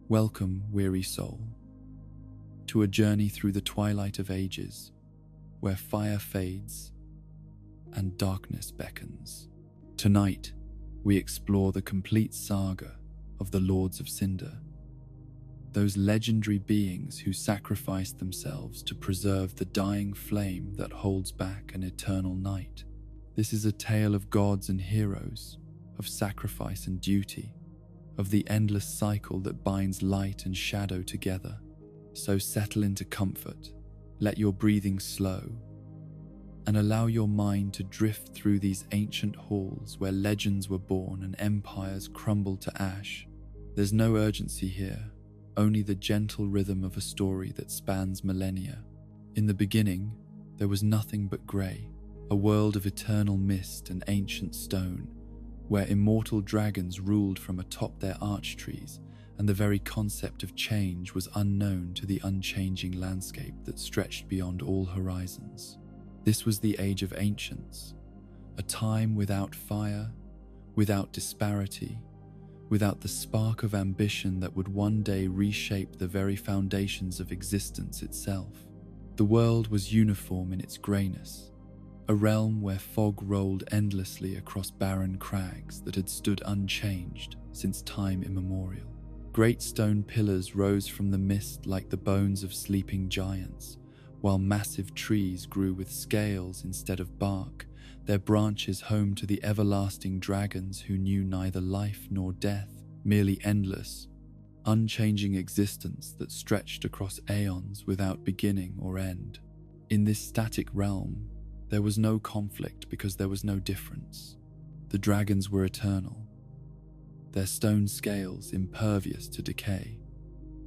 Welcome, weary soul, to a journey through the twilight of ages, where fire fades and darkness beckons. Tonight, we explore the complete saga of the Lords of Cinder, those legendary beings who sacrificed themselves to preserve the dying flame that holds back an eternal night. This is a tale of gods and heroes, of sacrifice and duty, of the endless cycle that binds light and shadow together. So settle into comfort, let your breathing slow, and allow your mind to drift through these ancient halls where legends were born and empires crumbled to ash. There's no urgency here, only the gentle rhythm of a story that spans millennia. In the beginning, there was nothing but grey, a world of eternal mist and ancient stone, where immortal dragons ruled from atop their arch trees, and the very concept of change was unknown to the unchanging landscape that stretched beyond all horizons. This was the Age of Ancients, a time without fire, without disparity, without the spark of ambition that would one day reshape the very foundations of existence itself. The world was uniform in its greyness, a realm where fog rolled endlessly across barren crags that had stood unchanged since time immemorial. Great stone pillars rose from the mist like the bones of sleeping giants, while massive trees grew with scales instead of bark, their branches home to the everlasting dragons who knew neither life nor death, merely endless, unchanging existence that stretched across aeons without beginning or end. In this static realm, there was no conflict because there was no difference. The dragons were eternal, their stone scales impervious to decay,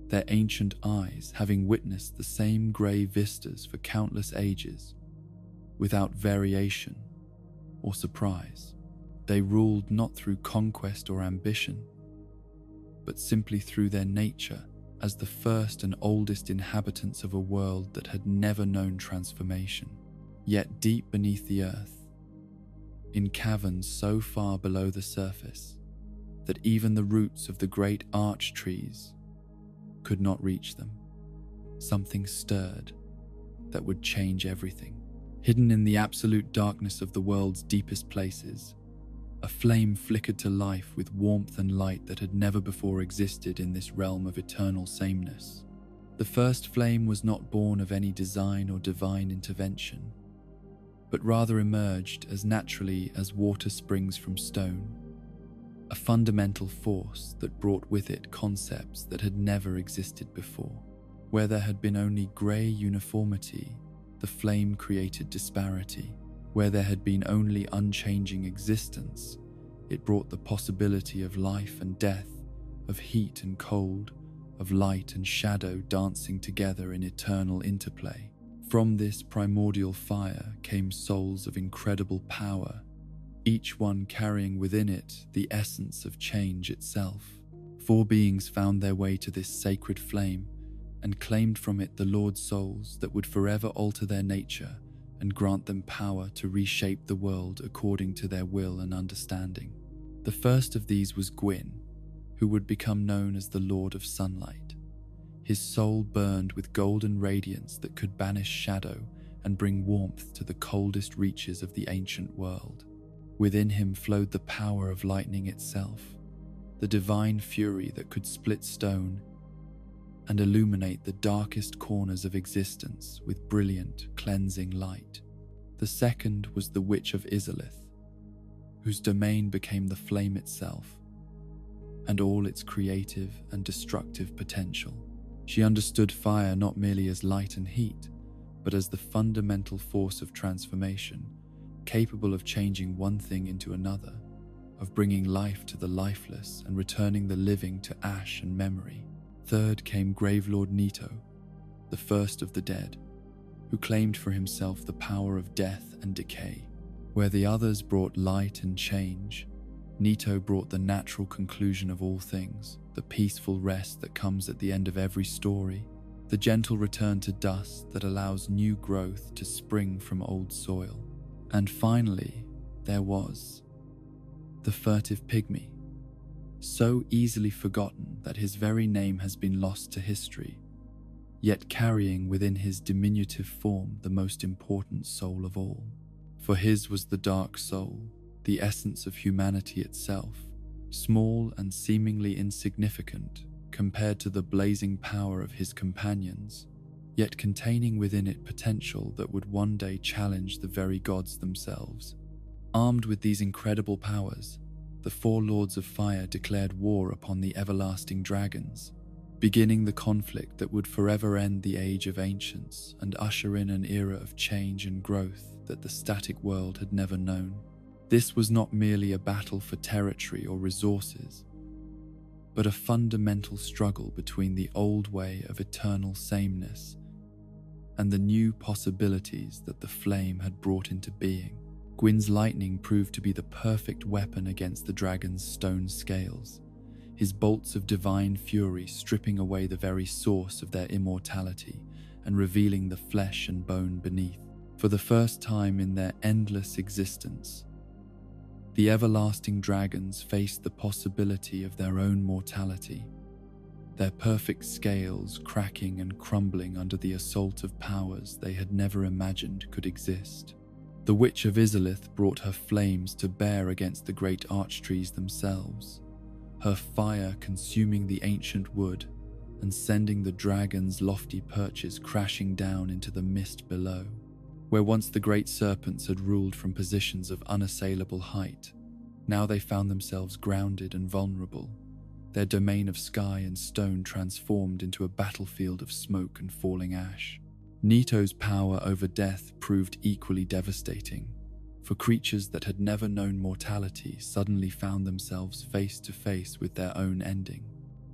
their ancient eyes having witnessed the same grey vistas for countless ages, without variation or surprise. They ruled not through conquest or ambition, but simply through their nature as the first and oldest inhabitants of a world that had never known transformation. Yet deep beneath the earth, in caverns so far below the surface that even the roots of the great arch trees could not reach them, something stirred that would change everything. Hidden in the absolute darkness of the world's deepest places, a flame flickered to life with warmth and light that had never before existed in this realm of eternal sameness. The first flame was not born of any design or divine intervention, but rather emerged as naturally as water springs from stone, a fundamental force that brought with it concepts that had never existed before. Where there had been only grey uniformity, the flame created disparity. Where there had been only unchanging existence, it brought the possibility of life and death, of heat and cold, of light and shadow dancing together in eternal interplay. From this primordial fire came souls of incredible power, each one carrying within it the essence of change itself. 4 beings found their way to this sacred flame and claimed from it the Lord souls that would forever alter their nature and grant them power to reshape the world according to their will and understanding. The first of these was Gwyn, who would become known as the Lord of Sunlight. His soul burned with golden radiance that could banish shadow and bring warmth to the coldest reaches of the ancient world. Within him flowed the power of lightning itself, the divine fury that could split stone and illuminate the darkest corners of existence with brilliant, cleansing light. The second was the Witch of Izalith, whose domain became the flame itself and all its creative and destructive potential. She understood fire not merely as light and heat, but as the fundamental force of transformation, capable of changing one thing into another, of bringing life to the lifeless and returning the living to ash and memory. Third came Gravelord Nito, the first of the dead, who claimed for himself the power of death and decay. Where the others brought light and change, Nito brought the natural conclusion of all things, the peaceful rest that comes at the end of every story, the gentle return to dust that allows new growth to spring from old soil. And finally, there was the furtive pygmy, so easily forgotten that his very name has been lost to history, yet carrying within his diminutive form the most important soul of all. For his was the dark soul, the essence of humanity itself, small and seemingly insignificant compared to the blazing power of his companions, yet containing within it potential that would one day challenge the very gods themselves. Armed with these incredible powers, the four lords of fire declared war upon the everlasting dragons, beginning the conflict that would forever end the age of ancients and usher in an era of change and growth that the static world had never known. This was not merely a battle for territory or resources, but a fundamental struggle between the old way of eternal sameness and the new possibilities that the flame had brought into being. Gwyn's lightning proved to be the perfect weapon against the dragon's stone scales, his bolts of divine fury stripping away the very source of their immortality and revealing the flesh and bone beneath. For the first time in their endless existence, the everlasting dragons faced the possibility of their own mortality, their perfect scales cracking and crumbling under the assault of powers they had never imagined could exist. The Witch of Izalith brought her flames to bear against the great archtrees themselves, her fire consuming the ancient wood and sending the dragon's lofty perches crashing down into the mist below. Where once the great serpents had ruled from positions of unassailable height, now they found themselves grounded and vulnerable, their domain of sky and stone transformed into a battlefield of smoke and falling ash. Nito's power over death proved equally devastating, for creatures that had never known mortality suddenly found themselves face to face with their own ending.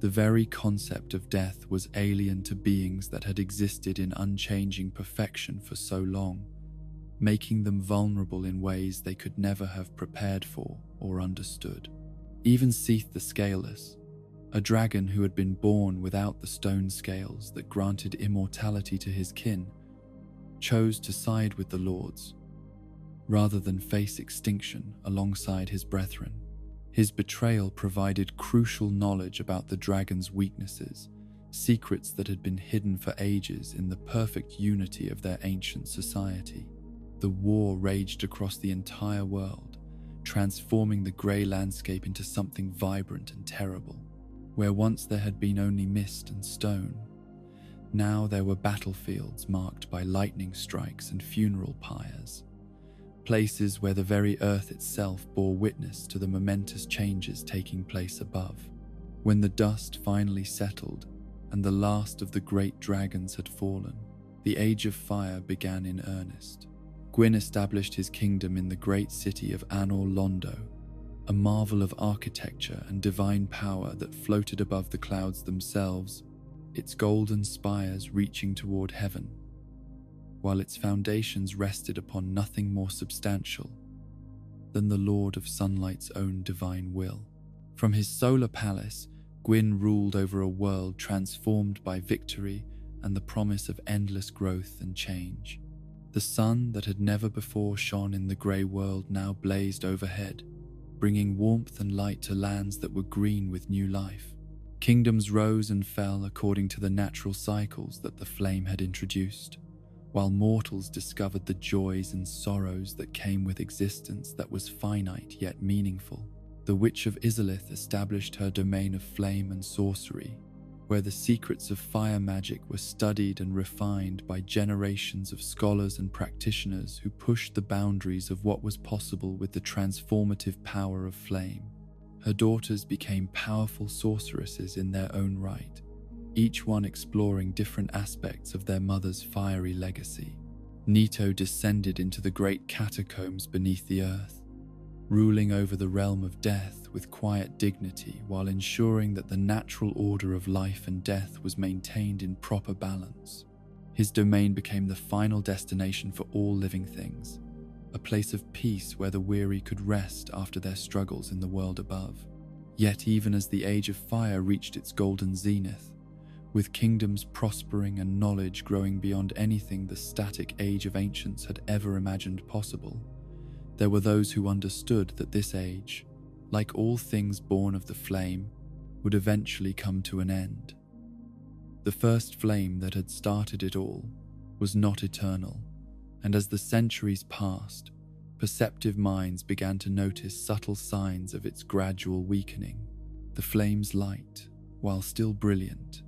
The very concept of death was alien to beings that had existed in unchanging perfection for so long, making them vulnerable in ways they could never have prepared for or understood. Even Seath the Scaleless, a dragon who had been born without the stone scales that granted immortality to his kin, chose to side with the lords, rather than face extinction alongside his brethren. His betrayal provided crucial knowledge about the dragon's weaknesses, secrets that had been hidden for ages in the perfect unity of their ancient society. The war raged across the entire world, transforming the grey landscape into something vibrant and terrible. Where once there had been only mist and stone, now there were battlefields marked by lightning strikes and funeral pyres, places where the very earth itself bore witness to the momentous changes taking place above. When the dust finally settled and the last of the great dragons had fallen, the Age of Fire began in earnest. Gwyn established his kingdom in the great city of Anor Londo, a marvel of architecture and divine power that floated above the clouds themselves, its golden spires reaching toward heaven, while its foundations rested upon nothing more substantial than the Lord of Sunlight's own divine will. From his solar palace, Gwyn ruled over a world transformed by victory and the promise of endless growth and change. The sun that had never before shone in the grey world now blazed overhead, bringing warmth and light to lands that were green with new life. Kingdoms rose and fell according to the natural cycles that the flame had introduced, while mortals discovered the joys and sorrows that came with existence that was finite yet meaningful. The Witch of Izalith established her domain of flame and sorcery, where the secrets of fire magic were studied and refined by generations of scholars and practitioners who pushed the boundaries of what was possible with the transformative power of flame. Her daughters became powerful sorceresses in their own right, each one exploring different aspects of their mother's fiery legacy. Nito descended into the great catacombs beneath the earth, ruling over the realm of death with quiet dignity while ensuring that the natural order of life and death was maintained in proper balance. His domain became the final destination for all living things, a place of peace where the weary could rest after their struggles in the world above. Yet even as the Age of Fire reached its golden zenith, with kingdoms prospering and knowledge growing beyond anything the static age of ancients had ever imagined possible, there were those who understood that this age, like all things born of the flame, would eventually come to an end. The first flame that had started it all was not eternal, and as the centuries passed, perceptive minds began to notice subtle signs of its gradual weakening. The flame's light, while still brilliant,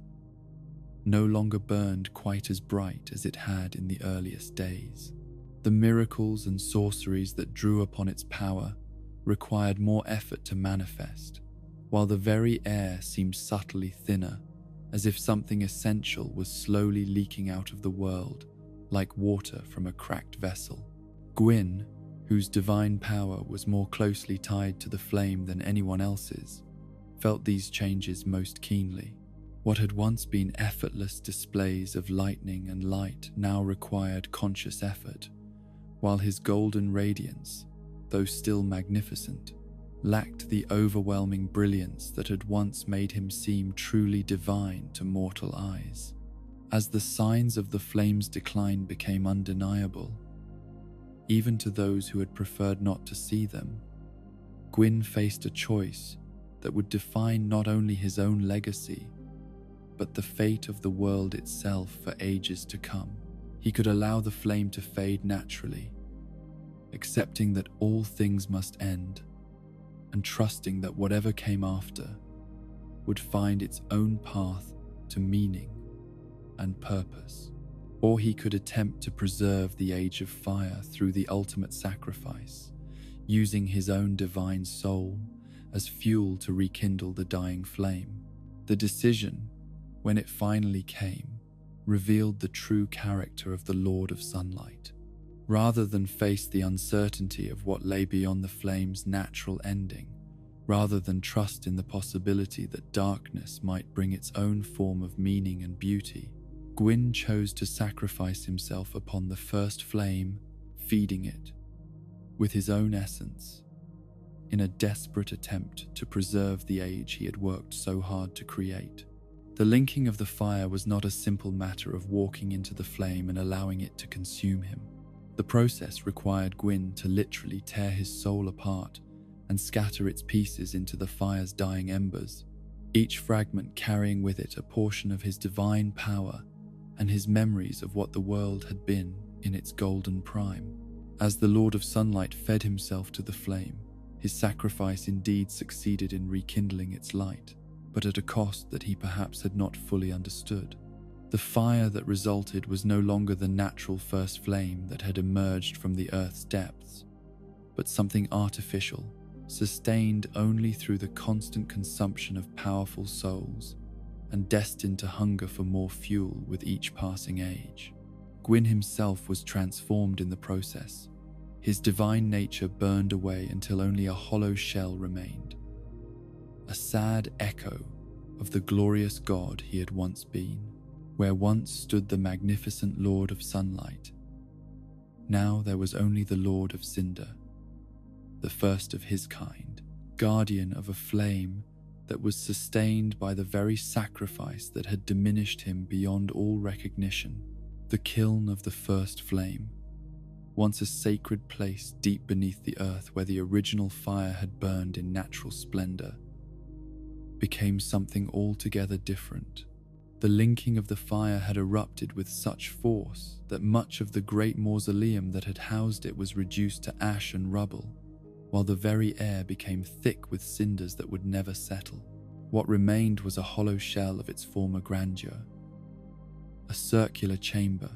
no longer burned quite as bright as it had in the earliest days. The miracles and sorceries that drew upon its power required more effort to manifest, while the very air seemed subtly thinner, as if something essential was slowly leaking out of the world like water from a cracked vessel. Gwyn, whose divine power was more closely tied to the flame than anyone else's, felt these changes most keenly. What had once been effortless displays of lightning and light now required conscious effort, while his golden radiance, though still magnificent, lacked the overwhelming brilliance that had once made him seem truly divine to mortal eyes. As the signs of the flame's decline became undeniable, even to those who had preferred not to see them, Gwyn faced a choice that would define not only his own legacy, but the fate of the world itself for ages to come. He could allow the flame to fade naturally, accepting that all things must end, and trusting that whatever came after would find its own path to meaning and purpose. Or he could attempt to preserve the age of fire through the ultimate sacrifice, using his own divine soul as fuel to rekindle the dying flame. The decision, when it finally came, revealed the true character of the Lord of Sunlight. Rather than face the uncertainty of what lay beyond the flame's natural ending, rather than trust in the possibility that darkness might bring its own form of meaning and beauty, Gwyn chose to sacrifice himself upon the first flame, feeding it with his own essence, in a desperate attempt to preserve the age he had worked so hard to create. The linking of the fire was not a simple matter of walking into the flame and allowing it to consume him. The process required Gwyn to literally tear his soul apart and scatter its pieces into the fire's dying embers, each fragment carrying with it a portion of his divine power and his memories of what the world had been in its golden prime. As the Lord of Sunlight fed himself to the flame, his sacrifice indeed succeeded in rekindling its light, but at a cost that he perhaps had not fully understood. The fire that resulted was no longer the natural first flame that had emerged from the earth's depths, but something artificial, sustained only through the constant consumption of powerful souls, and destined to hunger for more fuel with each passing age. Gwyn himself was transformed in the process. His divine nature burned away until only a hollow shell remained, a sad echo of the glorious god he had once been. Where once stood the magnificent Lord of Sunlight, now there was only the Lord of Cinder, the first of his kind, guardian of a flame that was sustained by the very sacrifice that had diminished him beyond all recognition. The kiln of the first flame, once a sacred place deep beneath the earth where the original fire had burned in natural splendor, became something altogether different. The linking of the fire had erupted with such force that much of the great mausoleum that had housed it was reduced to ash and rubble, while the very air became thick with cinders that would never settle. What remained was a hollow shell of its former grandeur, a circular chamber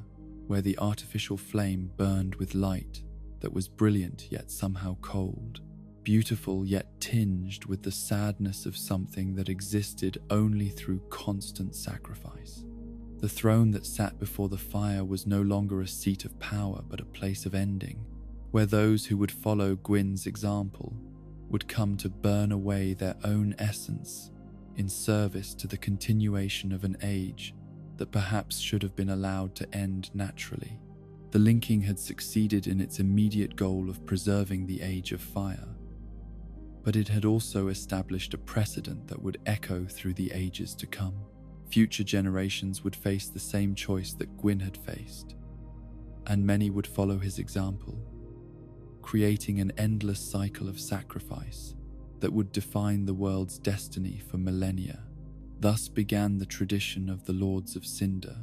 where the artificial flame burned with light that was brilliant yet somehow cold, beautiful yet tinged with the sadness of something that existed only through constant sacrifice. The throne that sat before the fire was no longer a seat of power but a place of ending, where those who would follow Gwyn's example would come to burn away their own essence in service to the continuation of an age that perhaps should have been allowed to end naturally. The linking had succeeded in its immediate goal of preserving the age of fire, but it had also established a precedent that would echo through the ages to come. Future generations would face the same choice that Gwyn had faced, and many would follow his example, creating an endless cycle of sacrifice that would define the world's destiny for millennia. Thus began the tradition of the Lords of Cinder,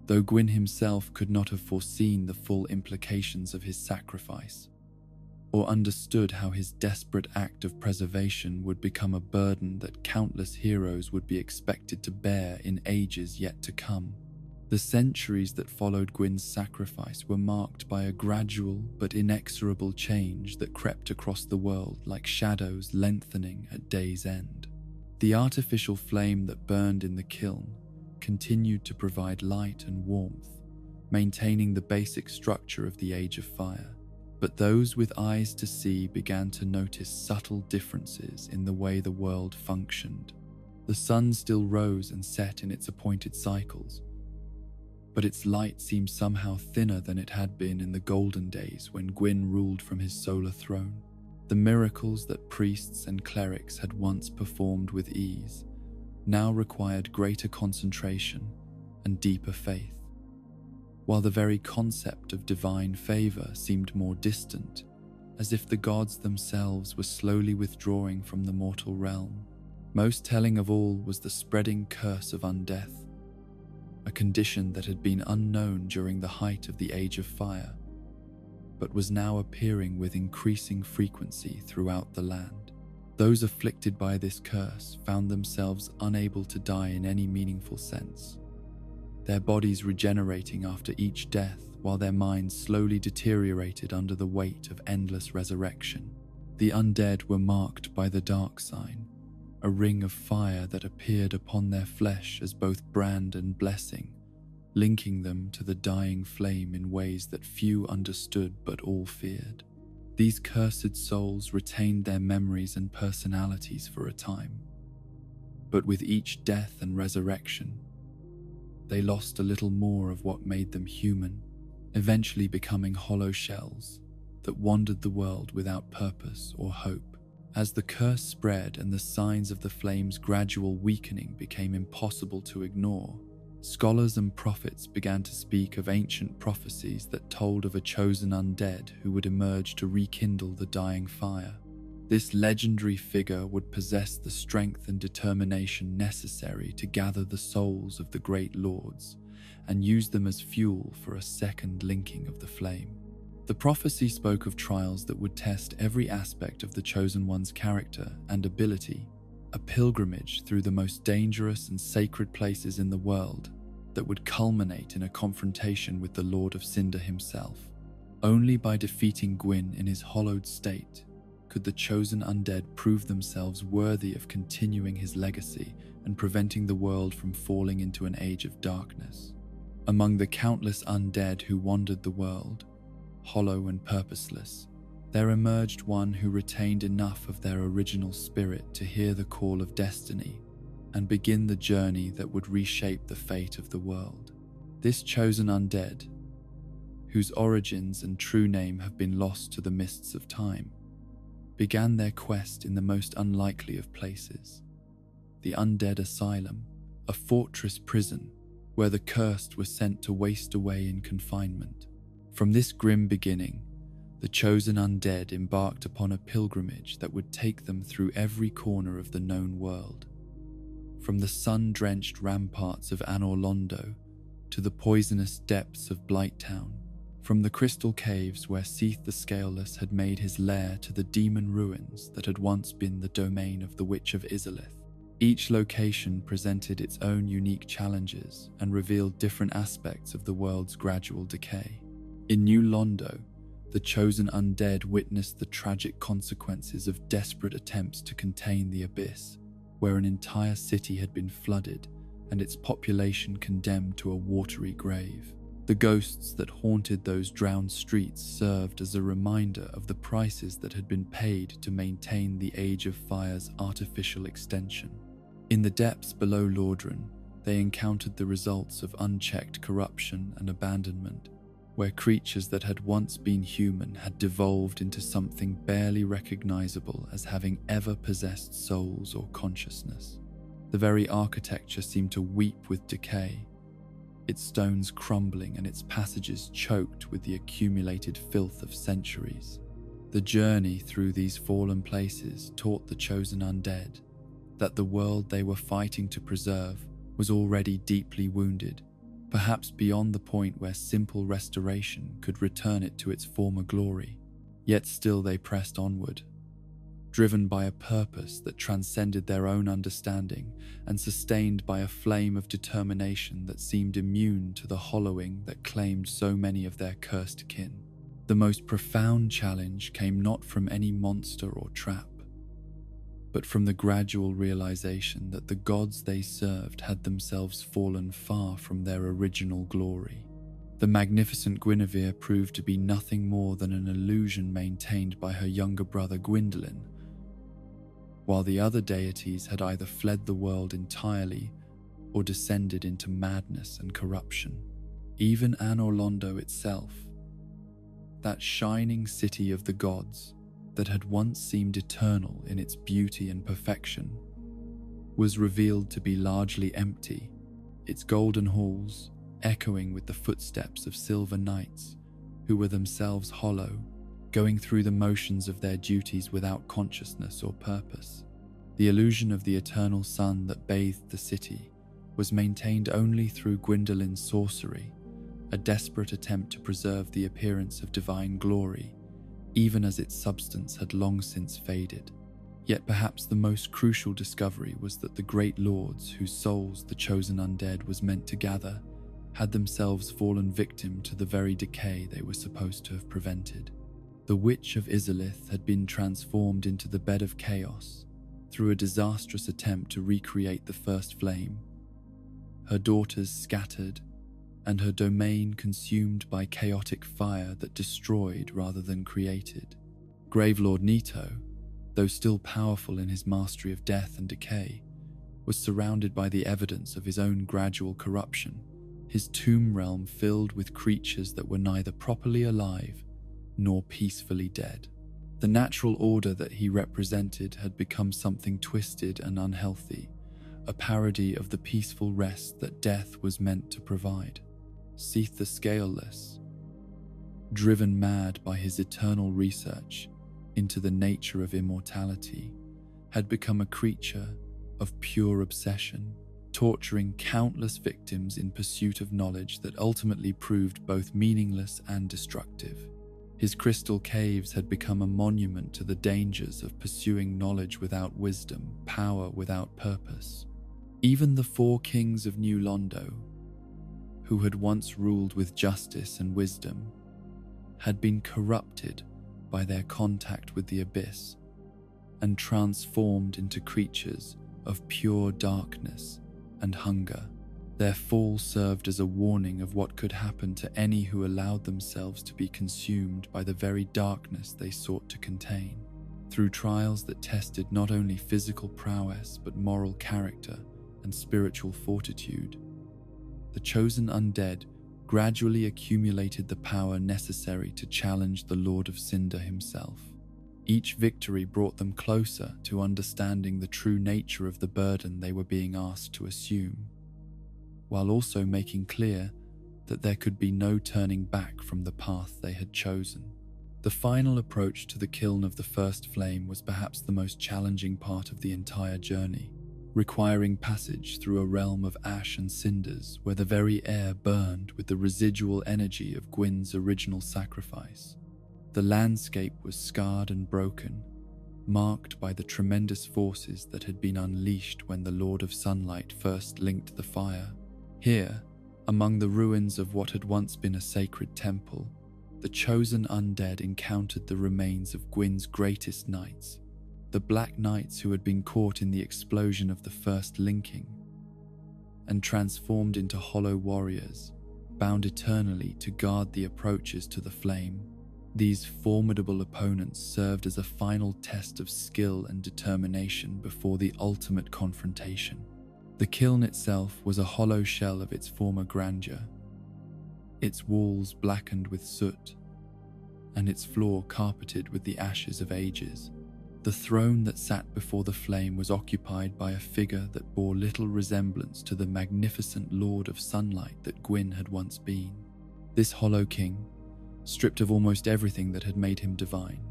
though Gwyn himself could not have foreseen the full implications of his sacrifice, or understood how his desperate act of preservation would become a burden that countless heroes would be expected to bear in ages yet to come. The centuries that followed Gwyn's sacrifice were marked by a gradual but inexorable change that crept across the world like shadows lengthening at day's end. The artificial flame that burned in the kiln continued to provide light and warmth, maintaining the basic structure of the Age of Fire. But those with eyes to see began to notice subtle differences in the way the world functioned. The sun still rose and set in its appointed cycles, but its light seemed somehow thinner than it had been in the golden days when Gwyn ruled from his solar throne. The miracles that priests and clerics had once performed with ease now required greater concentration and deeper faith, while the very concept of divine favor seemed more distant, as if the gods themselves were slowly withdrawing from the mortal realm. Most telling of all was the spreading curse of undeath, a condition that had been unknown during the height of the Age of Fire, but was now appearing with increasing frequency throughout the land. Those afflicted by this curse found themselves unable to die in any meaningful sense, their bodies regenerating after each death while their minds slowly deteriorated under the weight of endless resurrection. The undead were marked by the dark sign, a ring of fire that appeared upon their flesh as both brand and blessing, linking them to the dying flame in ways that few understood but all feared. These cursed souls retained their memories and personalities for a time, but with each death and resurrection, they lost a little more of what made them human, eventually becoming hollow shells that wandered the world without purpose or hope. As the curse spread and the signs of the flame's gradual weakening became impossible to ignore, scholars and prophets began to speak of ancient prophecies that told of a chosen undead who would emerge to rekindle the dying fire. This legendary figure would possess the strength and determination necessary to gather the souls of the great lords and use them as fuel for a second linking of the flame. The prophecy spoke of trials that would test every aspect of the Chosen One's character and ability, a pilgrimage through the most dangerous and sacred places in the world that would culminate in a confrontation with the Lord of Cinder himself. Only by defeating Gwyn in his hollowed state could the chosen undead prove themselves worthy of continuing his legacy and preventing the world from falling into an age of darkness. Among the countless undead who wandered the world, hollow and purposeless, there emerged one who retained enough of their original spirit to hear the call of destiny and begin the journey that would reshape the fate of the world. This chosen undead, whose origins and true name have been lost to the mists of time, began their quest in the most unlikely of places, the Undead Asylum, a fortress prison where the cursed were sent to waste away in confinement. From this grim beginning, the chosen undead embarked upon a pilgrimage that would take them through every corner of the known world. From the sun-drenched ramparts of Anor Londo to the poisonous depths of Blighttown, from the crystal caves where Seath the Scaleless had made his lair to the demon ruins that had once been the domain of the Witch of Izalith. Each location presented its own unique challenges and revealed different aspects of the world's gradual decay. In New Londo, the chosen undead witnessed the tragic consequences of desperate attempts to contain the abyss, where an entire city had been flooded and its population condemned to a watery grave. The ghosts that haunted those drowned streets served as a reminder of the prices that had been paid to maintain the Age of Fire's artificial extension. In the depths below Lordran, they encountered the results of unchecked corruption and abandonment, where creatures that had once been human had devolved into something barely recognizable as having ever possessed souls or consciousness. The very architecture seemed to weep with decay, its stones crumbling and its passages choked with the accumulated filth of centuries. The journey through these fallen places taught the chosen undead that the world they were fighting to preserve was already deeply wounded, perhaps beyond the point where simple restoration could return it to its former glory. Yet still they pressed onward, driven by a purpose that transcended their own understanding and sustained by a flame of determination that seemed immune to the hollowing that claimed so many of their cursed kin. The most profound challenge came not from any monster or trap, but from the gradual realization that the gods they served had themselves fallen far from their original glory. The magnificent Guinevere proved to be nothing more than an illusion maintained by her younger brother Gwendolyn, while the other deities had either fled the world entirely or descended into madness and corruption. Even Anor Londo itself, that shining city of the gods that had once seemed eternal in its beauty and perfection, was revealed to be largely empty, its golden halls echoing with the footsteps of silver knights who were themselves hollow, going through the motions of their duties without consciousness or purpose. The illusion of the eternal sun that bathed the city was maintained only through Gwendolyn's sorcery, a desperate attempt to preserve the appearance of divine glory, even as its substance had long since faded. Yet perhaps the most crucial discovery was that the great lords whose souls the chosen undead was meant to gather had themselves fallen victim to the very decay they were supposed to have prevented. The Witch of Izalith had been transformed into the bed of chaos through a disastrous attempt to recreate the first flame, her daughters scattered, and her domain consumed by chaotic fire that destroyed rather than created. Gravelord Nito, though still powerful in his mastery of death and decay, was surrounded by the evidence of his own gradual corruption, his tomb realm filled with creatures that were neither properly alive nor peacefully dead. The natural order that he represented had become something twisted and unhealthy, a parody of the peaceful rest that death was meant to provide. Seath the Scaleless, driven mad by his eternal research into the nature of immortality, had become a creature of pure obsession, torturing countless victims in pursuit of knowledge that ultimately proved both meaningless and destructive. His crystal caves had become a monument to the dangers of pursuing knowledge without wisdom, power without purpose. Even the four kings of New Londo, who had once ruled with justice and wisdom, had been corrupted by their contact with the abyss and transformed into creatures of pure darkness and hunger. Their fall served as a warning of what could happen to any who allowed themselves to be consumed by the very darkness they sought to contain. Through trials that tested not only physical prowess but moral character and spiritual fortitude, the chosen undead gradually accumulated the power necessary to challenge the Lord of Cinder himself. Each victory brought them closer to understanding the true nature of the burden they were being asked to assume, while also making clear that there could be no turning back from the path they had chosen. The final approach to the kiln of the first flame was perhaps the most challenging part of the entire journey, requiring passage through a realm of ash and cinders where the very air burned with the residual energy of Gwyn's original sacrifice. The landscape was scarred and broken, marked by the tremendous forces that had been unleashed when the Lord of Sunlight first linked the fire. Here, among the ruins of what had once been a sacred temple, the chosen undead encountered the remains of Gwyn's greatest knights, the Black Knights who had been caught in the explosion of the first linking, and transformed into hollow warriors, bound eternally to guard the approaches to the flame. These formidable opponents served as a final test of skill and determination before the ultimate confrontation. The kiln itself was a hollow shell of its former grandeur, its walls blackened with soot, and its floor carpeted with the ashes of ages. The throne that sat before the flame was occupied by a figure that bore little resemblance to the magnificent Lord of Sunlight that Gwyn had once been. This hollow king, stripped of almost everything that had made him divine,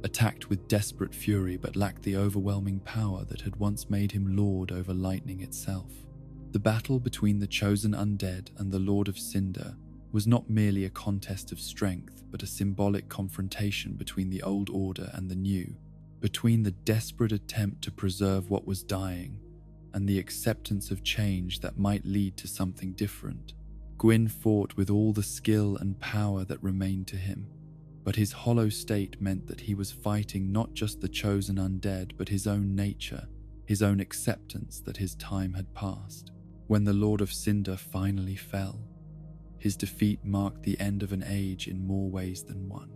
attacked with desperate fury but lacked the overwhelming power that had once made him lord over lightning itself. The battle between the chosen undead and the Lord of Cinder was not merely a contest of strength, but a symbolic confrontation between the old order and the new, between the desperate attempt to preserve what was dying and the acceptance of change that might lead to something different. Gwyn fought with all the skill and power that remained to him, but his hollow state meant that he was fighting not just the chosen undead, but his own nature, his own acceptance that his time had passed. When the Lord of Cinder finally fell, his defeat marked the end of an age in more ways than one.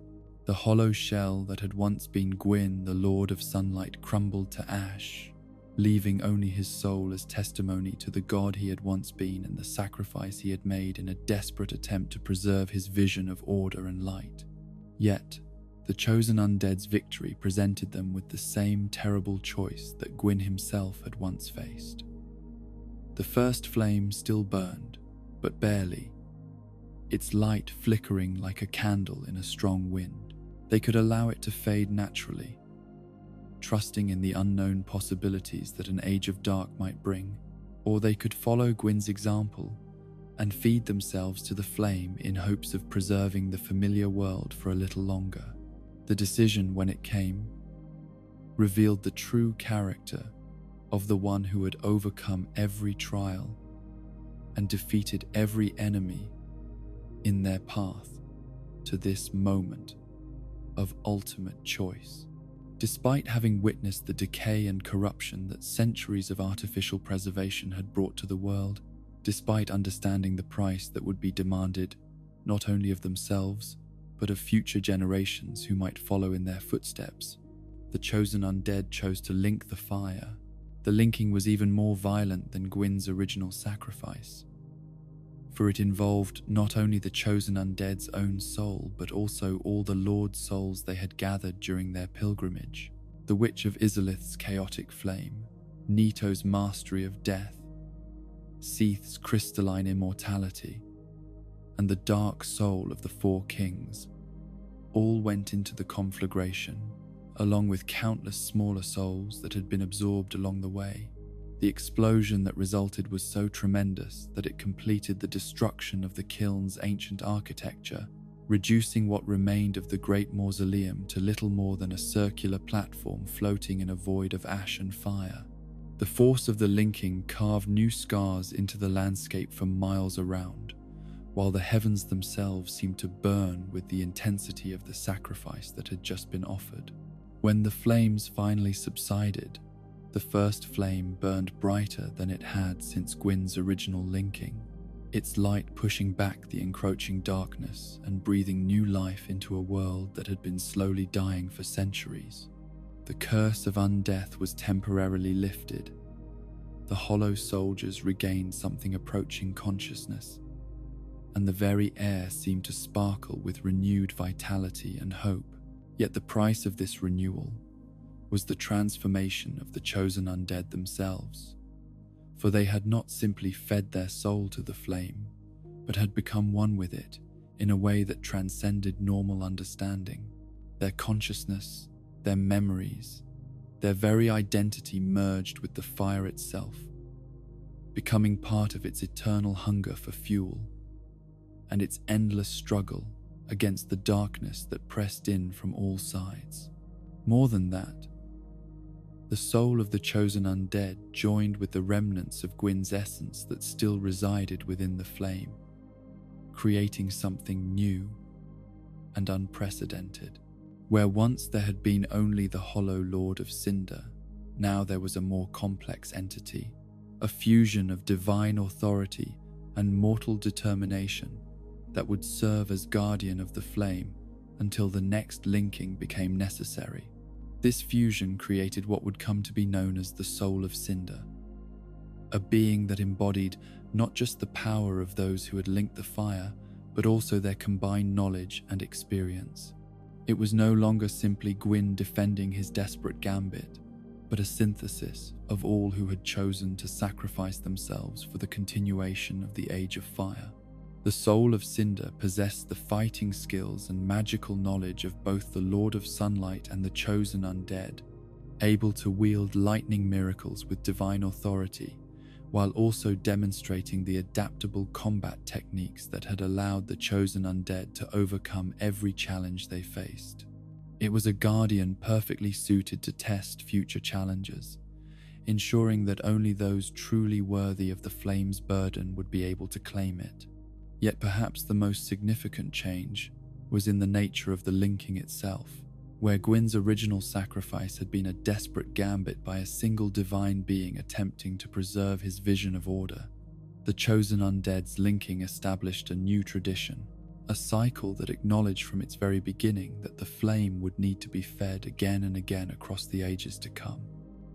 The hollow shell that had once been Gwyn, the Lord of Sunlight, crumbled to ash, leaving only his soul as testimony to the god he had once been and the sacrifice he had made in a desperate attempt to preserve his vision of order and light. Yet, the chosen undead's victory presented them with the same terrible choice that Gwyn himself had once faced. The first flame still burned, but barely, its light flickering like a candle in a strong wind. They could allow it to fade naturally, trusting in the unknown possibilities that an age of dark might bring, or they could follow Gwyn's example and feed themselves to the flame in hopes of preserving the familiar world for a little longer. The decision, when it came, revealed the true character of the one who had overcome every trial and defeated every enemy in their path to this moment of ultimate choice. Despite having witnessed the decay and corruption that centuries of artificial preservation had brought to the world, despite understanding the price that would be demanded not only of themselves, but of future generations who might follow in their footsteps, the chosen undead chose to link the fire. The linking was even more violent than Gwyn's original sacrifice, for it involved not only the chosen undead's own soul, but also all the Lord's souls they had gathered during their pilgrimage. The Witch of Izalith's chaotic flame, Nito's mastery of death, Seath's crystalline immortality, and the dark soul of the Four Kings all went into the conflagration, along with countless smaller souls that had been absorbed along the way. The explosion that resulted was so tremendous that it completed the destruction of the kiln's ancient architecture, reducing what remained of the great mausoleum to little more than a circular platform floating in a void of ash and fire. The force of the linking carved new scars into the landscape for miles around, while the heavens themselves seemed to burn with the intensity of the sacrifice that had just been offered. When the flames finally subsided, the first flame burned brighter than it had since Gwyn's original linking, its light pushing back the encroaching darkness and breathing new life into a world that had been slowly dying for centuries. The curse of undeath was temporarily lifted. The hollow soldiers regained something approaching consciousness, and the very air seemed to sparkle with renewed vitality and hope. Yet the price of this renewal was the transformation of the chosen undead themselves, for they had not simply fed their soul to the flame, but had become one with it in a way that transcended normal understanding. Their consciousness, their memories, their very identity merged with the fire itself, becoming part of its eternal hunger for fuel and its endless struggle against the darkness that pressed in from all sides. More than that, the soul of the chosen undead joined with the remnants of Gwyn's essence that still resided within the flame, creating something new and unprecedented. Where once there had been only the hollow Lord of Cinder, now there was a more complex entity, a fusion of divine authority and mortal determination that would serve as guardian of the flame until the next linking became necessary. This fusion created what would come to be known as the Soul of Cinder, a being that embodied not just the power of those who had linked the fire, but also their combined knowledge and experience. It was no longer simply Gwyn defending his desperate gambit, but a synthesis of all who had chosen to sacrifice themselves for the continuation of the Age of Fire. The soul of Cinder possessed the fighting skills and magical knowledge of both the Lord of Sunlight and the chosen undead, able to wield lightning miracles with divine authority, while also demonstrating the adaptable combat techniques that had allowed the chosen undead to overcome every challenge they faced. It was a guardian perfectly suited to test future challenges, ensuring that only those truly worthy of the flame's burden would be able to claim it. Yet perhaps the most significant change was in the nature of the linking itself. Where Gwyn's original sacrifice had been a desperate gambit by a single divine being attempting to preserve his vision of order, the chosen undead's linking established a new tradition, a cycle that acknowledged from its very beginning that the flame would need to be fed again and again across the ages to come.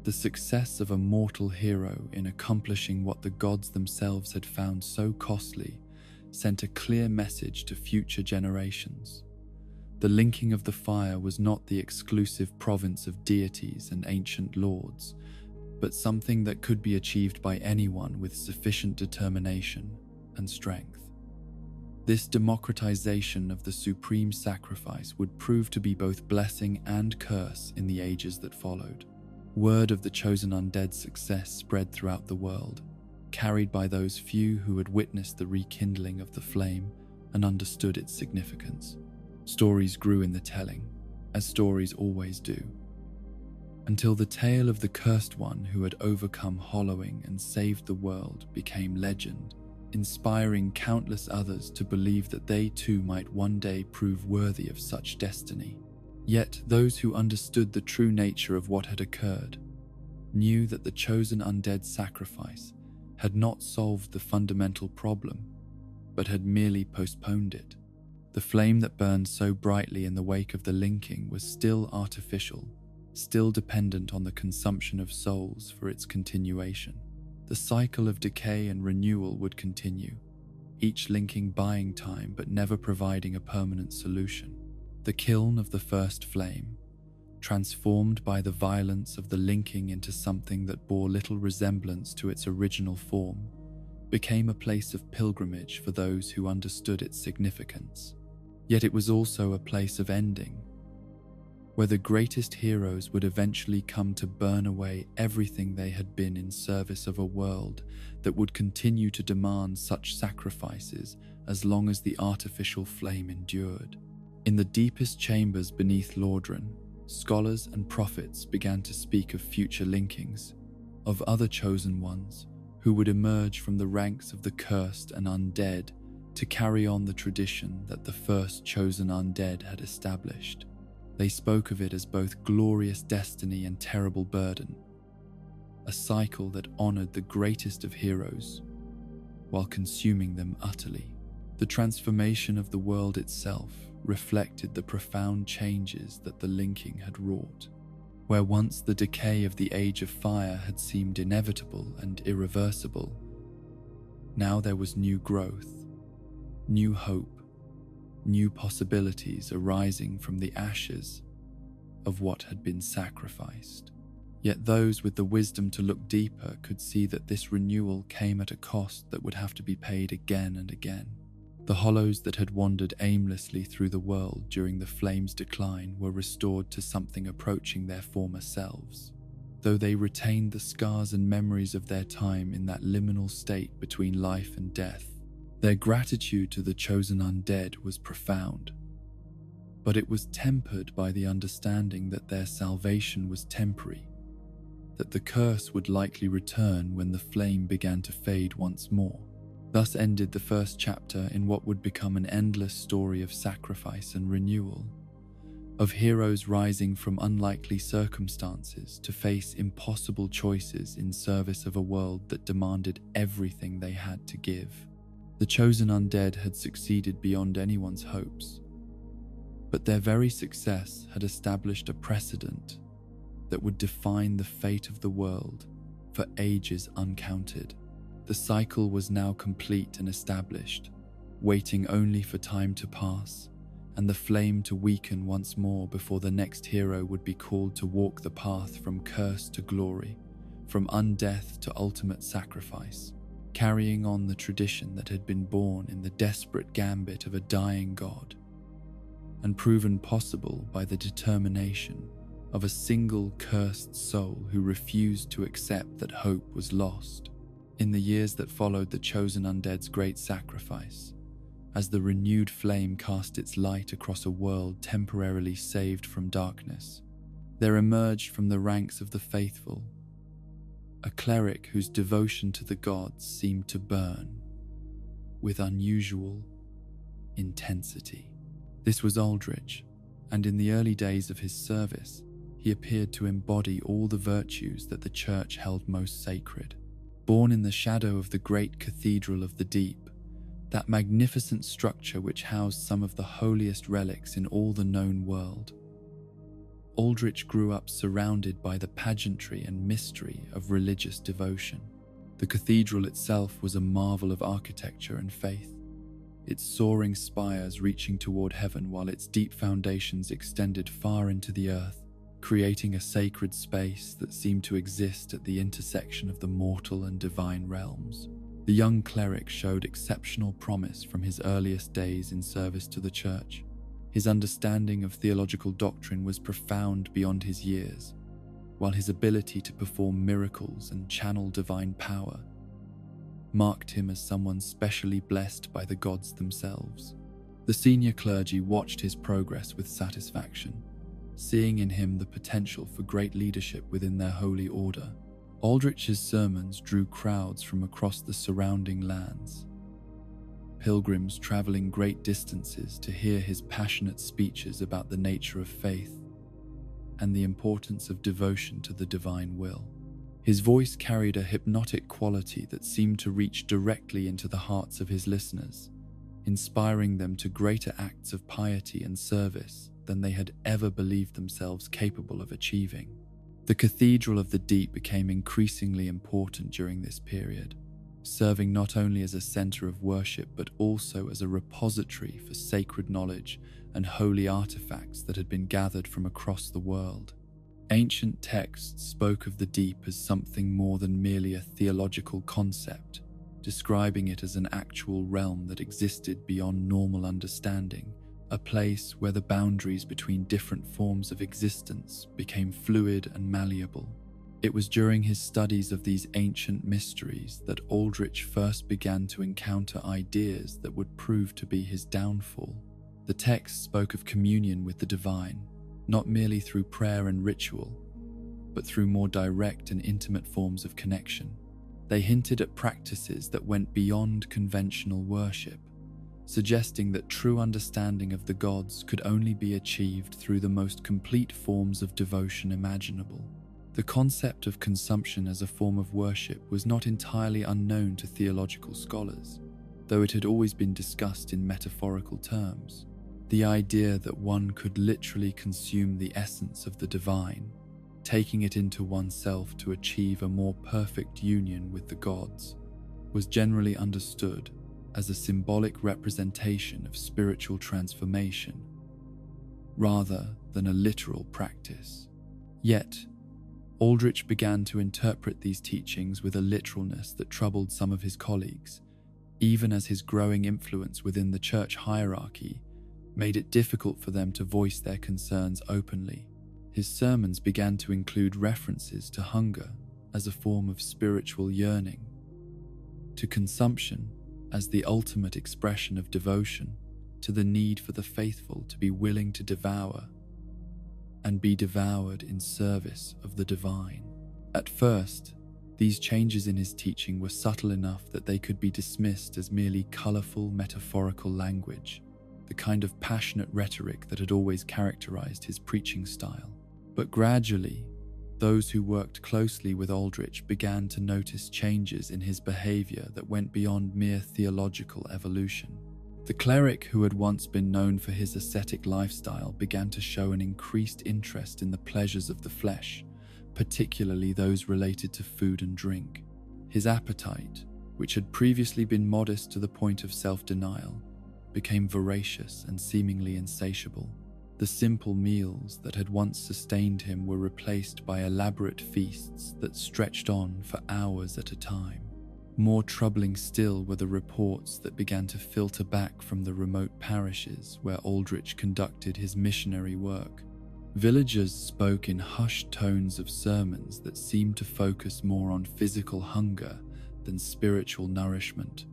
The success of a mortal hero in accomplishing what the gods themselves had found so costly sent a clear message to future generations. The linking of the fire was not the exclusive province of deities and ancient lords, but something that could be achieved by anyone with sufficient determination and strength. This democratization of the supreme sacrifice would prove to be both blessing and curse in the ages that followed. Word of the chosen undead's success spread throughout the world, carried by those few who had witnessed the rekindling of the flame and understood its significance. Stories grew in the telling, as stories always do, until the tale of the cursed one who had overcome hollowing and saved the world became legend, inspiring countless others to believe that they too might one day prove worthy of such destiny. Yet those who understood the true nature of what had occurred knew that the chosen undead's sacrifice had not solved the fundamental problem, but had merely postponed it. The flame that burned so brightly in the wake of the linking was still artificial, still dependent on the consumption of souls for its continuation. The cycle of decay and renewal would continue, each linking buying time but never providing a permanent solution. The kiln of the first flame, transformed by the violence of the linking into something that bore little resemblance to its original form, became a place of pilgrimage for those who understood its significance. Yet it was also a place of ending, where the greatest heroes would eventually come to burn away everything they had been in service of a world that would continue to demand such sacrifices as long as the artificial flame endured. In the deepest chambers beneath Lordran, scholars and prophets began to speak of future linkings, of other chosen ones who would emerge from the ranks of the cursed and undead to carry on the tradition that the first chosen undead had established. They spoke of it as both glorious destiny and terrible burden, a cycle that honored the greatest of heroes while consuming them utterly. The transformation of the world itself reflected the profound changes that the linking had wrought. Where once the decay of the Age of Fire had seemed inevitable and irreversible, now there was new growth, new hope, new possibilities arising from the ashes of what had been sacrificed. Yet those with the wisdom to look deeper could see that this renewal came at a cost that would have to be paid again and again. The hollows that had wandered aimlessly through the world during the flame's decline were restored to something approaching their former selves, though they retained the scars and memories of their time in that liminal state between life and death. Their gratitude to the chosen undead was profound, but it was tempered by the understanding that their salvation was temporary, that the curse would likely return when the flame began to fade once more. Thus ended the first chapter in what would become an endless story of sacrifice and renewal, of heroes rising from unlikely circumstances to face impossible choices in service of a world that demanded everything they had to give. The chosen undead had succeeded beyond anyone's hopes, but their very success had established a precedent that would define the fate of the world for ages uncounted. The cycle was now complete and established, waiting only for time to pass and the flame to weaken once more before the next hero would be called to walk the path from curse to glory, from undeath to ultimate sacrifice. carrying on the tradition that had been born in the desperate gambit of a dying god, and proven possible by the determination of a single cursed soul who refused to accept that hope was lost. In the years that followed the chosen undead's great sacrifice, as the renewed flame cast its light across a world temporarily saved from darkness, there emerged from the ranks of the faithful a cleric whose devotion to the gods seemed to burn with unusual intensity. This was Aldrich, and in the early days of his service, he appeared to embody all the virtues that the Church held most sacred. Born in the shadow of the great Cathedral of the Deep, that magnificent structure which housed some of the holiest relics in all the known world, Aldrich grew up surrounded by the pageantry and mystery of religious devotion. The cathedral itself was a marvel of architecture and faith, its soaring spires reaching toward heaven while its deep foundations extended far into the earth, creating a sacred space that seemed to exist at the intersection of the mortal and divine realms. The young cleric showed exceptional promise from his earliest days in service to the Church. His understanding of theological doctrine was profound beyond his years, while his ability to perform miracles and channel divine power marked him as someone specially blessed by the gods themselves. The senior clergy watched his progress with satisfaction, seeing in him the potential for great leadership within their holy order. Aldrich's sermons drew crowds from across the surrounding lands, pilgrims traveling great distances to hear his passionate speeches about the nature of faith and the importance of devotion to the divine will. His voice carried a hypnotic quality that seemed to reach directly into the hearts of his listeners, inspiring them to greater acts of piety and service than they had ever believed themselves capable of achieving. The Cathedral of the Deep became increasingly important during this period, serving not only as a center of worship but also as a repository for sacred knowledge and holy artifacts that had been gathered from across the world. Ancient texts spoke of the deep as something more than merely a theological concept, describing it as an actual realm that existed beyond normal understanding, a place where the boundaries between different forms of existence became fluid and malleable. It was during his studies of these ancient mysteries that Aldrich first began to encounter ideas that would prove to be his downfall. The texts spoke of communion with the divine, not merely through prayer and ritual, but through more direct and intimate forms of connection. They hinted at practices that went beyond conventional worship, suggesting that true understanding of the gods could only be achieved through the most complete forms of devotion imaginable. The concept of consumption as a form of worship was not entirely unknown to theological scholars, though it had always been discussed in metaphorical terms. The idea that one could literally consume the essence of the divine, taking it into oneself to achieve a more perfect union with the gods, was generally understood as a symbolic representation of spiritual transformation, rather than a literal practice. Yet, Aldrich began to interpret these teachings with a literalness that troubled some of his colleagues, even as his growing influence within the church hierarchy made it difficult for them to voice their concerns openly. His sermons began to include references to hunger as a form of spiritual yearning, to consumption as the ultimate expression of devotion, to the need for the faithful to be willing to devour and be devoured in service of the divine. At first, these changes in his teaching were subtle enough that they could be dismissed as merely colorful, metaphorical language, the kind of passionate rhetoric that had always characterized his preaching style. But gradually, those who worked closely with Aldrich began to notice changes in his behavior that went beyond mere theological evolution. The cleric who had once been known for his ascetic lifestyle began to show an increased interest in the pleasures of the flesh, particularly those related to food and drink. His appetite, which had previously been modest to the point of self-denial, became voracious and seemingly insatiable. The simple meals that had once sustained him were replaced by elaborate feasts that stretched on for hours at a time. More troubling still were the reports that began to filter back from the remote parishes where Aldrich conducted his missionary work. Villagers spoke in hushed tones of sermons that seemed to focus more on physical hunger than spiritual nourishment,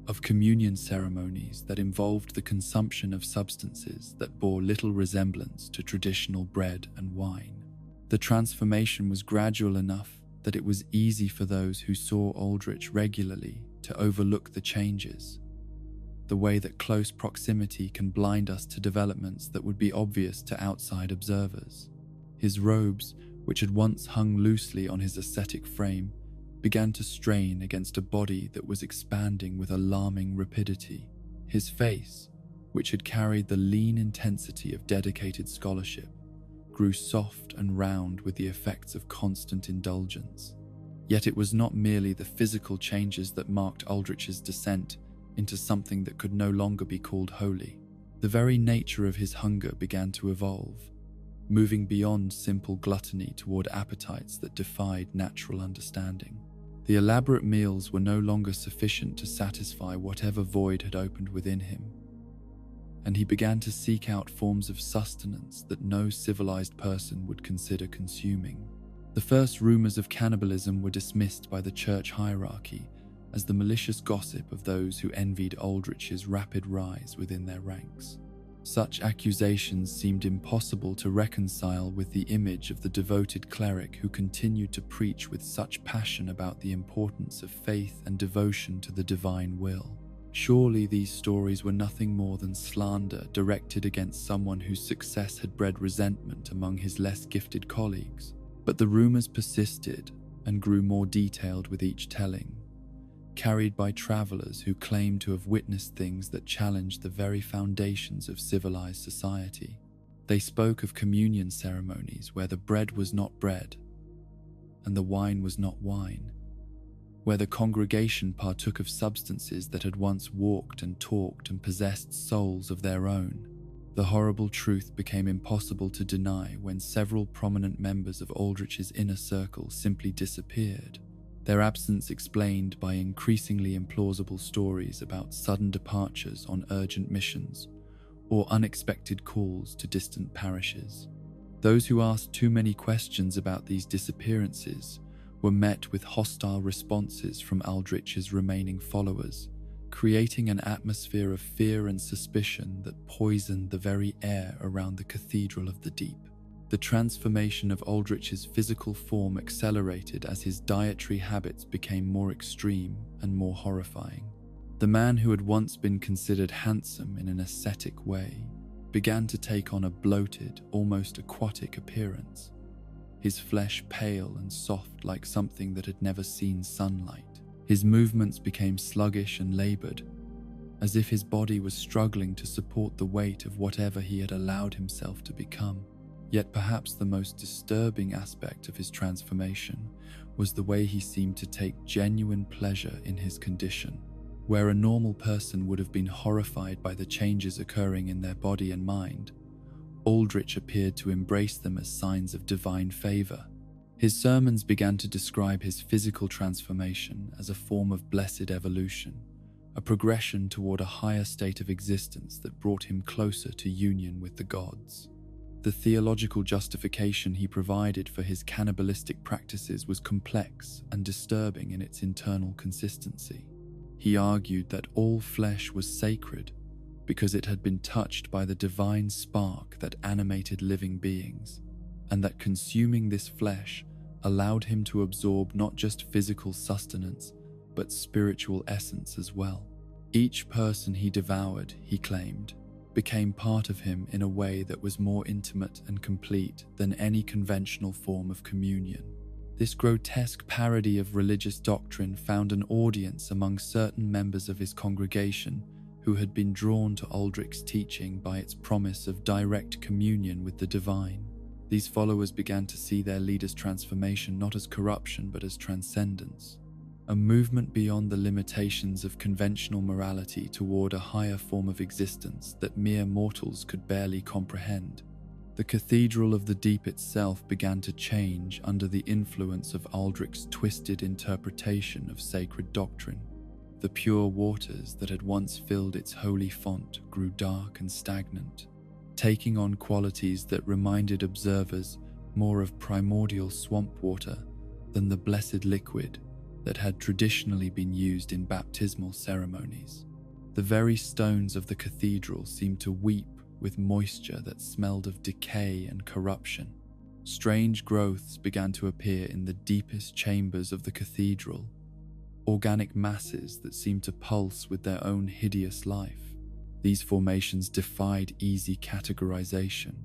of communion ceremonies that involved the consumption of substances that bore little resemblance to traditional bread and wine. The transformation was gradual enough that it was easy for those who saw Aldrich regularly to overlook the changes, the way that close proximity can blind us to developments that would be obvious to outside observers. His robes, which had once hung loosely on his ascetic frame, began to strain against a body that was expanding with alarming rapidity. His face, which had carried the lean intensity of dedicated scholarship, grew soft and round with the effects of constant indulgence. Yet it was not merely the physical changes that marked Aldrich's descent into something that could no longer be called holy. The very nature of his hunger began to evolve, moving beyond simple gluttony toward appetites that defied natural understanding. The elaborate meals were no longer sufficient to satisfy whatever void had opened within him, and he began to seek out forms of sustenance that no civilized person would consider consuming. The first rumors of cannibalism were dismissed by the church hierarchy as the malicious gossip of those who envied Aldrich's rapid rise within their ranks. Such accusations seemed impossible to reconcile with the image of the devoted cleric who continued to preach with such passion about the importance of faith and devotion to the divine will. Surely these stories were nothing more than slander directed against someone whose success had bred resentment among his less gifted colleagues. But the rumors persisted and grew more detailed with each telling, carried by travelers who claimed to have witnessed things that challenged the very foundations of civilized society. They spoke of communion ceremonies where the bread was not bread and the wine was not wine, where the congregation partook of substances that had once walked and talked and possessed souls of their own. The horrible truth became impossible to deny when several prominent members of Aldrich's inner circle simply disappeared, their absence explained by increasingly implausible stories about sudden departures on urgent missions or unexpected calls to distant parishes. Those who asked too many questions about these disappearances were met with hostile responses from Aldrich's remaining followers, creating an atmosphere of fear and suspicion that poisoned the very air around the Cathedral of the Deep. The transformation of Aldrich's physical form accelerated as his dietary habits became more extreme and more horrifying. The man who had once been considered handsome in an ascetic way began to take on a bloated, almost aquatic appearance, his flesh pale and soft like something that had never seen sunlight. His movements became sluggish and labored, as if his body was struggling to support the weight of whatever he had allowed himself to become. Yet perhaps the most disturbing aspect of his transformation was the way he seemed to take genuine pleasure in his condition. Where a normal person would have been horrified by the changes occurring in their body and mind, Aldrich appeared to embrace them as signs of divine favor. His sermons began to describe his physical transformation as a form of blessed evolution, a progression toward a higher state of existence that brought him closer to union with the gods. The theological justification he provided for his cannibalistic practices was complex and disturbing in its internal consistency. He argued that all flesh was sacred because it had been touched by the divine spark that animated living beings, and that consuming this flesh allowed him to absorb not just physical sustenance, but spiritual essence as well. Each person he devoured, he claimed, became part of him in a way that was more intimate and complete than any conventional form of communion. This grotesque parody of religious doctrine found an audience among certain members of his congregation who had been drawn to Aldrich's teaching by its promise of direct communion with the divine. These followers began to see their leader's transformation not as corruption but as transcendence, a movement beyond the limitations of conventional morality toward a higher form of existence that mere mortals could barely comprehend. The Cathedral of the Deep itself began to change under the influence of Aldrich's twisted interpretation of sacred doctrine. The pure waters that had once filled its holy font grew dark and stagnant, taking on qualities that reminded observers more of primordial swamp water than the blessed liquid that had traditionally been used in baptismal ceremonies. The very stones of the cathedral seemed to weep with moisture that smelled of decay and corruption. Strange growths began to appear in the deepest chambers of the cathedral, organic masses that seemed to pulse with their own hideous life. These formations defied easy categorization,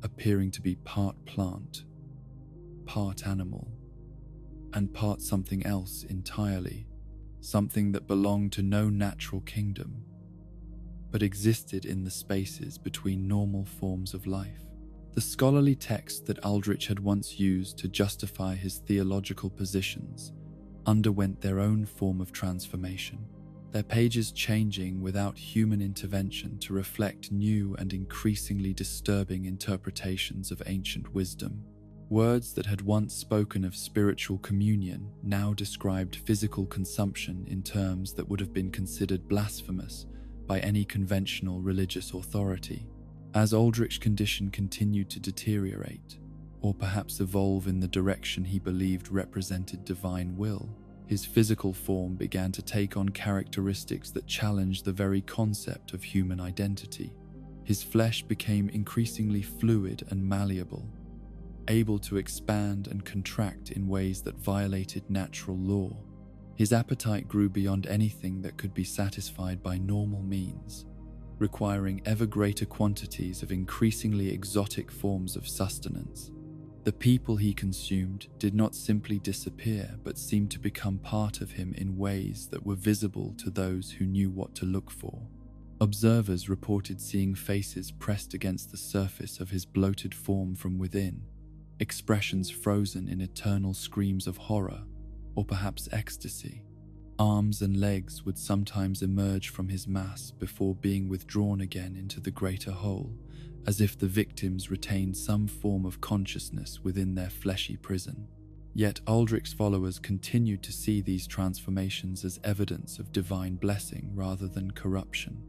appearing to be part plant, part animal, and part something else entirely, something that belonged to no natural kingdom, but existed in the spaces between normal forms of life. The scholarly texts that Aldrich had once used to justify his theological positions underwent their own form of transformation, their pages changing without human intervention to reflect new and increasingly disturbing interpretations of ancient wisdom. Words that had once spoken of spiritual communion now described physical consumption in terms that would have been considered blasphemous by any conventional religious authority. As Aldrich's condition continued to deteriorate, or perhaps evolve in the direction he believed represented divine will, his physical form began to take on characteristics that challenged the very concept of human identity. His flesh became increasingly fluid and malleable, able to expand and contract in ways that violated natural law. His appetite grew beyond anything that could be satisfied by normal means, requiring ever greater quantities of increasingly exotic forms of sustenance. The people he consumed did not simply disappear, but seemed to become part of him in ways that were visible to those who knew what to look for. Observers reported seeing faces pressed against the surface of his bloated form from within, expressions frozen in eternal screams of horror, or perhaps ecstasy. Arms and legs would sometimes emerge from his mass before being withdrawn again into the greater whole, as if the victims retained some form of consciousness within their fleshy prison. Yet Aldrich's followers continued to see these transformations as evidence of divine blessing rather than corruption.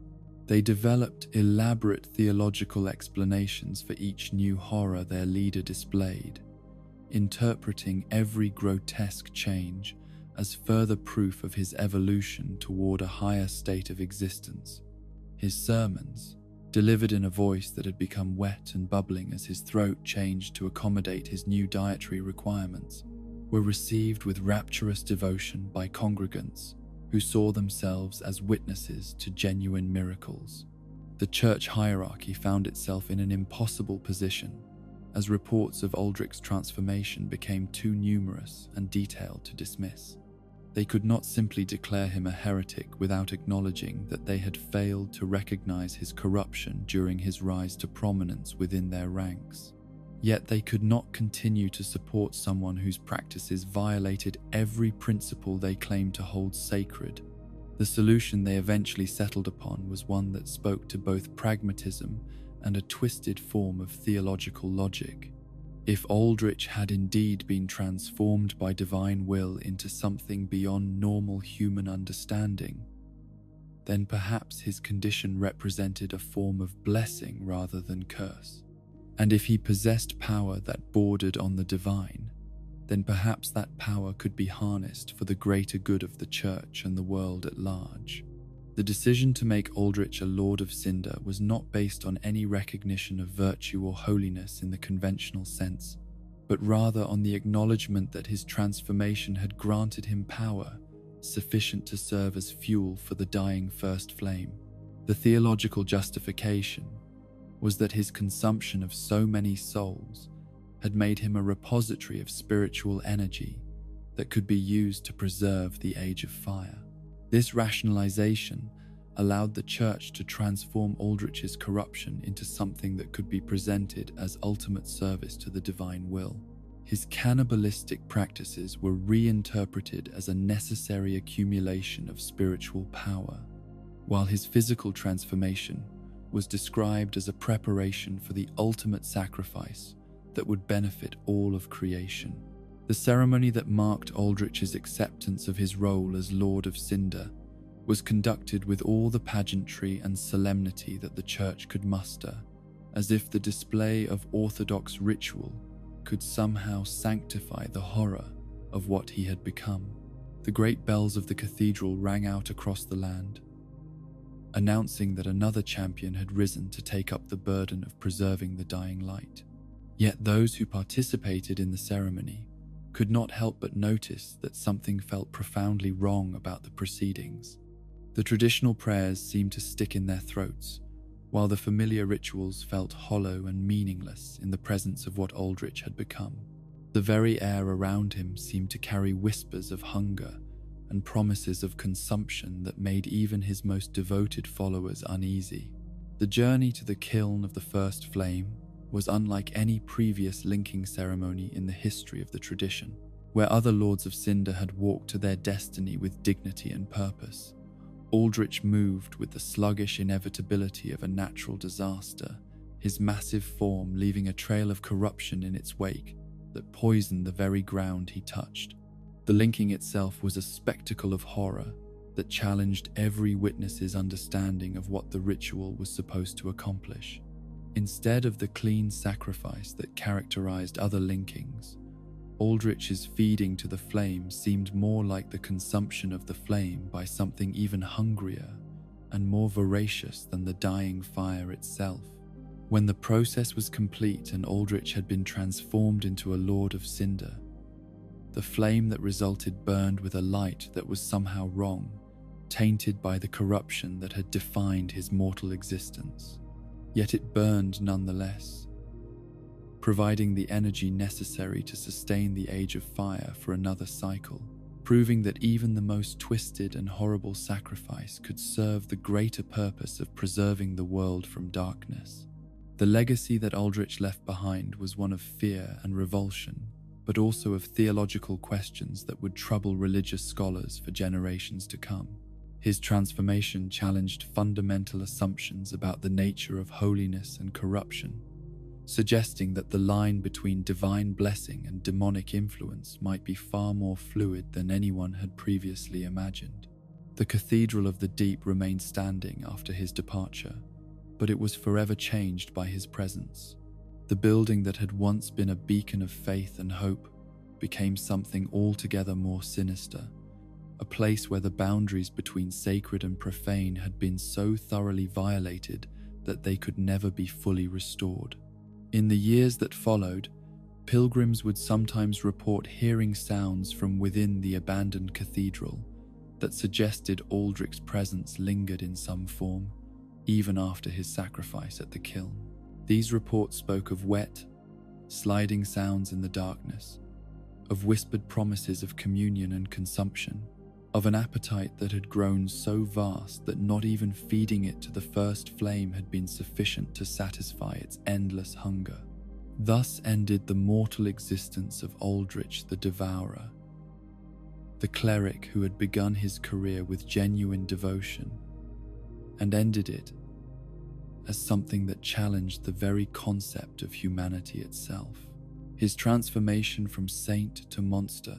They developed elaborate theological explanations for each new horror their leader displayed, interpreting every grotesque change as further proof of his evolution toward a higher state of existence. His sermons, delivered in a voice that had become wet and bubbling as his throat changed to accommodate his new dietary requirements, were received with rapturous devotion by congregants who saw themselves as witnesses to genuine miracles. The church hierarchy found itself in an impossible position, as reports of Aldrich's transformation became too numerous and detailed to dismiss. They could not simply declare him a heretic without acknowledging that they had failed to recognize his corruption during his rise to prominence within their ranks. Yet they could not continue to support someone whose practices violated every principle they claimed to hold sacred. The solution they eventually settled upon was one that spoke to both pragmatism and a twisted form of theological logic. If Aldrich had indeed been transformed by divine will into something beyond normal human understanding, then perhaps his condition represented a form of blessing rather than curse. And if he possessed power that bordered on the divine, then perhaps that power could be harnessed for the greater good of the church and the world at large. The decision to make Aldrich a Lord of Cinder was not based on any recognition of virtue or holiness in the conventional sense, but rather on the acknowledgement that his transformation had granted him power sufficient to serve as fuel for the dying first flame. The theological justification was that his consumption of so many souls had made him a repository of spiritual energy that could be used to preserve the Age of Fire. This rationalization allowed the church to transform Aldrich's corruption into something that could be presented as ultimate service to the divine will. His cannibalistic practices were reinterpreted as a necessary accumulation of spiritual power, while his physical transformation was described as a preparation for the ultimate sacrifice that would benefit all of creation. The ceremony that marked Aldrich's acceptance of his role as Lord of Cinder was conducted with all the pageantry and solemnity that the church could muster, as if the display of orthodox ritual could somehow sanctify the horror of what he had become. The great bells of the cathedral rang out across the land, announcing that another champion had risen to take up the burden of preserving the dying light. Yet those who participated in the ceremony could not help but notice that something felt profoundly wrong about the proceedings. The traditional prayers seemed to stick in their throats, while the familiar rituals felt hollow and meaningless in the presence of what Aldrich had become. The very air around him seemed to carry whispers of hunger and promises of consumption that made even his most devoted followers uneasy. The journey to the kiln of the first flame was unlike any previous linking ceremony in the history of the tradition. Where other Lords of Cinder had walked to their destiny with dignity and purpose, Aldrich moved with the sluggish inevitability of a natural disaster, his massive form leaving a trail of corruption in its wake that poisoned the very ground he touched. The linking itself was a spectacle of horror that challenged every witness's understanding of what the ritual was supposed to accomplish. Instead of the clean sacrifice that characterized other linkings, Aldrich's feeding to the flame seemed more like the consumption of the flame by something even hungrier and more voracious than the dying fire itself. When the process was complete and Aldrich had been transformed into a Lord of Cinder, the flame that resulted burned with a light that was somehow wrong, tainted by the corruption that had defined his mortal existence. Yet it burned nonetheless, providing the energy necessary to sustain the Age of Fire for another cycle, proving that even the most twisted and horrible sacrifice could serve the greater purpose of preserving the world from darkness. The legacy that Aldrich left behind was one of fear and revulsion, but also of theological questions that would trouble religious scholars for generations to come. His transformation challenged fundamental assumptions about the nature of holiness and corruption, suggesting that the line between divine blessing and demonic influence might be far more fluid than anyone had previously imagined. The Cathedral of the Deep remained standing after his departure, but it was forever changed by his presence. The building that had once been a beacon of faith and hope became something altogether more sinister, a place where the boundaries between sacred and profane had been so thoroughly violated that they could never be fully restored. In the years that followed, pilgrims would sometimes report hearing sounds from within the abandoned cathedral that suggested Aldrich's presence lingered in some form, even after his sacrifice at the kiln. These reports spoke of wet, sliding sounds in the darkness, of whispered promises of communion and consumption, of an appetite that had grown so vast that not even feeding it to the first flame had been sufficient to satisfy its endless hunger. Thus ended the mortal existence of Aldrich the Devourer, the cleric who had begun his career with genuine devotion, and ended it as something that challenged the very concept of humanity itself. His transformation from saint to monster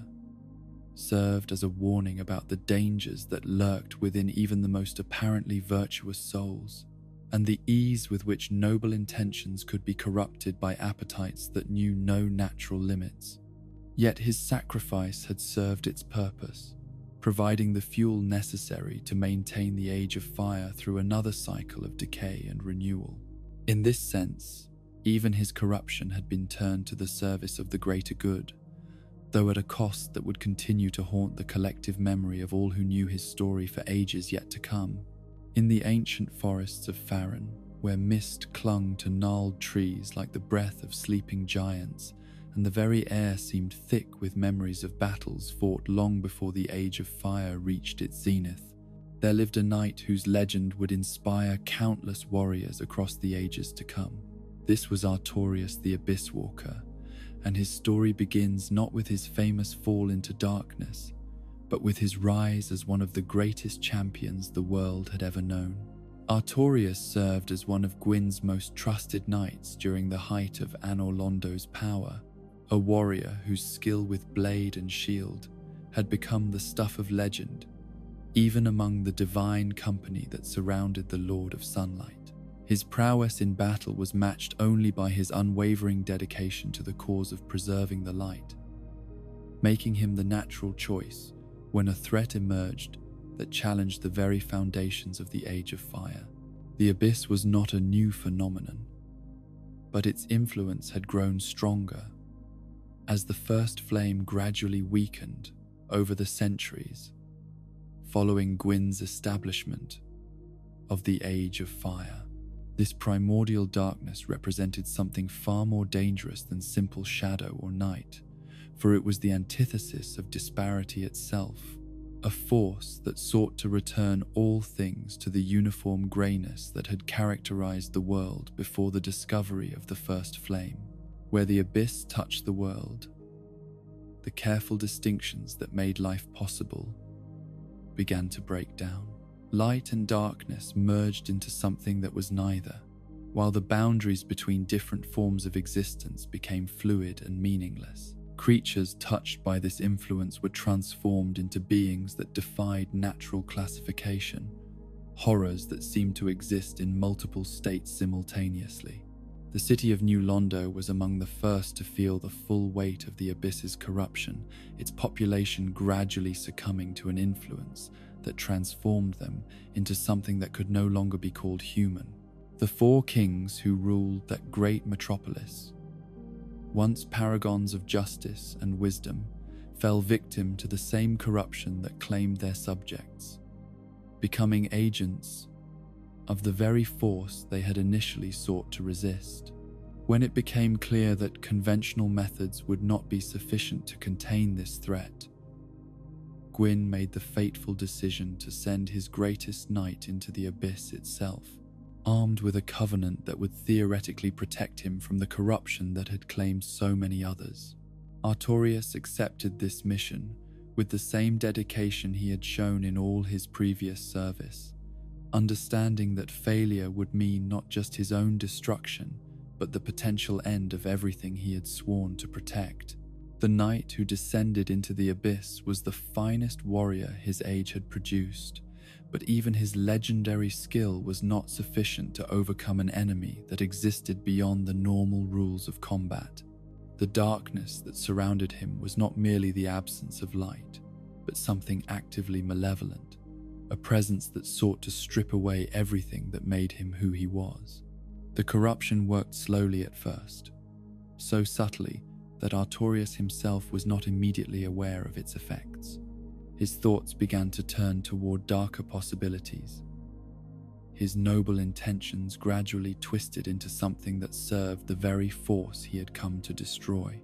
served as a warning about the dangers that lurked within even the most apparently virtuous souls, and the ease with which noble intentions could be corrupted by appetites that knew no natural limits. Yet his sacrifice had served its purpose, providing the fuel necessary to maintain the Age of Fire through another cycle of decay and renewal. In this sense, even his corruption had been turned to the service of the greater good, though at a cost that would continue to haunt the collective memory of all who knew his story for ages yet to come. In the ancient forests of Farron, where mist clung to gnarled trees like the breath of sleeping giants, and the very air seemed thick with memories of battles fought long before the Age of Fire reached its zenith, there lived a knight whose legend would inspire countless warriors across the ages to come. This was Artorius the Abyss Walker, and his story begins not with his famous fall into darkness, but with his rise as one of the greatest champions the world had ever known. Artorius served as one of Gwyn's most trusted knights during the height of Anor Londo's power, a warrior whose skill with blade and shield had become the stuff of legend, even among the divine company that surrounded the Lord of Sunlight. His prowess in battle was matched only by his unwavering dedication to the cause of preserving the light, making him the natural choice when a threat emerged that challenged the very foundations of the Age of Fire. The Abyss was not a new phenomenon, but its influence had grown stronger as the first flame gradually weakened over the centuries following Gwyn's establishment of the Age of Fire. This primordial darkness represented something far more dangerous than simple shadow or night, for it was the antithesis of disparity itself, a force that sought to return all things to the uniform greyness that had characterized the world before the discovery of the first flame. Where the abyss touched the world, the careful distinctions that made life possible began to break down. Light and darkness merged into something that was neither, while the boundaries between different forms of existence became fluid and meaningless. Creatures touched by this influence were transformed into beings that defied natural classification, horrors that seemed to exist in multiple states simultaneously. The city of New Londo was among the first to feel the full weight of the abyss's corruption, its population gradually succumbing to an influence that transformed them into something that could no longer be called human. The four kings who ruled that great metropolis, once paragons of justice and wisdom, fell victim to the same corruption that claimed their subjects, becoming agents of the very force they had initially sought to resist. When it became clear that conventional methods would not be sufficient to contain this threat, Gwyn made the fateful decision to send his greatest knight into the abyss itself, armed with a covenant that would theoretically protect him from the corruption that had claimed so many others. Artorius accepted this mission with the same dedication he had shown in all his previous service, understanding that failure would mean not just his own destruction, but the potential end of everything he had sworn to protect. The knight who descended into the abyss was the finest warrior his age had produced, but even his legendary skill was not sufficient to overcome an enemy that existed beyond the normal rules of combat. The darkness that surrounded him was not merely the absence of light, but something actively malevolent, a presence that sought to strip away everything that made him who he was. The corruption worked slowly at first, so subtly that Artorius himself was not immediately aware of its effects. His thoughts began to turn toward darker possibilities. His noble intentions gradually twisted into something that served the very force he had come to destroy.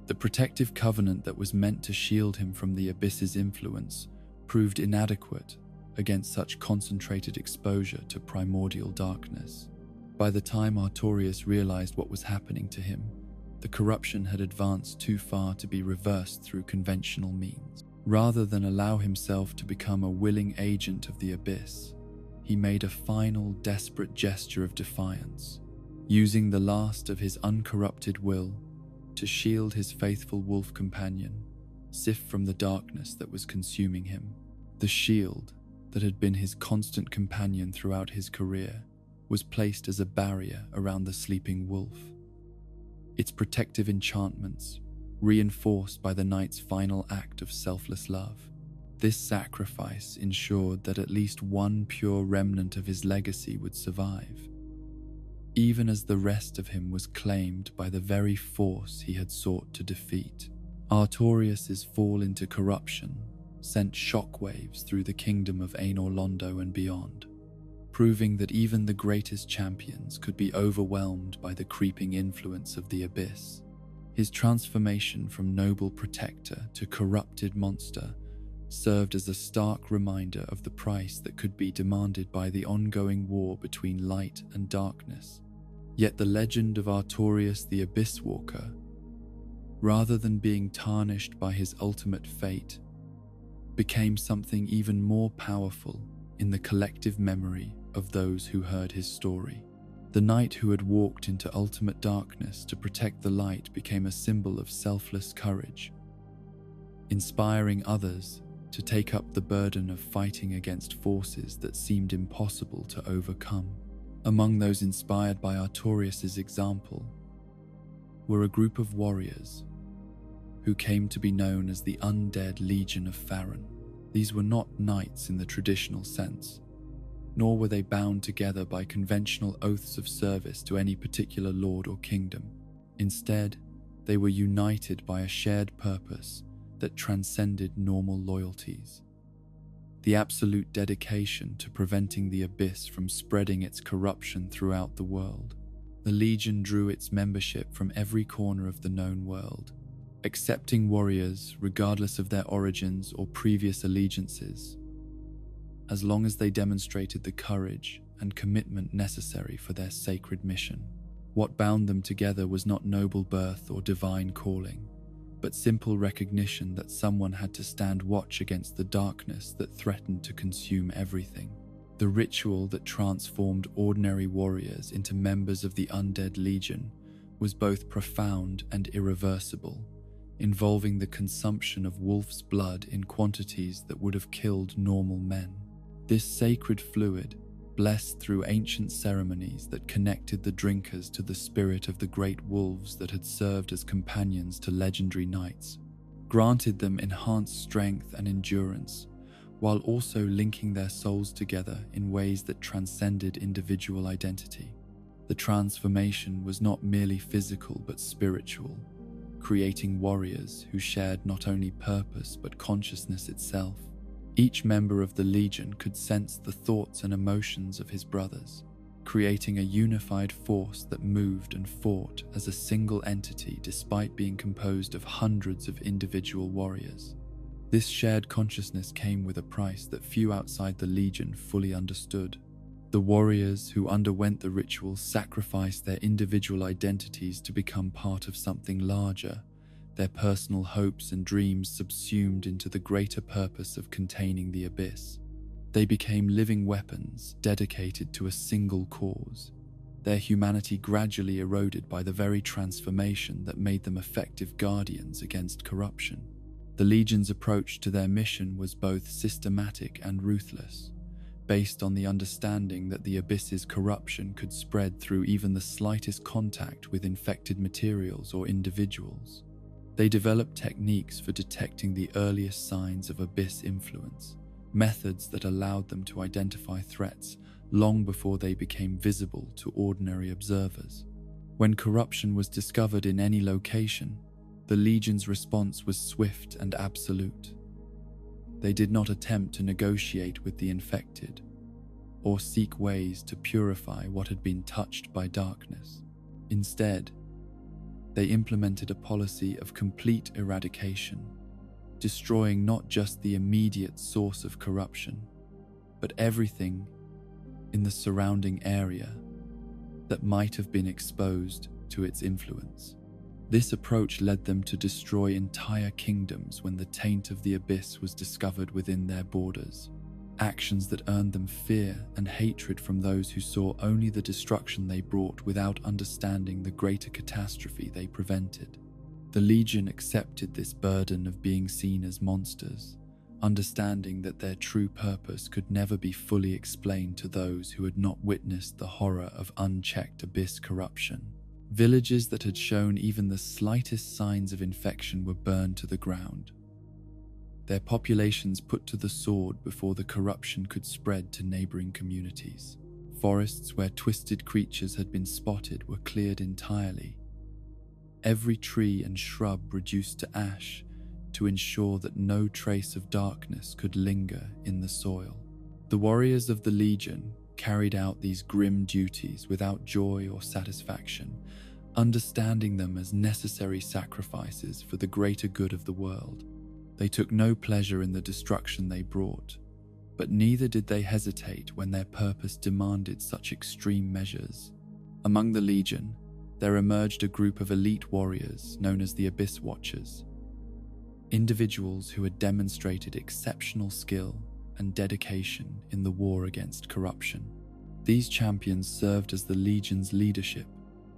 The protective covenant that was meant to shield him from the abyss's influence proved inadequate against such concentrated exposure to primordial darkness. By the time Artorius realized what was happening to him, the corruption had advanced too far to be reversed through conventional means. Rather than allow himself to become a willing agent of the abyss, he made a final, desperate gesture of defiance, using the last of his uncorrupted will to shield his faithful wolf companion, Sif, from the darkness that was consuming him. The shield that had been his constant companion throughout his career was placed as a barrier around the sleeping wolf, its protective enchantments reinforced by the knight's final act of selfless love. This sacrifice ensured that at least one pure remnant of his legacy would survive, even as the rest of him was claimed by the very force he had sought to defeat. Artorius's fall into corruption sent shockwaves through the kingdom of Anor Londo and beyond, proving that even the greatest champions could be overwhelmed by the creeping influence of the abyss. His transformation from noble protector to corrupted monster served as a stark reminder of the price that could be demanded by the ongoing war between light and darkness. Yet the legend of Artorius the Abyss Walker, rather than being tarnished by his ultimate fate, became something even more powerful in the collective memory of those who heard his story. The knight who had walked into ultimate darkness to protect the light became a symbol of selfless courage, inspiring others to take up the burden of fighting against forces that seemed impossible to overcome. Among those inspired by Artorius' example were a group of warriors who came to be known as the Undead Legion of Farron. These were not knights in the traditional sense, nor were they bound together by conventional oaths of service to any particular lord or kingdom. Instead, they were united by a shared purpose that transcended normal loyalties: the absolute dedication to preventing the Abyss from spreading its corruption throughout the world. The Legion drew its membership from every corner of the known world, accepting warriors regardless of their origins or previous allegiances, as long as they demonstrated the courage and commitment necessary for their sacred mission. What bound them together was not noble birth or divine calling, but simple recognition that someone had to stand watch against the darkness that threatened to consume everything. The ritual that transformed ordinary warriors into members of the Undead Legion was both profound and irreversible, involving the consumption of wolf's blood in quantities that would have killed normal men. This sacred fluid, blessed through ancient ceremonies that connected the drinkers to the spirit of the great wolves that had served as companions to legendary knights, granted them enhanced strength and endurance, while also linking their souls together in ways that transcended individual identity. The transformation was not merely physical but spiritual, creating warriors who shared not only purpose but consciousness itself. Each member of the Legion could sense the thoughts and emotions of his brothers, creating a unified force that moved and fought as a single entity despite being composed of hundreds of individual warriors. This shared consciousness came with a price that few outside the Legion fully understood. The warriors who underwent the ritual sacrificed their individual identities to become part of something larger, their personal hopes and dreams subsumed into the greater purpose of containing the Abyss. They became living weapons dedicated to a single cause, their humanity gradually eroded by the very transformation that made them effective guardians against corruption. The Legion's approach to their mission was both systematic and ruthless, based on the understanding that the Abyss's corruption could spread through even the slightest contact with infected materials or individuals. They developed techniques for detecting the earliest signs of Abyss influence, methods that allowed them to identify threats long before they became visible to ordinary observers. When corruption was discovered in any location, the Legion's response was swift and absolute. They did not attempt to negotiate with the infected, or seek ways to purify what had been touched by darkness. Instead, they implemented a policy of complete eradication, destroying not just the immediate source of corruption, but everything in the surrounding area that might have been exposed to its influence. This approach led them to destroy entire kingdoms when the taint of the Abyss was discovered within their borders, actions that earned them fear and hatred from those who saw only the destruction they brought without understanding the greater catastrophe they prevented. The Legion accepted this burden of being seen as monsters, understanding that their true purpose could never be fully explained to those who had not witnessed the horror of unchecked Abyss corruption. Villages that had shown even the slightest signs of infection were burned to the ground, their populations put to the sword before the corruption could spread to neighboring communities. Forests where twisted creatures had been spotted were cleared entirely, every tree and shrub reduced to ash to ensure that no trace of darkness could linger in the soil. The warriors of the Legion carried out these grim duties without joy or satisfaction, understanding them as necessary sacrifices for the greater good of the world. They took no pleasure in the destruction they brought, but neither did they hesitate when their purpose demanded such extreme measures. Among the Legion, there emerged a group of elite warriors known as the Abyss Watchers, individuals who had demonstrated exceptional skill and dedication in the war against corruption. These champions served as the Legion's leadership,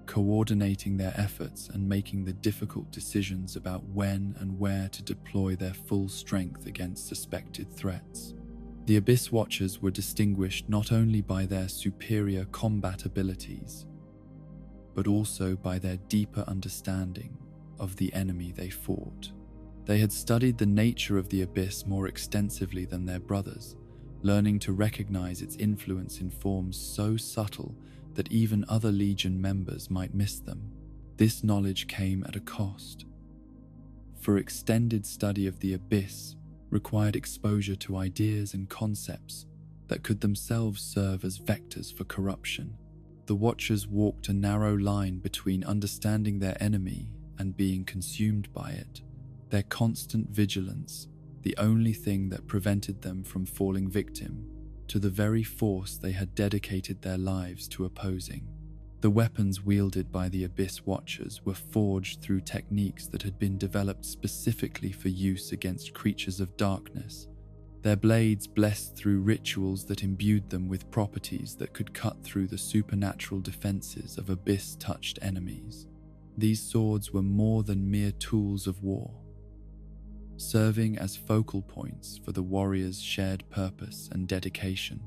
coordinating their efforts and making the difficult decisions about when and where to deploy their full strength against suspected threats. The Abyss Watchers were distinguished not only by their superior combat abilities, but also by their deeper understanding of the enemy they fought. They had studied the nature of the Abyss more extensively than their brothers, learning to recognize its influence in forms so subtle that even other Legion members might miss them. This knowledge came at a cost, for extended study of the Abyss required exposure to ideas and concepts that could themselves serve as vectors for corruption. The Watchers walked a narrow line between understanding their enemy and being consumed by it, their constant vigilance the only thing that prevented them from falling victim to the very force they had dedicated their lives to opposing. The weapons wielded by the Abyss Watchers were forged through techniques that had been developed specifically for use against creatures of darkness, their blades blessed through rituals that imbued them with properties that could cut through the supernatural defenses of Abyss-touched enemies. These swords were more than mere tools of war, serving as focal points for the warriors' shared purpose and dedication.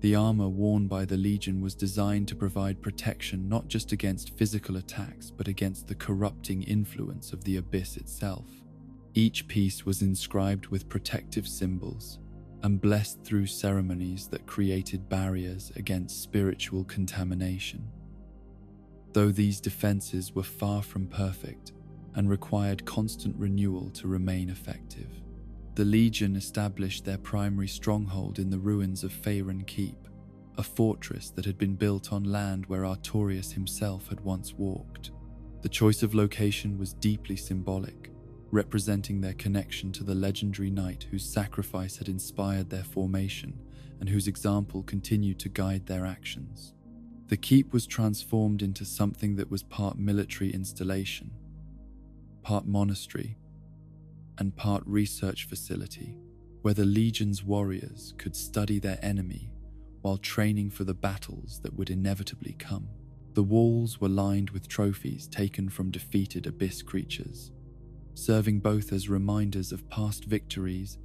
The armor worn by the Legion was designed to provide protection not just against physical attacks but against the corrupting influence of the Abyss itself. Each piece was inscribed with protective symbols and blessed through ceremonies that created barriers against spiritual contamination. Though these defenses were far from perfect and required constant renewal to remain effective, the Legion established their primary stronghold in the ruins of Faerun Keep, a fortress that had been built on land where Artorias himself had once walked. The choice of location was deeply symbolic, representing their connection to the legendary knight whose sacrifice had inspired their formation and whose example continued to guide their actions. The keep was transformed into something that was part military installation, part monastery, and part research facility, where the Legion's warriors could study their enemy while training for the battles that would inevitably come. The walls were lined with trophies taken from defeated Abyss creatures, serving both as reminders of past victories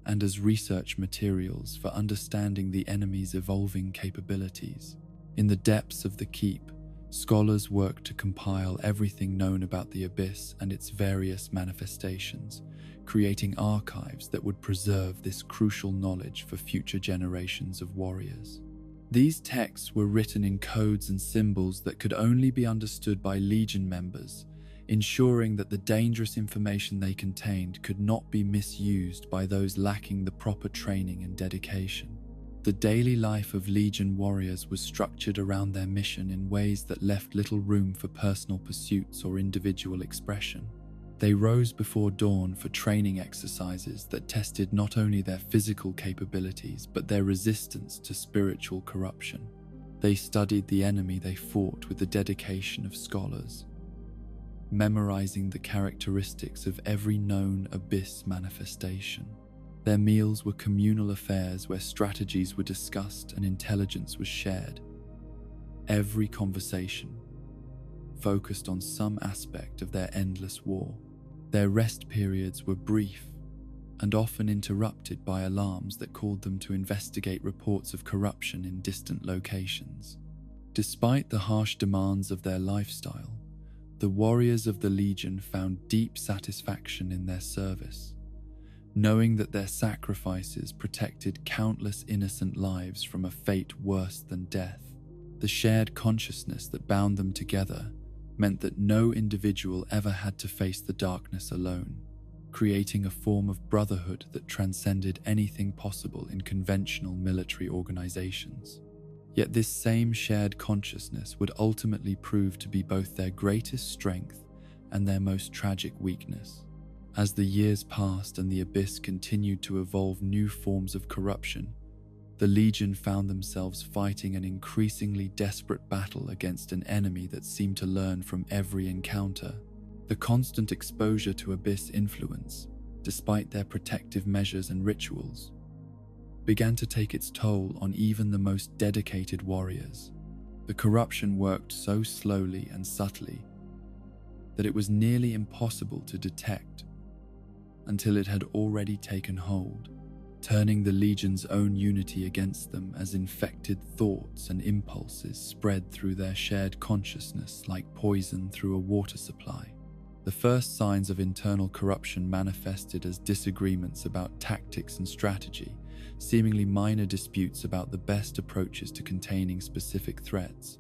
and as research materials for understanding the enemy's evolving capabilities. In the depths of the keep, scholars worked to compile everything known about the Abyss and its various manifestations, creating archives that would preserve this crucial knowledge for future generations of warriors. These texts were written in codes and symbols that could only be understood by Legion members, ensuring that the dangerous information they contained could not be misused by those lacking the proper training and dedication. The daily life of Legion warriors was structured around their mission in ways that left little room for personal pursuits or individual expression. They rose before dawn for training exercises that tested not only their physical capabilities but their resistance to spiritual corruption. They studied the enemy they fought with the dedication of scholars, memorizing the characteristics of every known Abyss manifestation. Their meals were communal affairs where strategies were discussed and intelligence was shared. Every conversation focused on some aspect of their endless war. Their rest periods were brief and often interrupted by alarms that called them to investigate reports of corruption in distant locations. Despite the harsh demands of their lifestyle, the warriors of the Legion found deep satisfaction in their service, knowing that their sacrifices protected countless innocent lives from a fate worse than death. The shared consciousness that bound them together meant that no individual ever had to face the darkness alone, creating a form of brotherhood that transcended anything possible in conventional military organizations. Yet this same shared consciousness would ultimately prove to be both their greatest strength and their most tragic weakness. As the years passed and the Abyss continued to evolve new forms of corruption, the Legion found themselves fighting an increasingly desperate battle against an enemy that seemed to learn from every encounter. The constant exposure to Abyss influence, despite their protective measures and rituals, began to take its toll on even the most dedicated warriors. The corruption worked so slowly and subtly that it was nearly impossible to detect until it had already taken hold, turning the Legion's own unity against them as infected thoughts and impulses spread through their shared consciousness like poison through a water supply. The first signs of internal corruption manifested as disagreements about tactics and strategy, seemingly minor disputes about the best approaches to containing specific threats.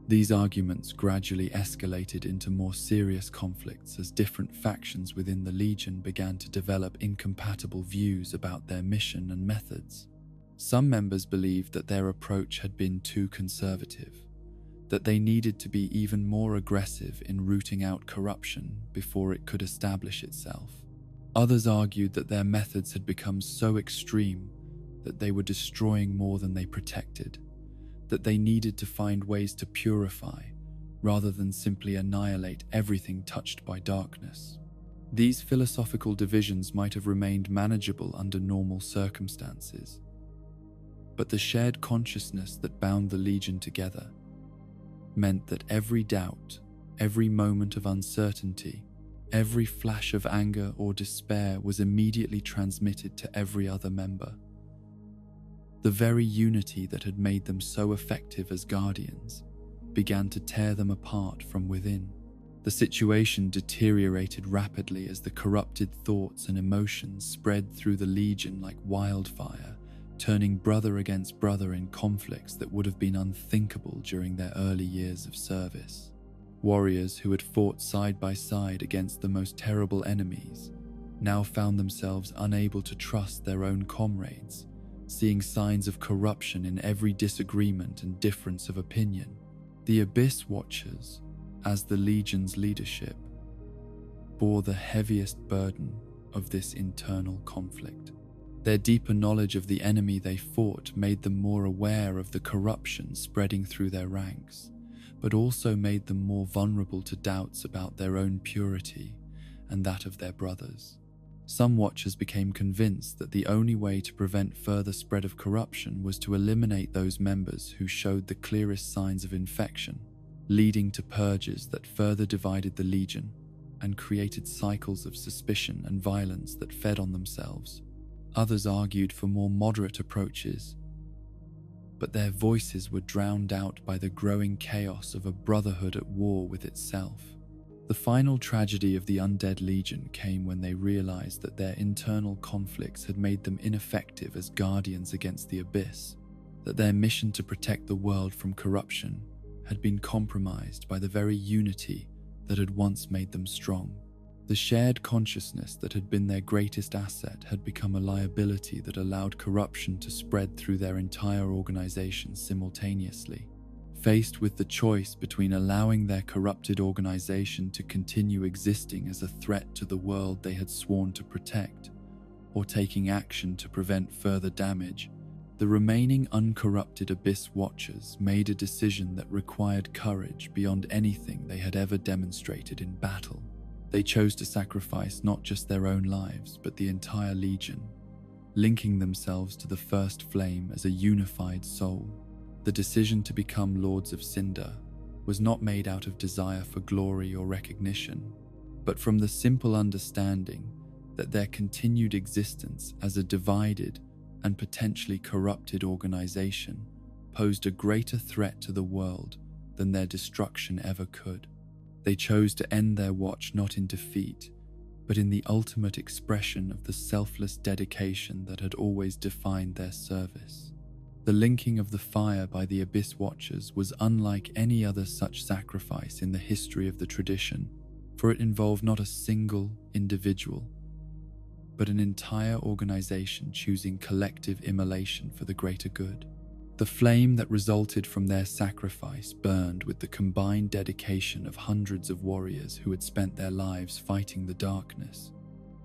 These arguments gradually escalated into more serious conflicts as different factions within the Legion began to develop incompatible views about their mission and methods. Some members believed that their approach had been too conservative, that they needed to be even more aggressive in rooting out corruption before it could establish itself. Others argued that their methods had become so extreme that they were destroying more than they protected, that they needed to find ways to purify rather than simply annihilate everything touched by darkness. These philosophical divisions might have remained manageable under normal circumstances, but the shared consciousness that bound the Legion together meant that every doubt, every moment of uncertainty, every flash of anger or despair was immediately transmitted to every other member. The very unity that had made them so effective as guardians began to tear them apart from within. The situation deteriorated rapidly as the corrupted thoughts and emotions spread through the Legion like wildfire, turning brother against brother in conflicts that would have been unthinkable during their early years of service. Warriors who had fought side by side against the most terrible enemies now found themselves unable to trust their own comrades, seeing signs of corruption in every disagreement and difference of opinion. The Abyss Watchers, as the Legion's leadership, bore the heaviest burden of this internal conflict. Their deeper knowledge of the enemy they fought made them more aware of the corruption spreading through their ranks, but also made them more vulnerable to doubts about their own purity and that of their brothers. Some Watchers became convinced that the only way to prevent further spread of corruption was to eliminate those members who showed the clearest signs of infection, leading to purges that further divided the Legion and created cycles of suspicion and violence that fed on themselves. Others argued for more moderate approaches, but their voices were drowned out by the growing chaos of a brotherhood at war with itself. The final tragedy of the Undead Legion came when they realized that their internal conflicts had made them ineffective as guardians against the Abyss, that their mission to protect the world from corruption had been compromised by the very unity that had once made them strong. The shared consciousness that had been their greatest asset had become a liability that allowed corruption to spread through their entire organization simultaneously. Faced with the choice between allowing their corrupted organization to continue existing as a threat to the world they had sworn to protect, or taking action to prevent further damage, the remaining uncorrupted Abyss Watchers made a decision that required courage beyond anything they had ever demonstrated in battle. They chose to sacrifice not just their own lives, but the entire Legion, linking themselves to the First Flame as a unified soul. The decision to become Lords of Cinder was not made out of desire for glory or recognition, but from the simple understanding that their continued existence as a divided and potentially corrupted organization posed a greater threat to the world than their destruction ever could. They chose to end their watch not in defeat, but in the ultimate expression of the selfless dedication that had always defined their service. The linking of the fire by the Abyss Watchers was unlike any other such sacrifice in the history of the tradition, for it involved not a single individual, but an entire organization choosing collective immolation for the greater good. The flame that resulted from their sacrifice burned with the combined dedication of hundreds of warriors who had spent their lives fighting the darkness.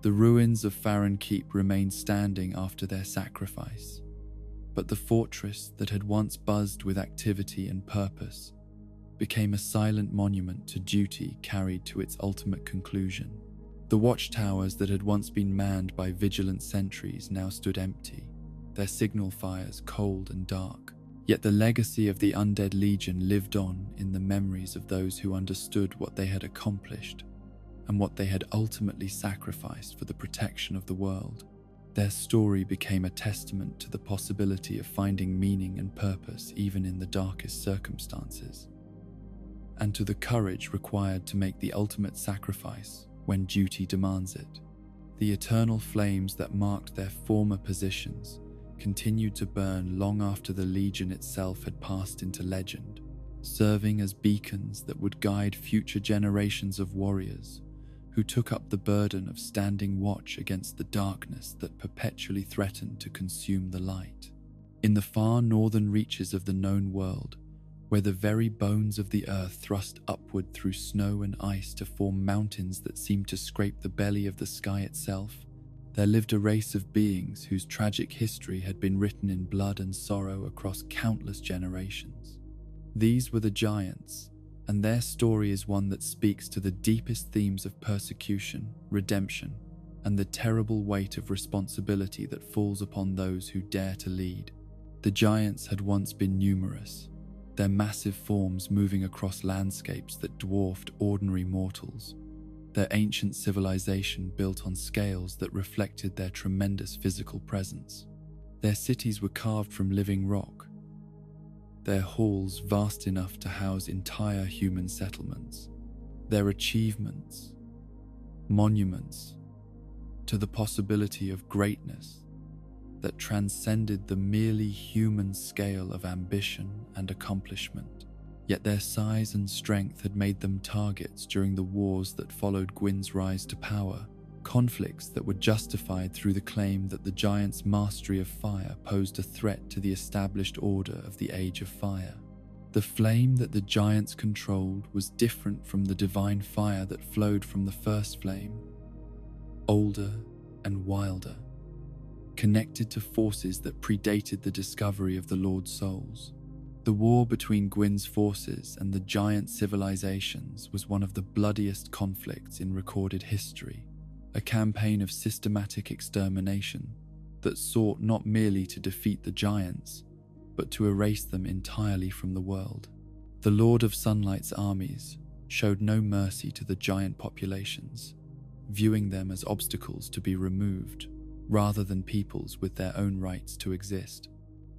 The ruins of Farron Keep remained standing after their sacrifice, but the fortress that had once buzzed with activity and purpose became a silent monument to duty carried to its ultimate conclusion. The watchtowers that had once been manned by vigilant sentries now stood empty, their signal fires cold and dark. Yet the legacy of the undead legion lived on in the memories of those who understood what they had accomplished and what they had ultimately sacrificed for the protection of the world. Their story became a testament to the possibility of finding meaning and purpose even in the darkest circumstances, and to the courage required to make the ultimate sacrifice when duty demands it. The eternal flames that marked their former positions continued to burn long after the Legion itself had passed into legend, serving as beacons that would guide future generations of warriors who took up the burden of standing watch against the darkness that perpetually threatened to consume the light. In the far northern reaches of the known world, where the very bones of the earth thrust upward through snow and ice to form mountains that seemed to scrape the belly of the sky itself, there lived a race of beings whose tragic history had been written in blood and sorrow across countless generations. These were the giants, and their story is one that speaks to the deepest themes of persecution, redemption, and the terrible weight of responsibility that falls upon those who dare to lead. The giants had once been numerous, their massive forms moving across landscapes that dwarfed ordinary mortals, their ancient civilization built on scales that reflected their tremendous physical presence. Their cities were carved from living rock, their halls vast enough to house entire human settlements, their achievements, monuments to the possibility of greatness that transcended the merely human scale of ambition and accomplishment. Yet their size and strength had made them targets during the wars that followed Gwyn's rise to power, conflicts that were justified through the claim that the giants' mastery of fire posed a threat to the established order of the Age of Fire. The flame that the giants controlled was different from the divine fire that flowed from the first flame, older and wilder, connected to forces that predated the discovery of the Lord's souls. The war between Gwyn's forces and the giant civilizations was one of the bloodiest conflicts in recorded history, a campaign of systematic extermination that sought not merely to defeat the giants, but to erase them entirely from the world. The Lord of Sunlight's armies showed no mercy to the giant populations, viewing them as obstacles to be removed, rather than peoples with their own rights to exist.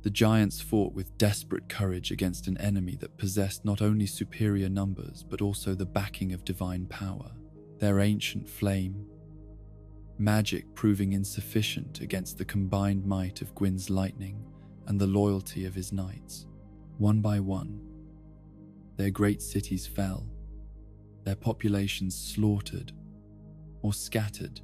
The giants fought with desperate courage against an enemy that possessed not only superior numbers but also the backing of divine power. Their ancient flame, magic proving insufficient against the combined might of Gwyn's lightning and the loyalty of his knights. One by one, their great cities fell, their populations slaughtered or scattered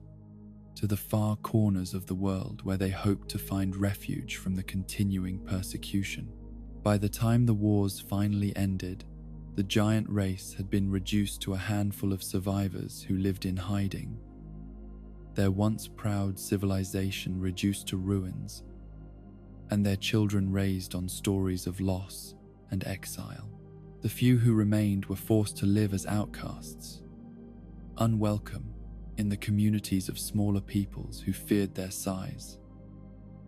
to the far corners of the world where they hoped to find refuge from the continuing persecution. By the time the wars finally ended, the giant race had been reduced to a handful of survivors who lived in hiding, their once proud civilization reduced to ruins, and their children raised on stories of loss and exile. The few who remained were forced to live as outcasts, unwelcome in the communities of smaller peoples who feared their size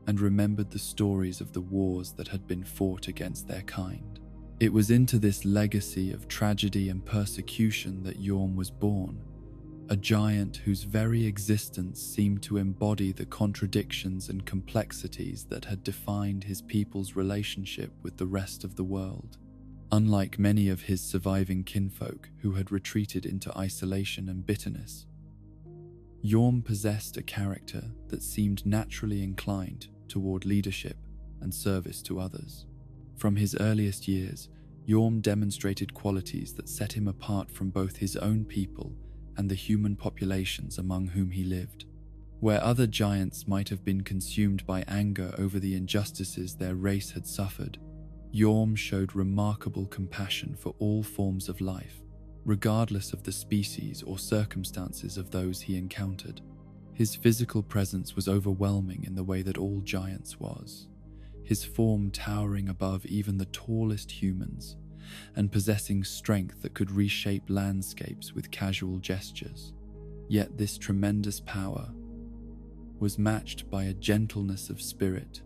and remembered the stories of the wars that had been fought against their kind. It was into this legacy of tragedy and persecution that Yhorm was born, a giant whose very existence seemed to embody the contradictions and complexities that had defined his people's relationship with the rest of the world. Unlike many of his surviving kinfolk who had retreated into isolation and bitterness, Yhorm possessed a character that seemed naturally inclined toward leadership and service to others. From his earliest years, Yhorm demonstrated qualities that set him apart from both his own people and the human populations among whom he lived. Where other giants might have been consumed by anger over the injustices their race had suffered, Yhorm showed remarkable compassion for all forms of life, regardless of the species or circumstances of those he encountered. His physical presence was overwhelming in the way that all giants was, his form towering above even the tallest humans, and possessing strength that could reshape landscapes with casual gestures. Yet this tremendous power was matched by a gentleness of spirit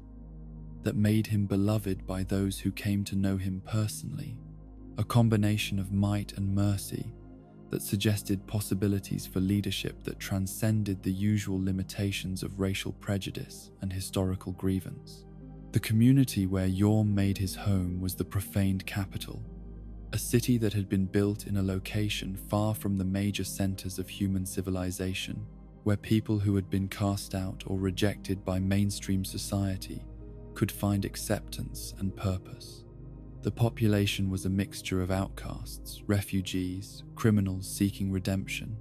that made him beloved by those who came to know him personally, a combination of might and mercy that suggested possibilities for leadership that transcended the usual limitations of racial prejudice and historical grievance. The community where Yorm made his home was the profaned capital, a city that had been built in a location far from the major centers of human civilization, where people who had been cast out or rejected by mainstream society could find acceptance and purpose. The population was a mixture of outcasts, refugees, criminals seeking redemption,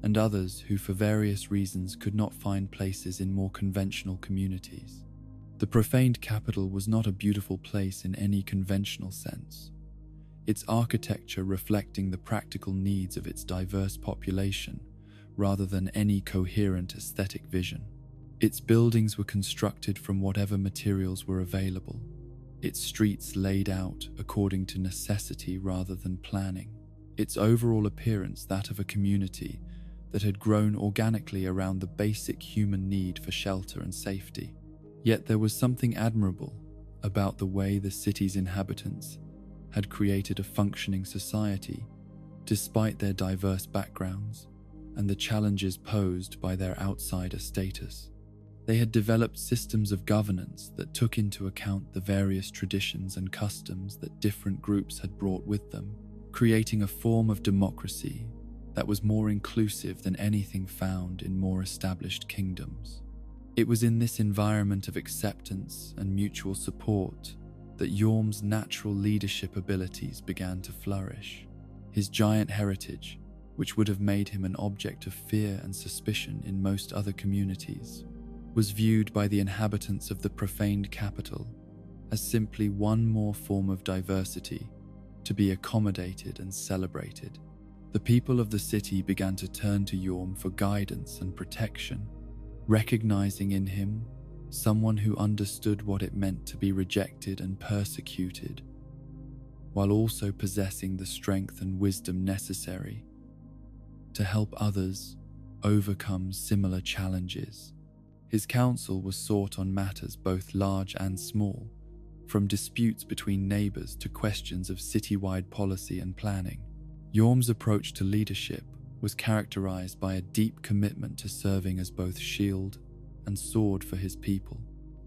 and others who for various reasons could not find places in more conventional communities. The profaned capital was not a beautiful place in any conventional sense, its architecture reflecting the practical needs of its diverse population rather than any coherent aesthetic vision. Its buildings were constructed from whatever materials were available, its streets laid out according to necessity rather than planning, its overall appearance that of a community that had grown organically around the basic human need for shelter and safety. Yet there was something admirable about the way the city's inhabitants had created a functioning society, despite their diverse backgrounds and the challenges posed by their outsider status. They had developed systems of governance that took into account the various traditions and customs that different groups had brought with them, creating a form of democracy that was more inclusive than anything found in more established kingdoms. It was in this environment of acceptance and mutual support that Yorm's natural leadership abilities began to flourish. His giant heritage, which would have made him an object of fear and suspicion in most other communities, was viewed by the inhabitants of the profaned capital as simply one more form of diversity to be accommodated and celebrated. The people of the city began to turn to Yorm for guidance and protection, recognizing in him someone who understood what it meant to be rejected and persecuted, while also possessing the strength and wisdom necessary to help others overcome similar challenges. His counsel was sought on matters both large and small, from disputes between neighbors to questions of citywide policy and planning. Yorm's approach to leadership was characterized by a deep commitment to serving as both shield and sword for his people,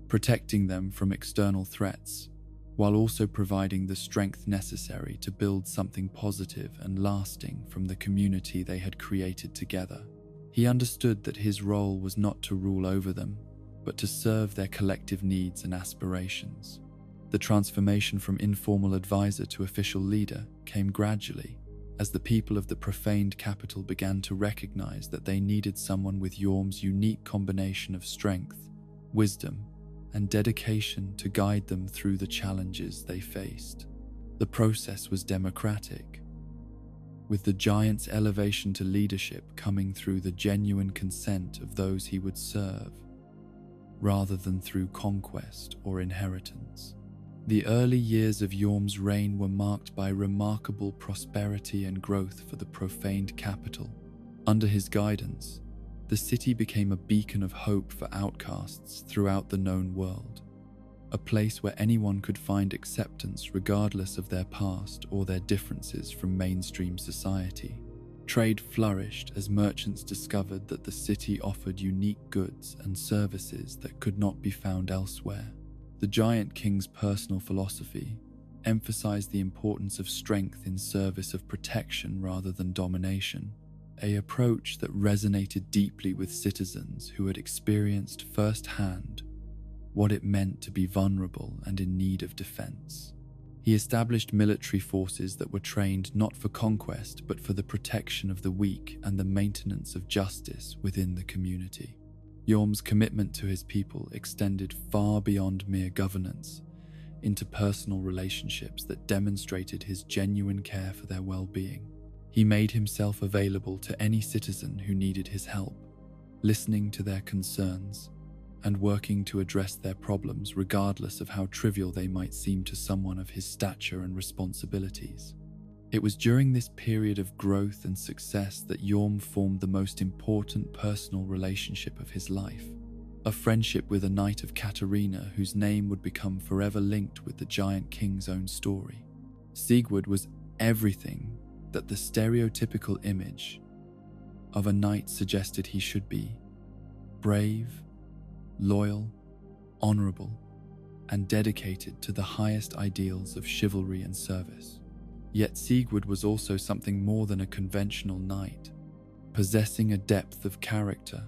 protecting them from external threats, while also providing the strength necessary to build something positive and lasting from the community they had created together. He understood that his role was not to rule over them, but to serve their collective needs and aspirations. The transformation from informal advisor to official leader came gradually, as the people of the profaned capital began to recognize that they needed someone with Yorm's unique combination of strength, wisdom, and dedication to guide them through the challenges they faced. The process was democratic, with the giant's elevation to leadership coming through the genuine consent of those he would serve, rather than through conquest or inheritance. The early years of Yorm's reign were marked by remarkable prosperity and growth for the profaned capital. Under his guidance, the city became a beacon of hope for outcasts throughout the known world, a place where anyone could find acceptance regardless of their past or their differences from mainstream society. Trade flourished as merchants discovered that the city offered unique goods and services that could not be found elsewhere. The Giant King's personal philosophy emphasized the importance of strength in service of protection rather than domination, an approach that resonated deeply with citizens who had experienced firsthand what it meant to be vulnerable and in need of defense. He established military forces that were trained not for conquest but for the protection of the weak and the maintenance of justice within the community. Yorm's commitment to his people extended far beyond mere governance into personal relationships that demonstrated his genuine care for their well-being. He made himself available to any citizen who needed his help, listening to their concerns and working to address their problems regardless of how trivial they might seem to someone of his stature and responsibilities. It was during this period of growth and success that Yorm formed the most important personal relationship of his life, a friendship with a knight of Katarina whose name would become forever linked with the giant king's own story. Sigurd was everything that the stereotypical image of a knight suggested he should be: brave, loyal, honorable, and dedicated to the highest ideals of chivalry and service. Yet Sigurd was also something more than a conventional knight, possessing a depth of character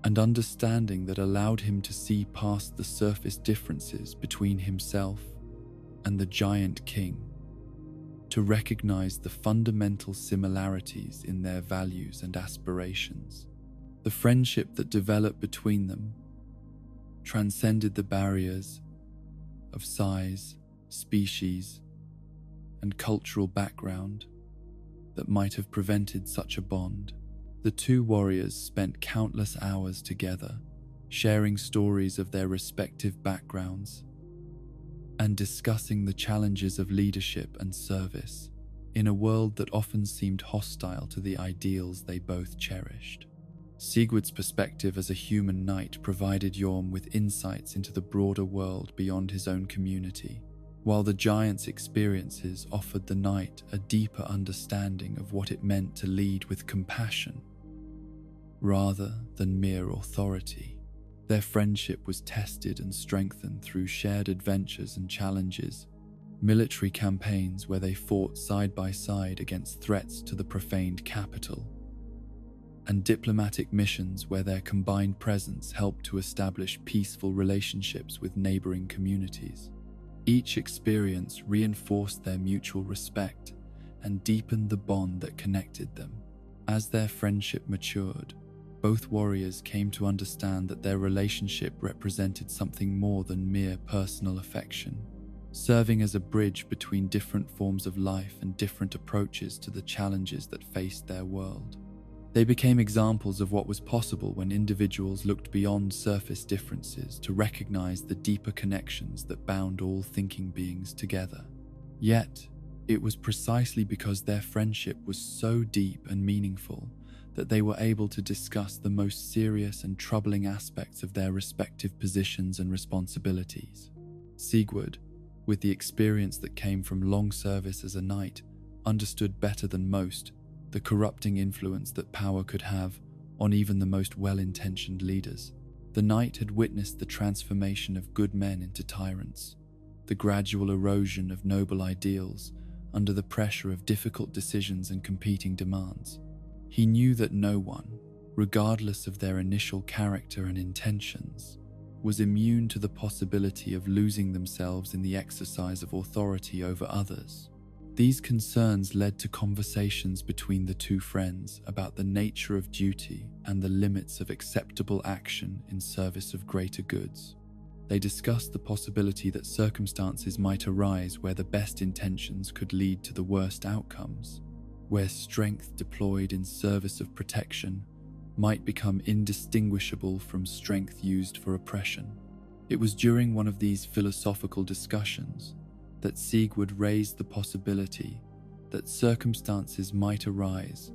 and understanding that allowed him to see past the surface differences between himself and the giant king, to recognize the fundamental similarities in their values and aspirations. The friendship that developed between them transcended the barriers of size, species, and cultural background that might have prevented such a bond. The two warriors spent countless hours together, sharing stories of their respective backgrounds and discussing the challenges of leadership and service in a world that often seemed hostile to the ideals they both cherished. Sigurd's perspective as a human knight provided Jorm with insights into the broader world beyond his own community, while the giant's experiences offered the knight a deeper understanding of what it meant to lead with compassion rather than mere authority. Their friendship was tested and strengthened through shared adventures and challenges, military campaigns where they fought side by side against threats to the profaned capital, and diplomatic missions where their combined presence helped to establish peaceful relationships with neighboring communities. Each experience reinforced their mutual respect and deepened the bond that connected them. As their friendship matured, both warriors came to understand that their relationship represented something more than mere personal affection, serving as a bridge between different forms of life and different approaches to the challenges that faced their world. They became examples of what was possible when individuals looked beyond surface differences to recognize the deeper connections that bound all thinking beings together. Yet, it was precisely because their friendship was so deep and meaningful that they were able to discuss the most serious and troubling aspects of their respective positions and responsibilities. Sigurd, with the experience that came from long service as a knight, understood better than most the corrupting influence that power could have on even the most well-intentioned leaders. The knight had witnessed the transformation of good men into tyrants, the gradual erosion of noble ideals under the pressure of difficult decisions and competing demands. He knew that no one, regardless of their initial character and intentions, was immune to the possibility of losing themselves in the exercise of authority over others. These concerns led to conversations between the two friends about the nature of duty and the limits of acceptable action in service of greater goods. They discussed the possibility that circumstances might arise where the best intentions could lead to the worst outcomes, where strength deployed in service of protection might become indistinguishable from strength used for oppression. It was during one of these philosophical discussions that Sigurd raised the possibility that circumstances might arise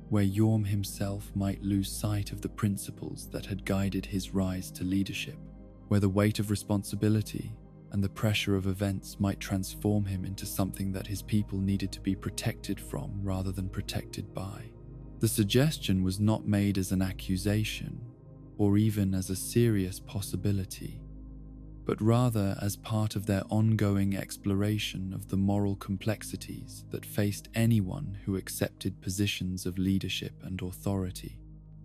where Jorm himself might lose sight of the principles that had guided his rise to leadership, where the weight of responsibility and the pressure of events might transform him into something that his people needed to be protected from rather than protected by. The suggestion was not made as an accusation or even as a serious possibility, but rather as part of their ongoing exploration of the moral complexities that faced anyone who accepted positions of leadership and authority.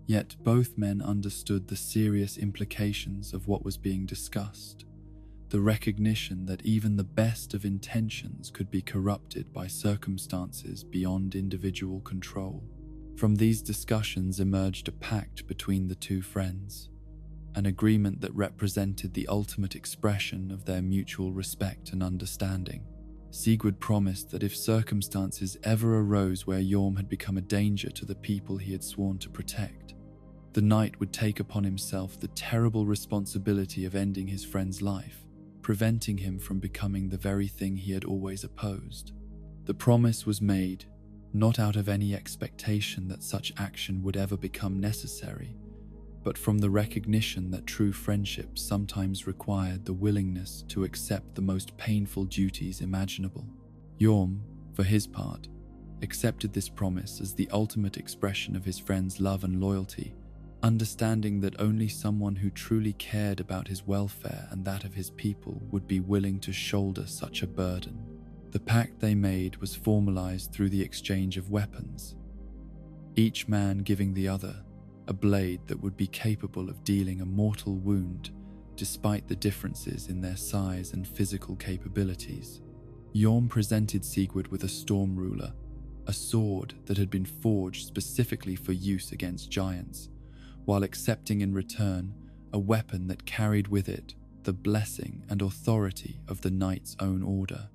Yet both men understood the serious implications of what was being discussed, the recognition that even the best of intentions could be corrupted by circumstances beyond individual control. From these discussions emerged a pact between the two friends, an agreement that represented the ultimate expression of their mutual respect and understanding. Sigurd promised that if circumstances ever arose where Jorm had become a danger to the people he had sworn to protect, the knight would take upon himself the terrible responsibility of ending his friend's life, preventing him from becoming the very thing he had always opposed. The promise was made not out of any expectation that such action would ever become necessary, but from the recognition that true friendship sometimes required the willingness to accept the most painful duties imaginable. Yorm, for his part, accepted this promise as the ultimate expression of his friend's love and loyalty, understanding that only someone who truly cared about his welfare and that of his people would be willing to shoulder such a burden. The pact they made was formalized through the exchange of weapons, each man giving the other a blade that would be capable of dealing a mortal wound despite the differences in their size and physical capabilities. Yorm presented Sigurd with a storm ruler, a sword that had been forged specifically for use against giants, while accepting in return a weapon that carried with it the blessing and authority of the knight's own order.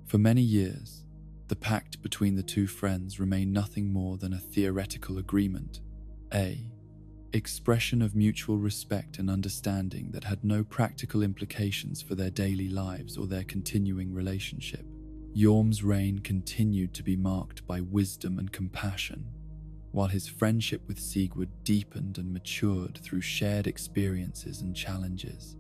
For many years, the pact between the two friends remained nothing more than a theoretical agreement, a expression of mutual respect and understanding that had no practical implications for their daily lives or their continuing relationship. Yorm's reign continued to be marked by wisdom and compassion, while his friendship with Sigurd deepened and matured through shared experiences and challenges.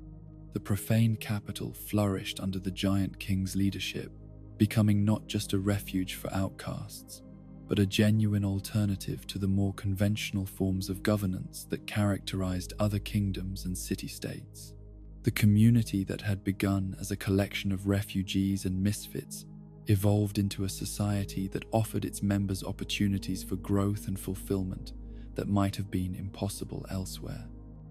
The profane capital flourished under the giant king's leadership, becoming not just a refuge for outcasts, but a genuine alternative to the more conventional forms of governance that characterized other kingdoms and city-states. The community that had begun as a collection of refugees and misfits evolved into a society that offered its members opportunities for growth and fulfillment that might have been impossible elsewhere.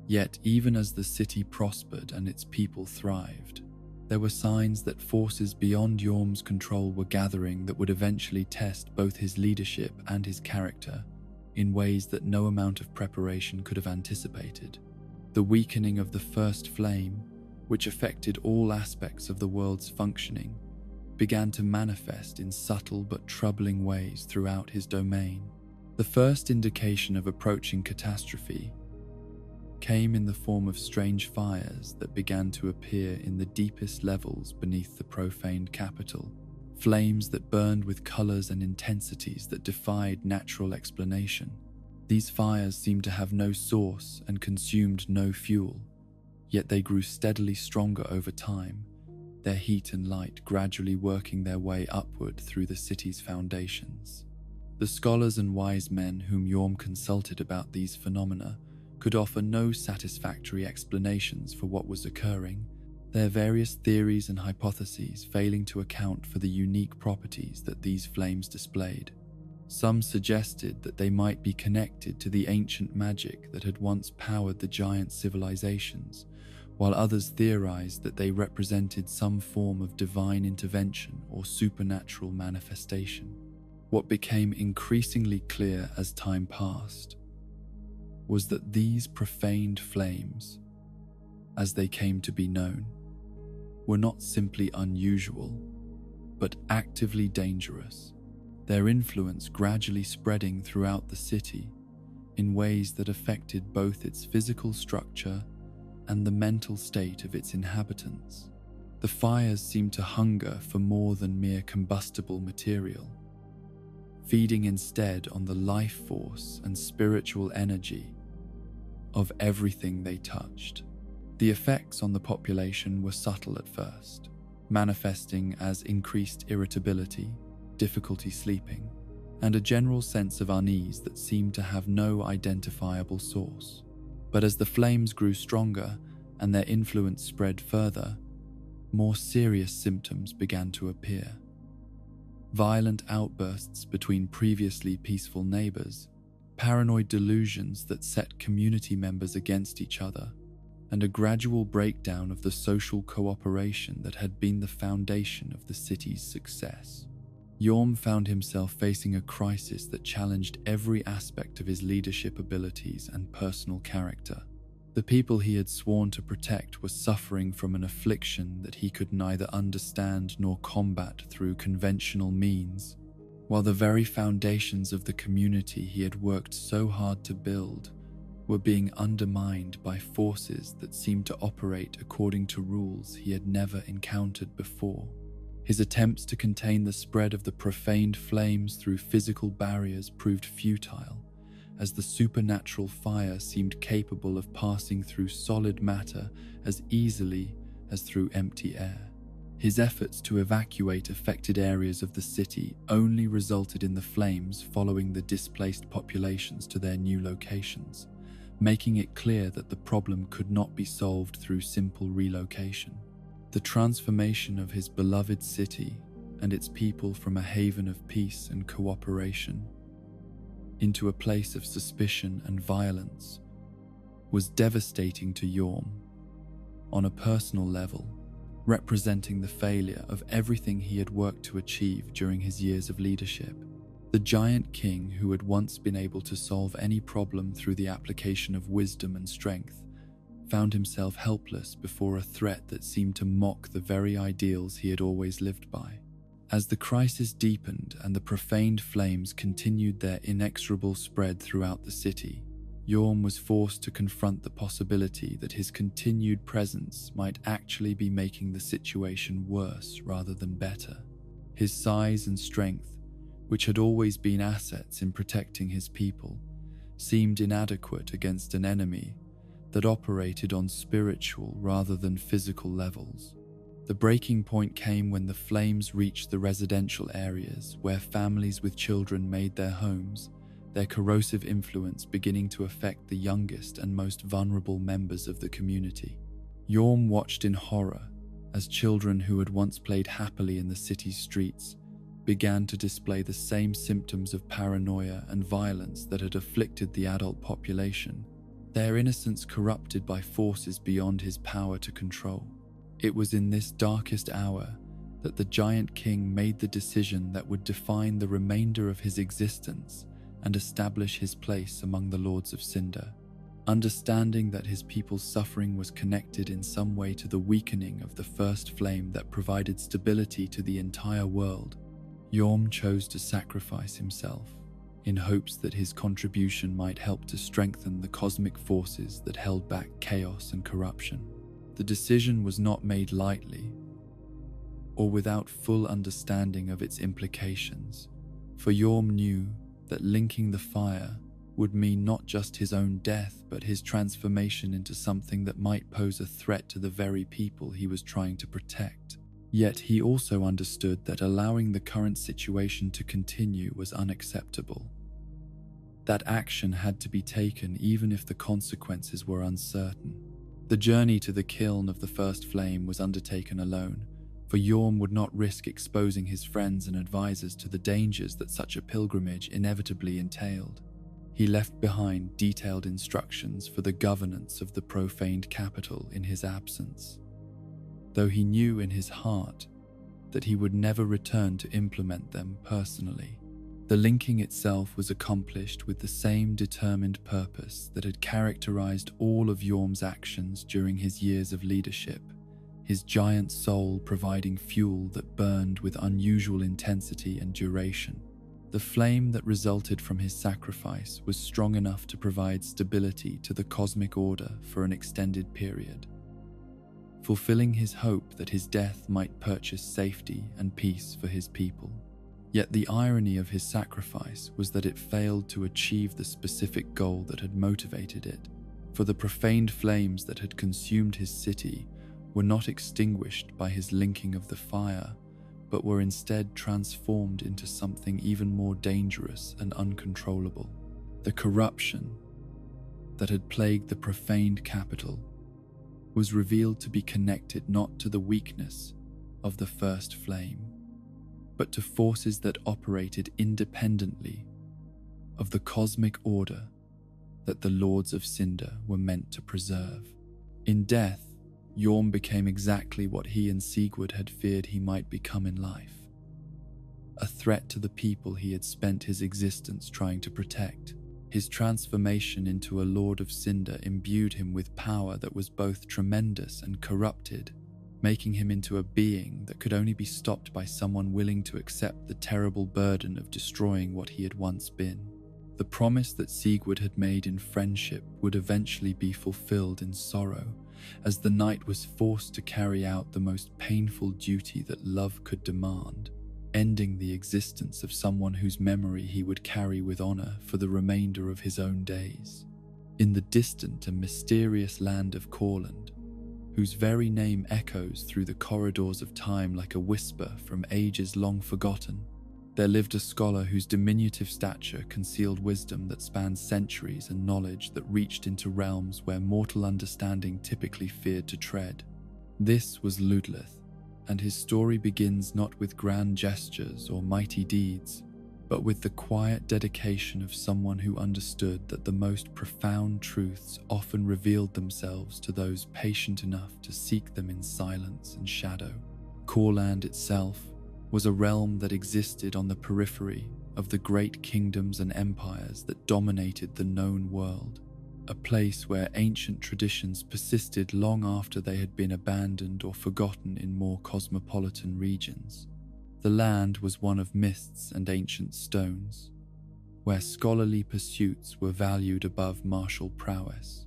Yet, even as the city prospered and its people thrived, there were signs that forces beyond Yorm's control were gathering that would eventually test both his leadership and his character in ways that no amount of preparation could have anticipated. The weakening of the first flame, which affected all aspects of the world's functioning, began to manifest in subtle but troubling ways throughout his domain. The first indication of approaching catastrophe came in the form of strange fires that began to appear in the deepest levels beneath the profaned capital, flames that burned with colors and intensities that defied natural explanation. These fires seemed to have no source and consumed no fuel, yet they grew steadily stronger over time, their heat and light gradually working their way upward through the city's foundations. The scholars and wise men whom Yorm consulted about these phenomena could offer no satisfactory explanations for what was occurring, their various theories and hypotheses failing to account for the unique properties that these flames displayed. Some suggested that they might be connected to the ancient magic that had once powered the giant civilizations, while others theorized that they represented some form of divine intervention or supernatural manifestation. What became increasingly clear as time passed was that these profaned flames, as they came to be known, were not simply unusual, but actively dangerous, their influence gradually spreading throughout the city in ways that affected both its physical structure and the mental state of its inhabitants. The fires seemed to hunger for more than mere combustible material, feeding instead on the life force and spiritual energy of everything they touched. The effects on the population were subtle at first, manifesting as increased irritability, difficulty sleeping, and a general sense of unease that seemed to have no identifiable source. But as the flames grew stronger and their influence spread further, more serious symptoms began to appear. Violent outbursts between previously peaceful neighbors, paranoid delusions that set community members against each other, and a gradual breakdown of the social cooperation that had been the foundation of the city's success. Yorm found himself facing a crisis that challenged every aspect of his leadership abilities and personal character. The people he had sworn to protect were suffering from an affliction that he could neither understand nor combat through conventional means, while the very foundations of the community he had worked so hard to build were being undermined by forces that seemed to operate according to rules he had never encountered before. His attempts to contain the spread of the profaned flames through physical barriers proved futile, as the supernatural fire seemed capable of passing through solid matter as easily as through empty air. His efforts to evacuate affected areas of the city only resulted in the flames following the displaced populations to their new locations, making it clear that the problem could not be solved through simple relocation. The transformation of his beloved city and its people from a haven of peace and cooperation into a place of suspicion and violence was devastating to Yorm. On a personal level, representing the failure of everything he had worked to achieve during his years of leadership. The giant king, who had once been able to solve any problem through the application of wisdom and strength, found himself helpless before a threat that seemed to mock the very ideals he had always lived by. As the crisis deepened and the profaned flames continued their inexorable spread throughout the city, Yorm was forced to confront the possibility that his continued presence might actually be making the situation worse rather than better. His size and strength, which had always been assets in protecting his people, seemed inadequate against an enemy that operated on spiritual rather than physical levels. The breaking point came when the flames reached the residential areas where families with children made their homes, their corrosive influence beginning to affect the youngest and most vulnerable members of the community. Yorm watched in horror as children who had once played happily in the city's streets began to display the same symptoms of paranoia and violence that had afflicted the adult population, their innocence corrupted by forces beyond his power to control. It was in this darkest hour that the giant king made the decision that would define the remainder of his existence and establish his place among the lords of Cinder. Understanding that his people's suffering was connected in some way to the weakening of the first flame that provided stability to the entire world, Yorm chose to sacrifice himself in hopes that his contribution might help to strengthen the cosmic forces that held back chaos and corruption. The decision was not made lightly or without full understanding of its implications, for Yorm knew that linking the fire would mean not just his own death but his transformation into something that might pose a threat to the very people he was trying to protect. Yet he also understood that allowing the current situation to continue was unacceptable. That action had to be taken even if the consequences were uncertain. The journey to the kiln of the first flame was undertaken alone, for Yorm would not risk exposing his friends and advisors to the dangers that such a pilgrimage inevitably entailed. He left behind detailed instructions for the governance of the profaned capital in his absence, though he knew in his heart that he would never return to implement them personally. The linking itself was accomplished with the same determined purpose that had characterized all of Yorm's actions during his years of leadership, his giant soul providing fuel that burned with unusual intensity and duration. The flame that resulted from his sacrifice was strong enough to provide stability to the cosmic order for an extended period, fulfilling his hope that his death might purchase safety and peace for his people. Yet the irony of his sacrifice was that it failed to achieve the specific goal that had motivated it, for the profaned flames that had consumed his city were not extinguished by his linking of the fire, but were instead transformed into something even more dangerous and uncontrollable. The corruption that had plagued the profaned capital was revealed to be connected not to the weakness of the first flame, but to forces that operated independently of the cosmic order that the Lords of Cinder were meant to preserve. In death, Yorm became exactly what he and Sigurd had feared he might become in life: a threat to the people he had spent his existence trying to protect. His transformation into a Lord of Cinder imbued him with power that was both tremendous and corrupted, making him into a being that could only be stopped by someone willing to accept the terrible burden of destroying what he had once been. The promise that Sigurd had made in friendship would eventually be fulfilled in sorrow, as the knight was forced to carry out the most painful duty that love could demand: ending the existence of someone whose memory he would carry with honor for the remainder of his own days. In the distant and mysterious land of Courland, whose very name echoes through the corridors of time like a whisper from ages long forgotten, there lived a scholar whose diminutive stature concealed wisdom that spanned centuries and knowledge that reached into realms where mortal understanding typically feared to tread. This was Ludleth, and his story begins not with grand gestures or mighty deeds, but with the quiet dedication of someone who understood that the most profound truths often revealed themselves to those patient enough to seek them in silence and shadow. Courland itself was a realm that existed on the periphery of the great kingdoms and empires that dominated the known world, a place where ancient traditions persisted long after they had been abandoned or forgotten in more cosmopolitan regions. The land was one of mists and ancient stones, where scholarly pursuits were valued above martial prowess,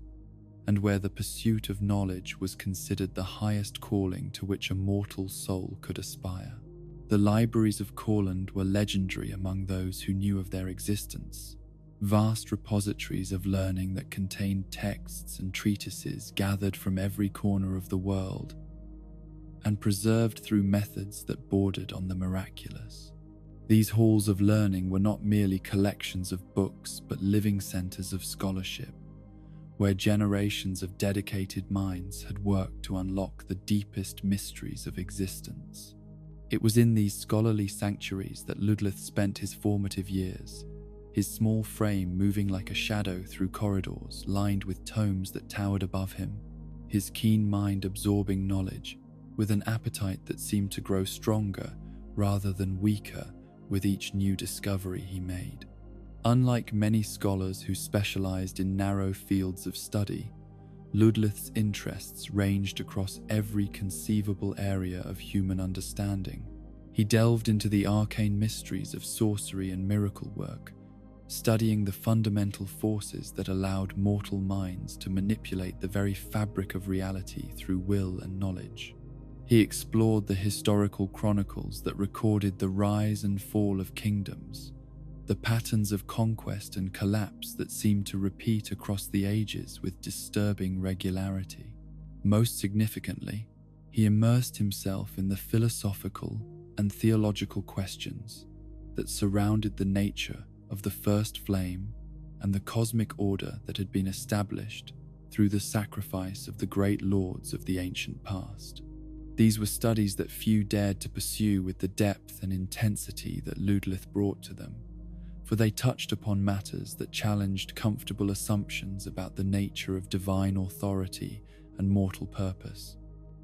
and where the pursuit of knowledge was considered the highest calling to which a mortal soul could aspire. The libraries of Courland were legendary among those who knew of their existence, vast repositories of learning that contained texts and treatises gathered from every corner of the world and preserved through methods that bordered on the miraculous. These halls of learning were not merely collections of books, but living centers of scholarship, where generations of dedicated minds had worked to unlock the deepest mysteries of existence. It was in these scholarly sanctuaries that Ludleth spent his formative years, his small frame moving like a shadow through corridors lined with tomes that towered above him, his keen mind absorbing knowledge with an appetite that seemed to grow stronger rather than weaker with each new discovery he made. Unlike many scholars who specialized in narrow fields of study, Ludleth's interests ranged across every conceivable area of human understanding. He delved into the arcane mysteries of sorcery and miracle work, studying the fundamental forces that allowed mortal minds to manipulate the very fabric of reality through will and knowledge. He explored the historical chronicles that recorded the rise and fall of kingdoms, the patterns of conquest and collapse that seemed to repeat across the ages with disturbing regularity. Most significantly, he immersed himself in the philosophical and theological questions that surrounded the nature of the first flame and the cosmic order that had been established through the sacrifice of the great lords of the ancient past. These were studies that few dared to pursue with the depth and intensity that Ludleth brought to them, for they touched upon matters that challenged comfortable assumptions about the nature of divine authority and mortal purpose.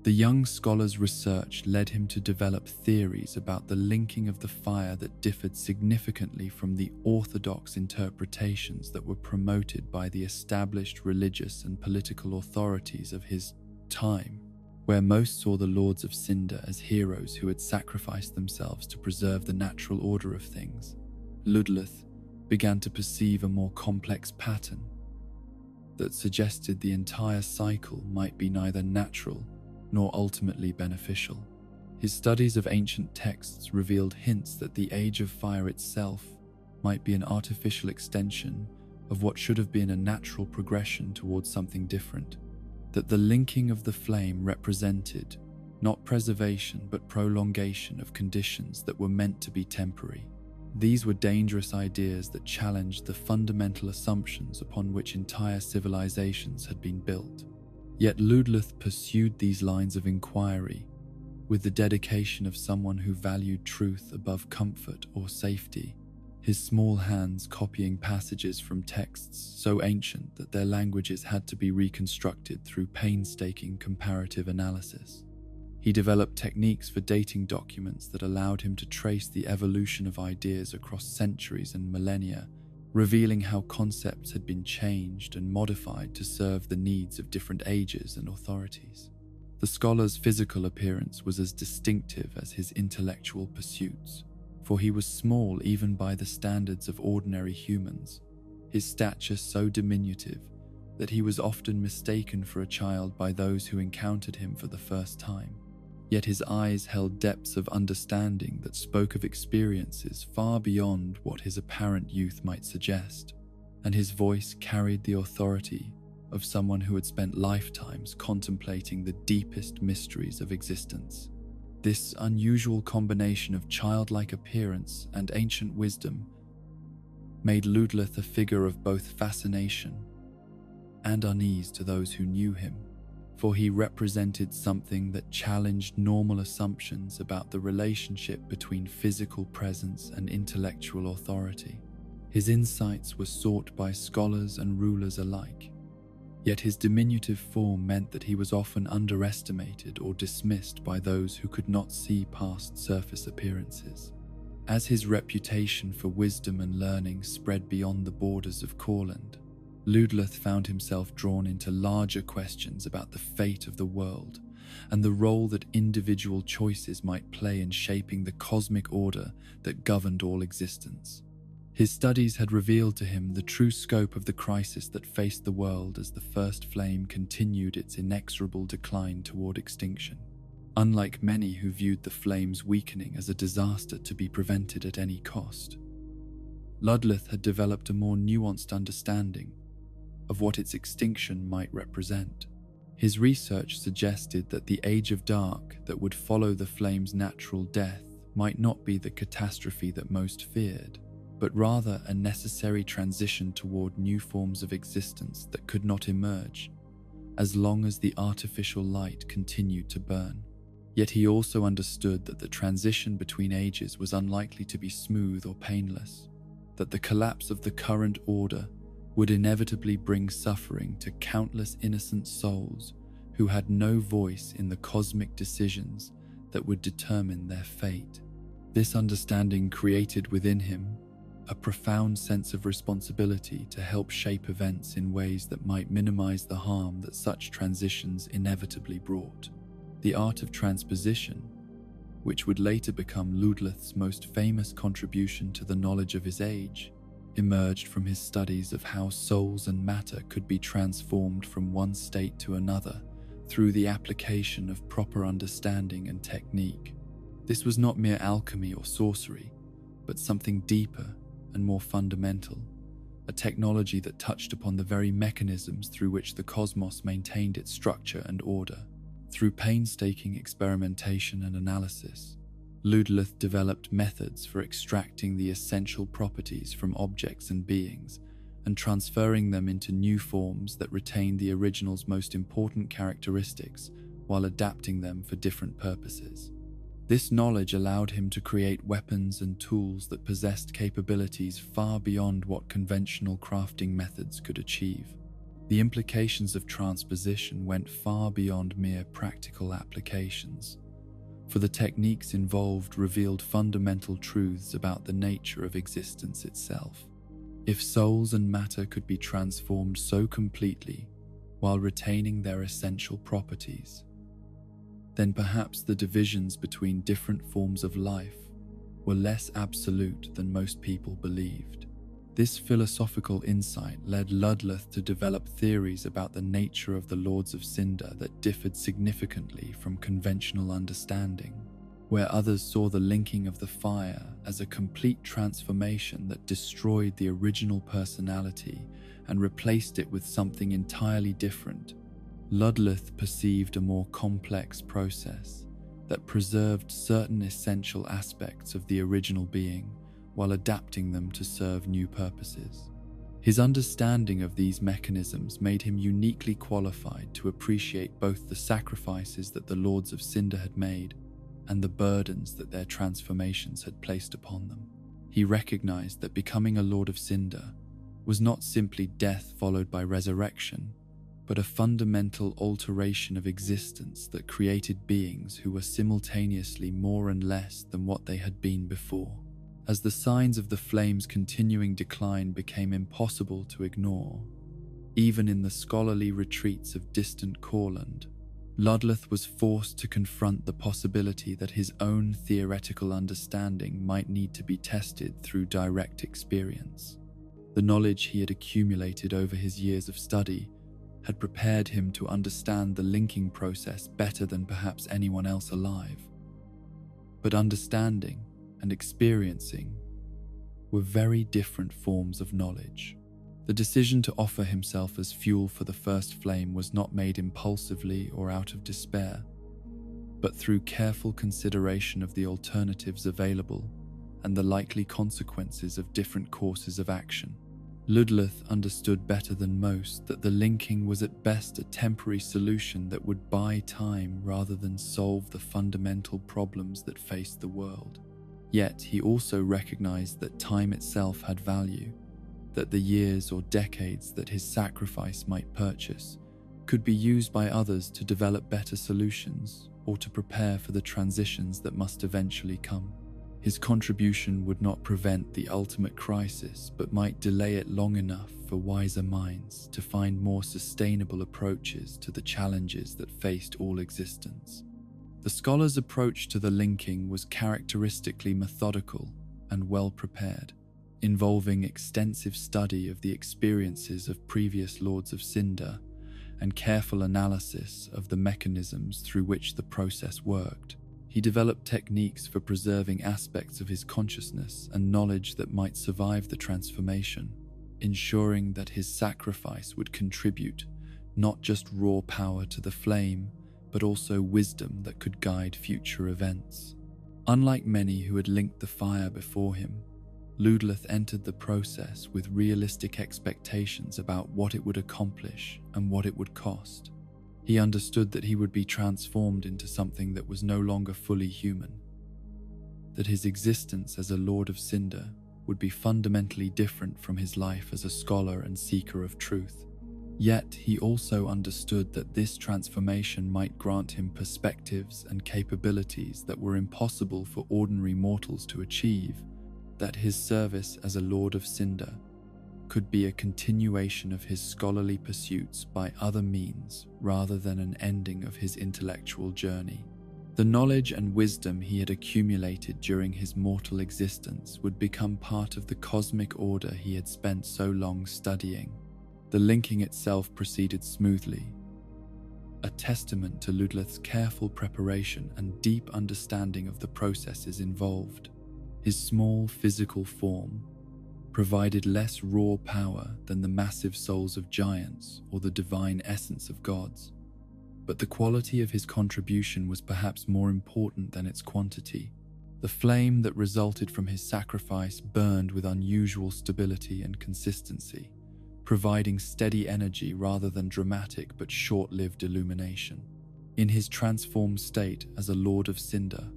The young scholar's research led him to develop theories about the linking of the fire that differed significantly from the orthodox interpretations that were promoted by the established religious and political authorities of his time, where most saw the lords of Cinder as heroes who had sacrificed themselves to preserve the natural order of things. Ludleth began to perceive a more complex pattern that suggested the entire cycle might be neither natural nor ultimately beneficial. His studies of ancient texts revealed hints that the Age of Fire itself might be an artificial extension of what should have been a natural progression towards something different, that the linking of the flame represented not preservation but prolongation of conditions that were meant to be temporary. These were dangerous ideas that challenged the fundamental assumptions upon which entire civilizations had been built. Yet Ludleth pursued these lines of inquiry with the dedication of someone who valued truth above comfort or safety, his small hands copying passages from texts so ancient that their languages had to be reconstructed through painstaking comparative analysis. He developed techniques for dating documents that allowed him to trace the evolution of ideas across centuries and millennia, revealing how concepts had been changed and modified to serve the needs of different ages and authorities. The scholar's physical appearance was as distinctive as his intellectual pursuits, for he was small even by the standards of ordinary humans, his stature so diminutive that he was often mistaken for a child by those who encountered him for the first time. Yet his eyes held depths of understanding that spoke of experiences far beyond what his apparent youth might suggest, and his voice carried the authority of someone who had spent lifetimes contemplating the deepest mysteries of existence. This unusual combination of childlike appearance and ancient wisdom made Ludleth a figure of both fascination and unease to those who knew him, for he represented something that challenged normal assumptions about the relationship between physical presence and intellectual authority. His insights were sought by scholars and rulers alike, yet his diminutive form meant that he was often underestimated or dismissed by those who could not see past surface appearances. As his reputation for wisdom and learning spread beyond the borders of Courland, Ludleth found himself drawn into larger questions about the fate of the world and the role that individual choices might play in shaping the cosmic order that governed all existence. His studies had revealed to him the true scope of the crisis that faced the world as the first flame continued its inexorable decline toward extinction. Unlike many who viewed the flame's weakening as a disaster to be prevented at any cost, Ludleth had developed a more nuanced understanding of what its extinction might represent. His research suggested that the age of dark that would follow the flame's natural death might not be the catastrophe that most feared, but rather a necessary transition toward new forms of existence that could not emerge as long as the artificial light continued to burn. Yet he also understood that the transition between ages was unlikely to be smooth or painless, that the collapse of the current order would inevitably bring suffering to countless innocent souls who had no voice in the cosmic decisions that would determine their fate. This understanding created within him a profound sense of responsibility to help shape events in ways that might minimize the harm that such transitions inevitably brought. The art of transposition, which would later become Ludleth's most famous contribution to the knowledge of his age, emerged from his studies of how souls and matter could be transformed from one state to another through the application of proper understanding and technique. This was not mere alchemy or sorcery, but something deeper and more fundamental, a technology that touched upon the very mechanisms through which the cosmos maintained its structure and order. Through painstaking experimentation and analysis, Ludleth developed methods for extracting the essential properties from objects and beings and transferring them into new forms that retained the original's most important characteristics while adapting them for different purposes. This knowledge allowed him to create weapons and tools that possessed capabilities far beyond what conventional crafting methods could achieve. The implications of transposition went far beyond mere practical applications, for the techniques involved revealed fundamental truths about the nature of existence itself. If souls and matter could be transformed so completely while retaining their essential properties, then perhaps the divisions between different forms of life were less absolute than most people believed. This philosophical insight led Ludleth to develop theories about the nature of the Lords of Cinder that differed significantly from conventional understanding, where others saw the linking of the fire as a complete transformation that destroyed the original personality and replaced it with something entirely different. Ludleth perceived a more complex process that preserved certain essential aspects of the original being while adapting them to serve new purposes. His understanding of these mechanisms made him uniquely qualified to appreciate both the sacrifices that the Lords of Cinder had made and the burdens that their transformations had placed upon them. He recognized that becoming a Lord of Cinder was not simply death followed by resurrection, but a fundamental alteration of existence that created beings who were simultaneously more and less than what they had been before. As the signs of the flame's continuing decline became impossible to ignore, even in the scholarly retreats of distant Courland, Ludleth was forced to confront the possibility that his own theoretical understanding might need to be tested through direct experience. The knowledge he had accumulated over his years of study had prepared him to understand the linking process better than perhaps anyone else alive. But understanding and experiencing were very different forms of knowledge. The decision to offer himself as fuel for the first flame was not made impulsively or out of despair, but through careful consideration of the alternatives available and the likely consequences of different courses of action. Ludleth understood better than most that the linking was at best a temporary solution that would buy time rather than solve the fundamental problems that faced the world. Yet he also recognized that time itself had value, that the years or decades that his sacrifice might purchase could be used by others to develop better solutions or to prepare for the transitions that must eventually come. His contribution would not prevent the ultimate crisis, but might delay it long enough for wiser minds to find more sustainable approaches to the challenges that faced all existence. The scholar's approach to the linking was characteristically methodical and well prepared, involving extensive study of the experiences of previous Lords of Cinder and careful analysis of the mechanisms through which the process worked. He developed techniques for preserving aspects of his consciousness and knowledge that might survive the transformation, ensuring that his sacrifice would contribute not just raw power to the flame, but also wisdom that could guide future events. Unlike many who had linked the fire before him, Ludleth entered the process with realistic expectations about what it would accomplish and what it would cost. He understood that he would be transformed into something that was no longer fully human, that his existence as a Lord of Cinder would be fundamentally different from his life as a scholar and seeker of truth. Yet he also understood that this transformation might grant him perspectives and capabilities that were impossible for ordinary mortals to achieve, that his service as a Lord of Cinder could be a continuation of his scholarly pursuits by other means rather than an ending of his intellectual journey. The knowledge and wisdom he had accumulated during his mortal existence would become part of the cosmic order he had spent so long studying. The linking itself proceeded smoothly, a testament to Ludleth's careful preparation and deep understanding of the processes involved. His small physical form provided less raw power than the massive souls of giants or the divine essence of gods, but the quality of his contribution was perhaps more important than its quantity. The flame that resulted from his sacrifice burned with unusual stability and consistency, providing steady energy rather than dramatic but short-lived illumination. In his transformed state as a Lord of Cinder,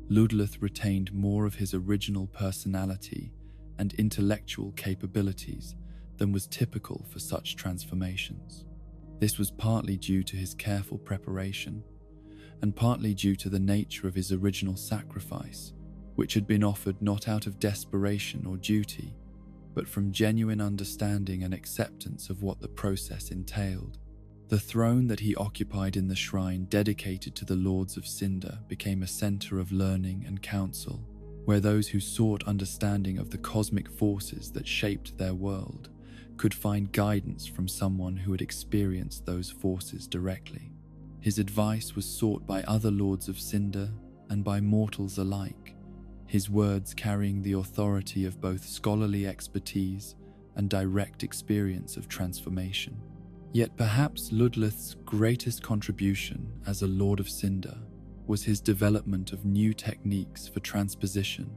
Ludleth retained more of his original personality and intellectual capabilities than was typical for such transformations. This was partly due to his careful preparation, and partly due to the nature of his original sacrifice, which had been offered not out of desperation or duty, but from genuine understanding and acceptance of what the process entailed. The throne that he occupied in the shrine dedicated to the Lords of Cinder became a center of learning and counsel, where those who sought understanding of the cosmic forces that shaped their world could find guidance from someone who had experienced those forces directly. His advice was sought by other Lords of Cinder and by mortals alike, his words carrying the authority of both scholarly expertise and direct experience of transformation. Yet perhaps Ludleth's greatest contribution as a Lord of Cinder was his development of new techniques for transposition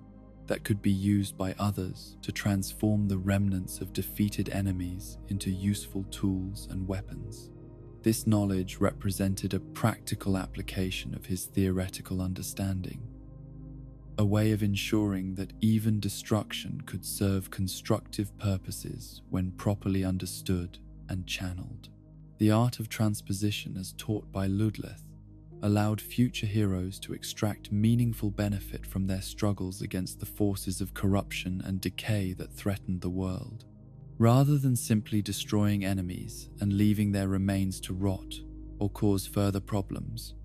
that could be used by others to transform the remnants of defeated enemies into useful tools and weapons. This knowledge represented a practical application of his theoretical understanding, a way of ensuring that even destruction could serve constructive purposes when properly understood and channeled. The art of transposition as taught by Ludleth allowed future heroes to extract meaningful benefit from their struggles against the forces of corruption and decay that threatened the world. Rather than simply destroying enemies and leaving their remains to rot or cause further problems,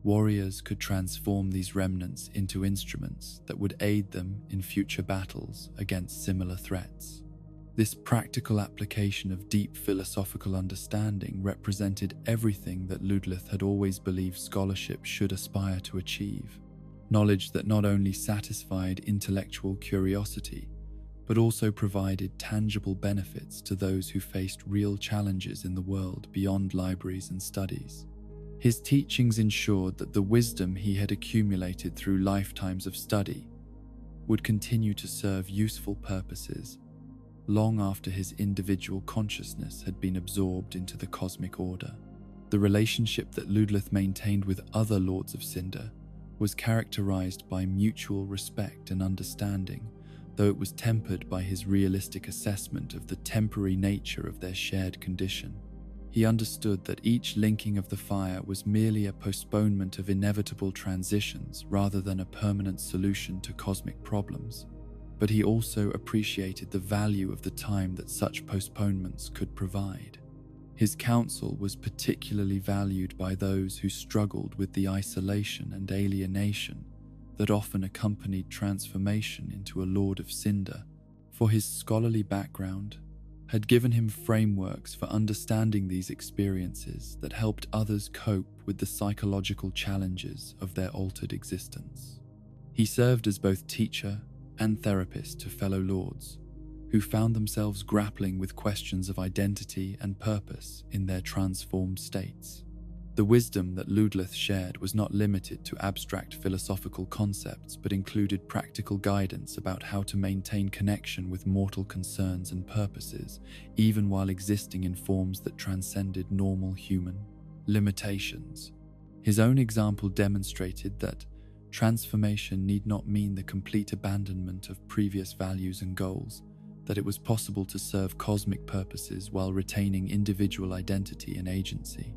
warriors could transform these remnants into instruments that would aid them in future battles against similar threats. This practical application of deep philosophical understanding represented everything that Ludleth had always believed scholarship should aspire to achieve. Knowledge that not only satisfied intellectual curiosity, but also provided tangible benefits to those who faced real challenges in the world beyond libraries and studies. His teachings ensured that the wisdom he had accumulated through lifetimes of study would continue to serve useful purposes long after his individual consciousness had been absorbed into the cosmic order. The relationship that Ludleth maintained with other Lords of Cinder was characterized by mutual respect and understanding, though it was tempered by his realistic assessment of the temporary nature of their shared condition. He understood that each linking of the fire was merely a postponement of inevitable transitions rather than a permanent solution to cosmic problems. But he also appreciated the value of the time that such postponements could provide. His counsel was particularly valued by those who struggled with the isolation and alienation that often accompanied transformation into a Lord of Cinder, for his scholarly background had given him frameworks for understanding these experiences that helped others cope with the psychological challenges of their altered existence. He served as both teacher and therapist to fellow lords who found themselves grappling with questions of identity and purpose in their transformed states. The wisdom that Ludleth shared was not limited to abstract philosophical concepts, but included practical guidance about how to maintain connection with mortal concerns and purposes, even while existing in forms that transcended normal human limitations. His own example demonstrated that transformation need not mean the complete abandonment of previous values and goals, that it was possible to serve cosmic purposes while retaining individual identity and agency.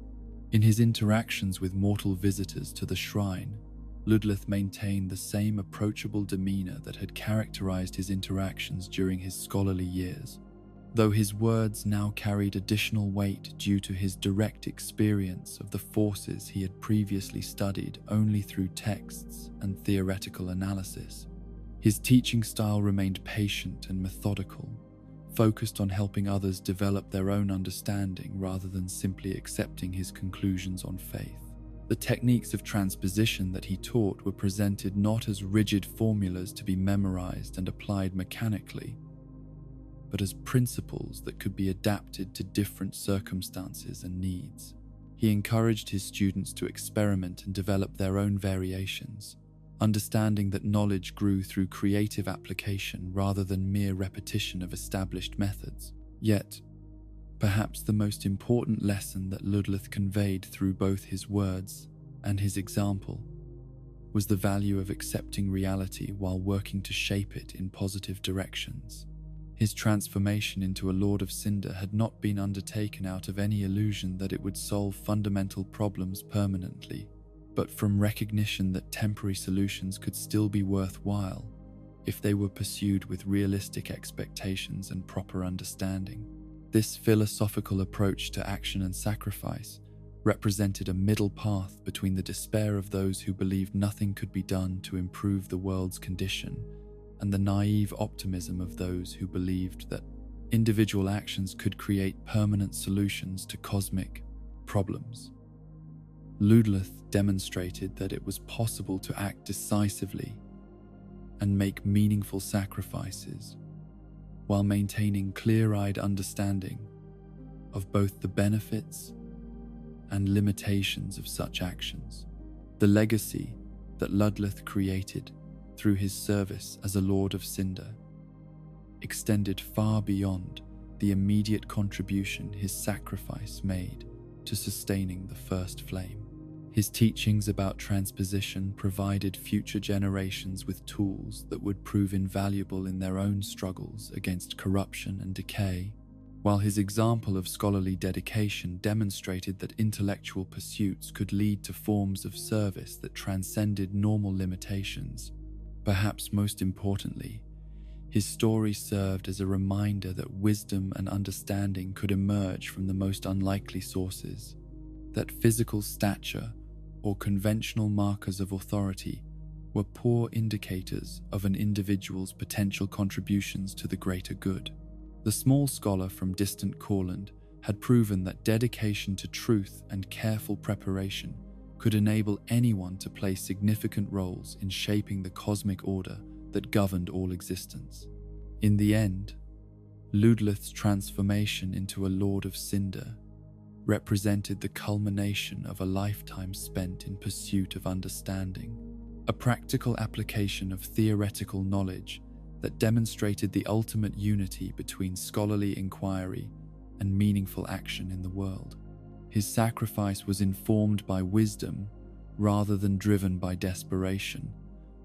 In his interactions with mortal visitors to the shrine, Ludleth maintained the same approachable demeanor that had characterized his interactions during his scholarly years, though his words now carried additional weight due to his direct experience of the forces he had previously studied only through texts and theoretical analysis. His teaching style remained patient and methodical, focused on helping others develop their own understanding rather than simply accepting his conclusions on faith. The techniques of transposition that he taught were presented not as rigid formulas to be memorized and applied mechanically, but as principles that could be adapted to different circumstances and needs. He encouraged his students to experiment and develop their own variations, understanding that knowledge grew through creative application rather than mere repetition of established methods. Yet, perhaps the most important lesson that Ludleth conveyed through both his words and his example was the value of accepting reality while working to shape it in positive directions. His transformation into a Lord of Cinder had not been undertaken out of any illusion that it would solve fundamental problems permanently, but from recognition that temporary solutions could still be worthwhile if they were pursued with realistic expectations and proper understanding. This philosophical approach to action and sacrifice represented a middle path between the despair of those who believed nothing could be done to improve the world's condition and the naive optimism of those who believed that individual actions could create permanent solutions to cosmic problems. Ludleth demonstrated that it was possible to act decisively and make meaningful sacrifices while maintaining clear-eyed understanding of both the benefits and limitations of such actions. The legacy that Ludleth created through his service as a Lord of Cinder extended far beyond the immediate contribution his sacrifice made to sustaining the first flame. His teachings about transposition provided future generations with tools that would prove invaluable in their own struggles against corruption and decay, while his example of scholarly dedication demonstrated that intellectual pursuits could lead to forms of service that transcended normal limitations. Perhaps most importantly, his story served as a reminder that wisdom and understanding could emerge from the most unlikely sources, that physical stature or conventional markers of authority were poor indicators of an individual's potential contributions to the greater good. The small scholar from distant Courland had proven that dedication to truth and careful preparation could enable anyone to play significant roles in shaping the cosmic order that governed all existence. In the end, Ludleth's transformation into a Lord of Cinder represented the culmination of a lifetime spent in pursuit of understanding, a practical application of theoretical knowledge that demonstrated the ultimate unity between scholarly inquiry and meaningful action in the world. His sacrifice was informed by wisdom rather than driven by desperation,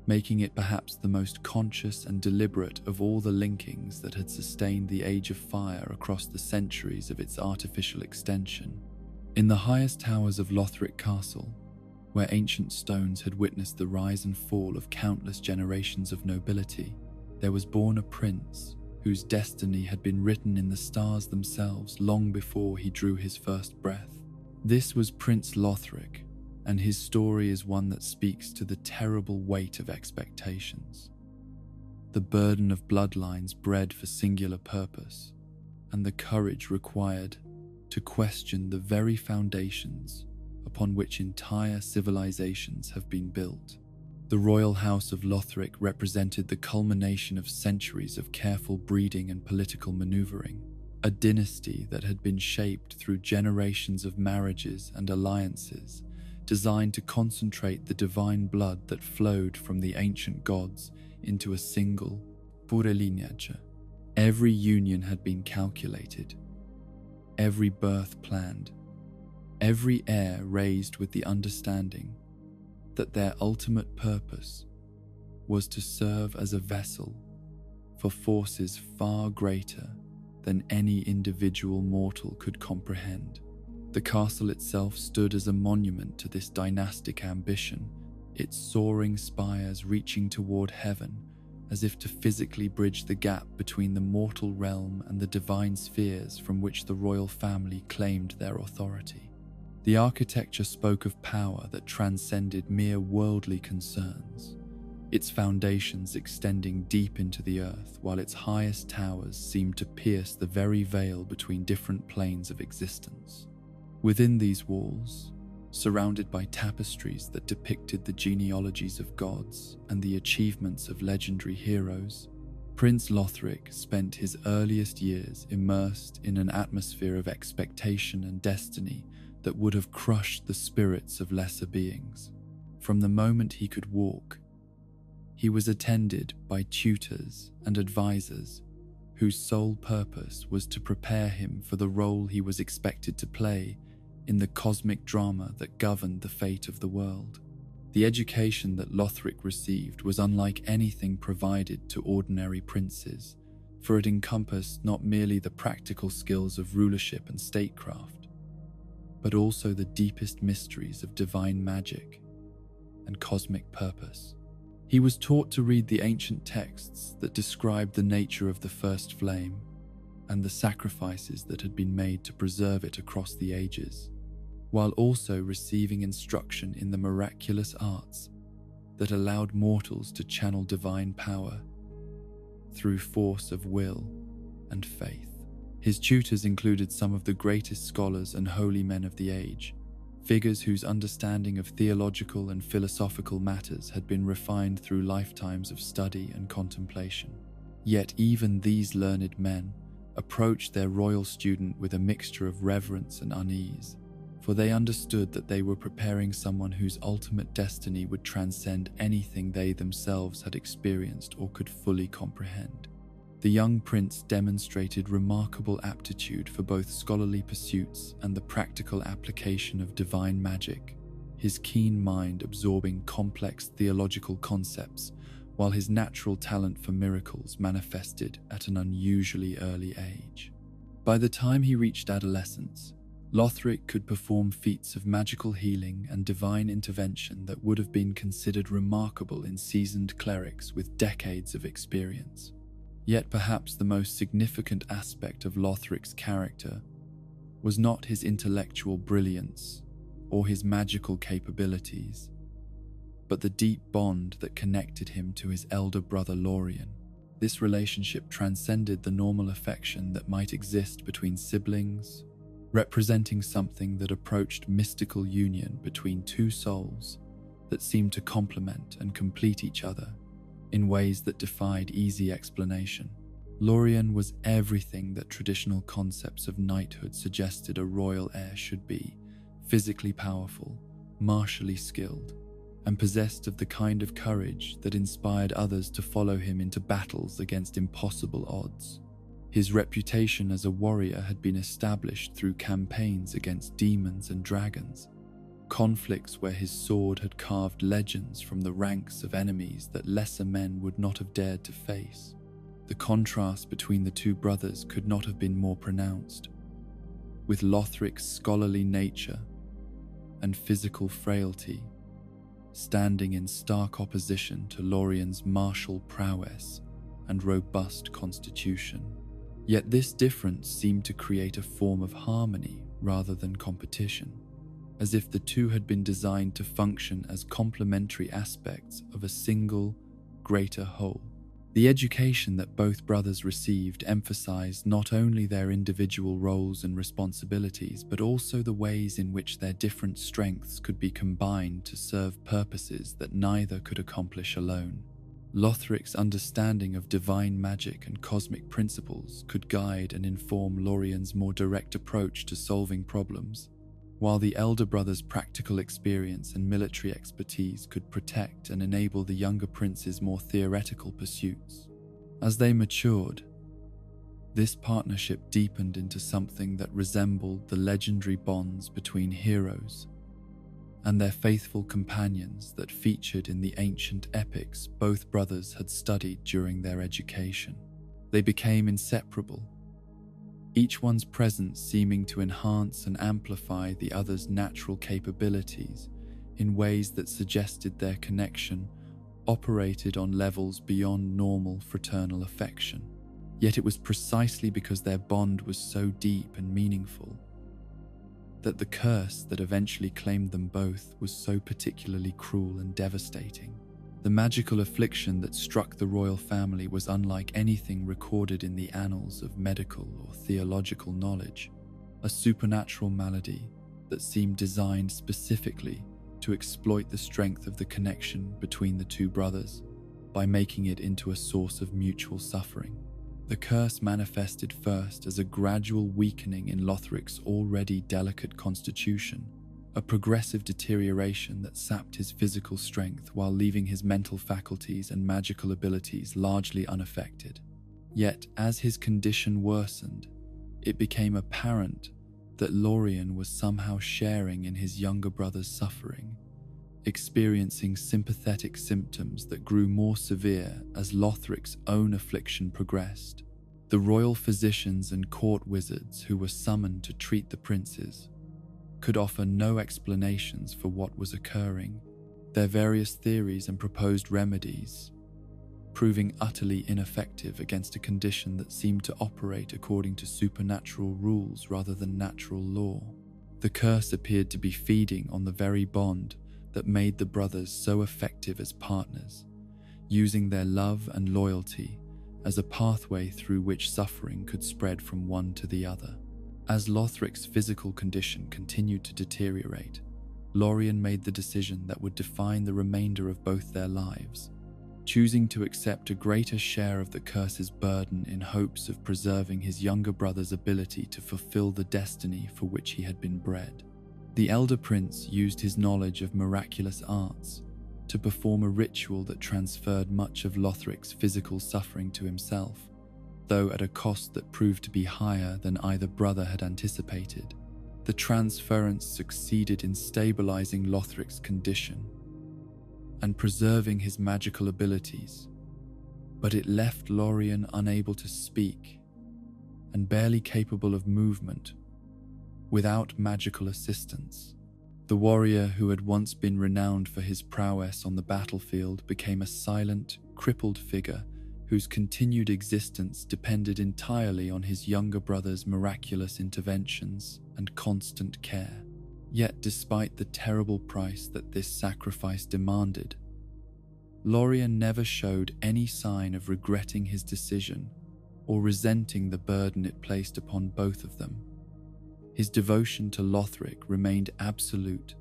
making it perhaps the most conscious and deliberate of all the linkings that had sustained the Age of Fire across the centuries of its artificial extension. In the highest towers of Lothric Castle, where ancient stones had witnessed the rise and fall of countless generations of nobility, there was born a prince whose destiny had been written in the stars themselves long before he drew his first breath. This was Prince Lothric, and his story is one that speaks to the terrible weight of expectations, the burden of bloodlines bred for singular purpose, and the courage required to question the very foundations upon which entire civilizations have been built. The royal house of Lothric represented the culmination of centuries of careful breeding and political maneuvering, a dynasty that had been shaped through generations of marriages and alliances designed to concentrate the divine blood that flowed from the ancient gods into a single pure lineage. Every union had been calculated, every birth planned, every heir raised with the understanding that their ultimate purpose was to serve as a vessel for forces far greater than any individual mortal could comprehend. The castle itself stood as a monument to this dynastic ambition, its soaring spires reaching toward heaven as if to physically bridge the gap between the mortal realm and the divine spheres from which the royal family claimed their authority. The architecture spoke of power that transcended mere worldly concerns, its foundations extending deep into the earth, while its highest towers seemed to pierce the very veil between different planes of existence. Within these walls, surrounded by tapestries that depicted the genealogies of gods and the achievements of legendary heroes, Prince Lothric spent his earliest years immersed in an atmosphere of expectation and destiny that would have crushed the spirits of lesser beings. From the moment he could walk, he was attended by tutors and advisors whose sole purpose was to prepare him for the role he was expected to play in the cosmic drama that governed the fate of the world. The education that Lothric received was unlike anything provided to ordinary princes, for it encompassed not merely the practical skills of rulership and statecraft, but also the deepest mysteries of divine magic and cosmic purpose. He was taught to read the ancient texts that described the nature of the first flame and the sacrifices that had been made to preserve it across the ages, while also receiving instruction in the miraculous arts that allowed mortals to channel divine power through force of will and faith. His tutors included some of the greatest scholars and holy men of the age, figures whose understanding of theological and philosophical matters had been refined through lifetimes of study and contemplation. Yet even these learned men approached their royal student with a mixture of reverence and unease, for they understood that they were preparing someone whose ultimate destiny would transcend anything they themselves had experienced or could fully comprehend. The young prince demonstrated remarkable aptitude for both scholarly pursuits and the practical application of divine magic, his keen mind absorbing complex theological concepts, while his natural talent for miracles manifested at an unusually early age. By the time he reached adolescence, Lothric could perform feats of magical healing and divine intervention that would have been considered remarkable in seasoned clerics with decades of experience. Yet perhaps the most significant aspect of Lothric's character was not his intellectual brilliance or his magical capabilities, but the deep bond that connected him to his elder brother Lorien. This relationship transcended the normal affection that might exist between siblings, representing something that approached mystical union between two souls that seemed to complement and complete each other in ways that defied easy explanation. Lorien was everything that traditional concepts of knighthood suggested a royal heir should be: physically powerful, martially skilled, and possessed of the kind of courage that inspired others to follow him into battles against impossible odds. His reputation as a warrior had been established through campaigns against demons and dragons, conflicts where his sword had carved legends from the ranks of enemies that lesser men would not have dared to face. The contrast between the two brothers could not have been more pronounced, with Lothric's scholarly nature and physical frailty standing in stark opposition to Lorien's martial prowess and robust constitution. Yet this difference seemed to create a form of harmony rather than competition, as if the two had been designed to function as complementary aspects of a single, greater whole. The education that both brothers received emphasized not only their individual roles and responsibilities, but also the ways in which their different strengths could be combined to serve purposes that neither could accomplish alone. Lothric's understanding of divine magic and cosmic principles could guide and inform Lorien's more direct approach to solving problems, while the elder brother's practical experience and military expertise could protect and enable the younger prince's more theoretical pursuits. As they matured, this partnership deepened into something that resembled the legendary bonds between heroes and their faithful companions that featured in the ancient epics both brothers had studied during their education. They became inseparable, each one's presence seeming to enhance and amplify the other's natural capabilities in ways that suggested their connection operated on levels beyond normal fraternal affection. Yet it was precisely because their bond was so deep and meaningful that the curse that eventually claimed them both was so particularly cruel and devastating. The magical affliction that struck the royal family was unlike anything recorded in the annals of medical or theological knowledge, a supernatural malady that seemed designed specifically to exploit the strength of the connection between the two brothers by making it into a source of mutual suffering. The curse manifested first as a gradual weakening in Lothric's already delicate constitution, a progressive deterioration that sapped his physical strength while leaving his mental faculties and magical abilities largely unaffected. Yet, as his condition worsened, it became apparent that Lorien was somehow sharing in his younger brother's suffering, experiencing sympathetic symptoms that grew more severe as Lothric's own affliction progressed. The royal physicians and court wizards who were summoned to treat the princes could offer no explanations for what was occurring, their various theories and proposed remedies proving utterly ineffective against a condition that seemed to operate according to supernatural rules rather than natural law. The curse appeared to be feeding on the very bond that made the brothers so effective as partners, using their love and loyalty as a pathway through which suffering could spread from one to the other. As Lothric's physical condition continued to deteriorate, Lorien made the decision that would define the remainder of both their lives, choosing to accept a greater share of the curse's burden in hopes of preserving his younger brother's ability to fulfill the destiny for which he had been bred. The elder prince used his knowledge of miraculous arts to perform a ritual that transferred much of Lothric's physical suffering to himself, though at a cost that proved to be higher than either brother had anticipated. The transference succeeded in stabilizing Lothric's condition and preserving his magical abilities, but it left Lorien unable to speak and barely capable of movement without magical assistance. The warrior who had once been renowned for his prowess on the battlefield became a silent, crippled figure whose continued existence depended entirely on his younger brother's miraculous interventions and constant care. Yet, despite the terrible price that this sacrifice demanded, Lorien never showed any sign of regretting his decision or resenting the burden it placed upon both of them. His devotion to Lothric remained absolute,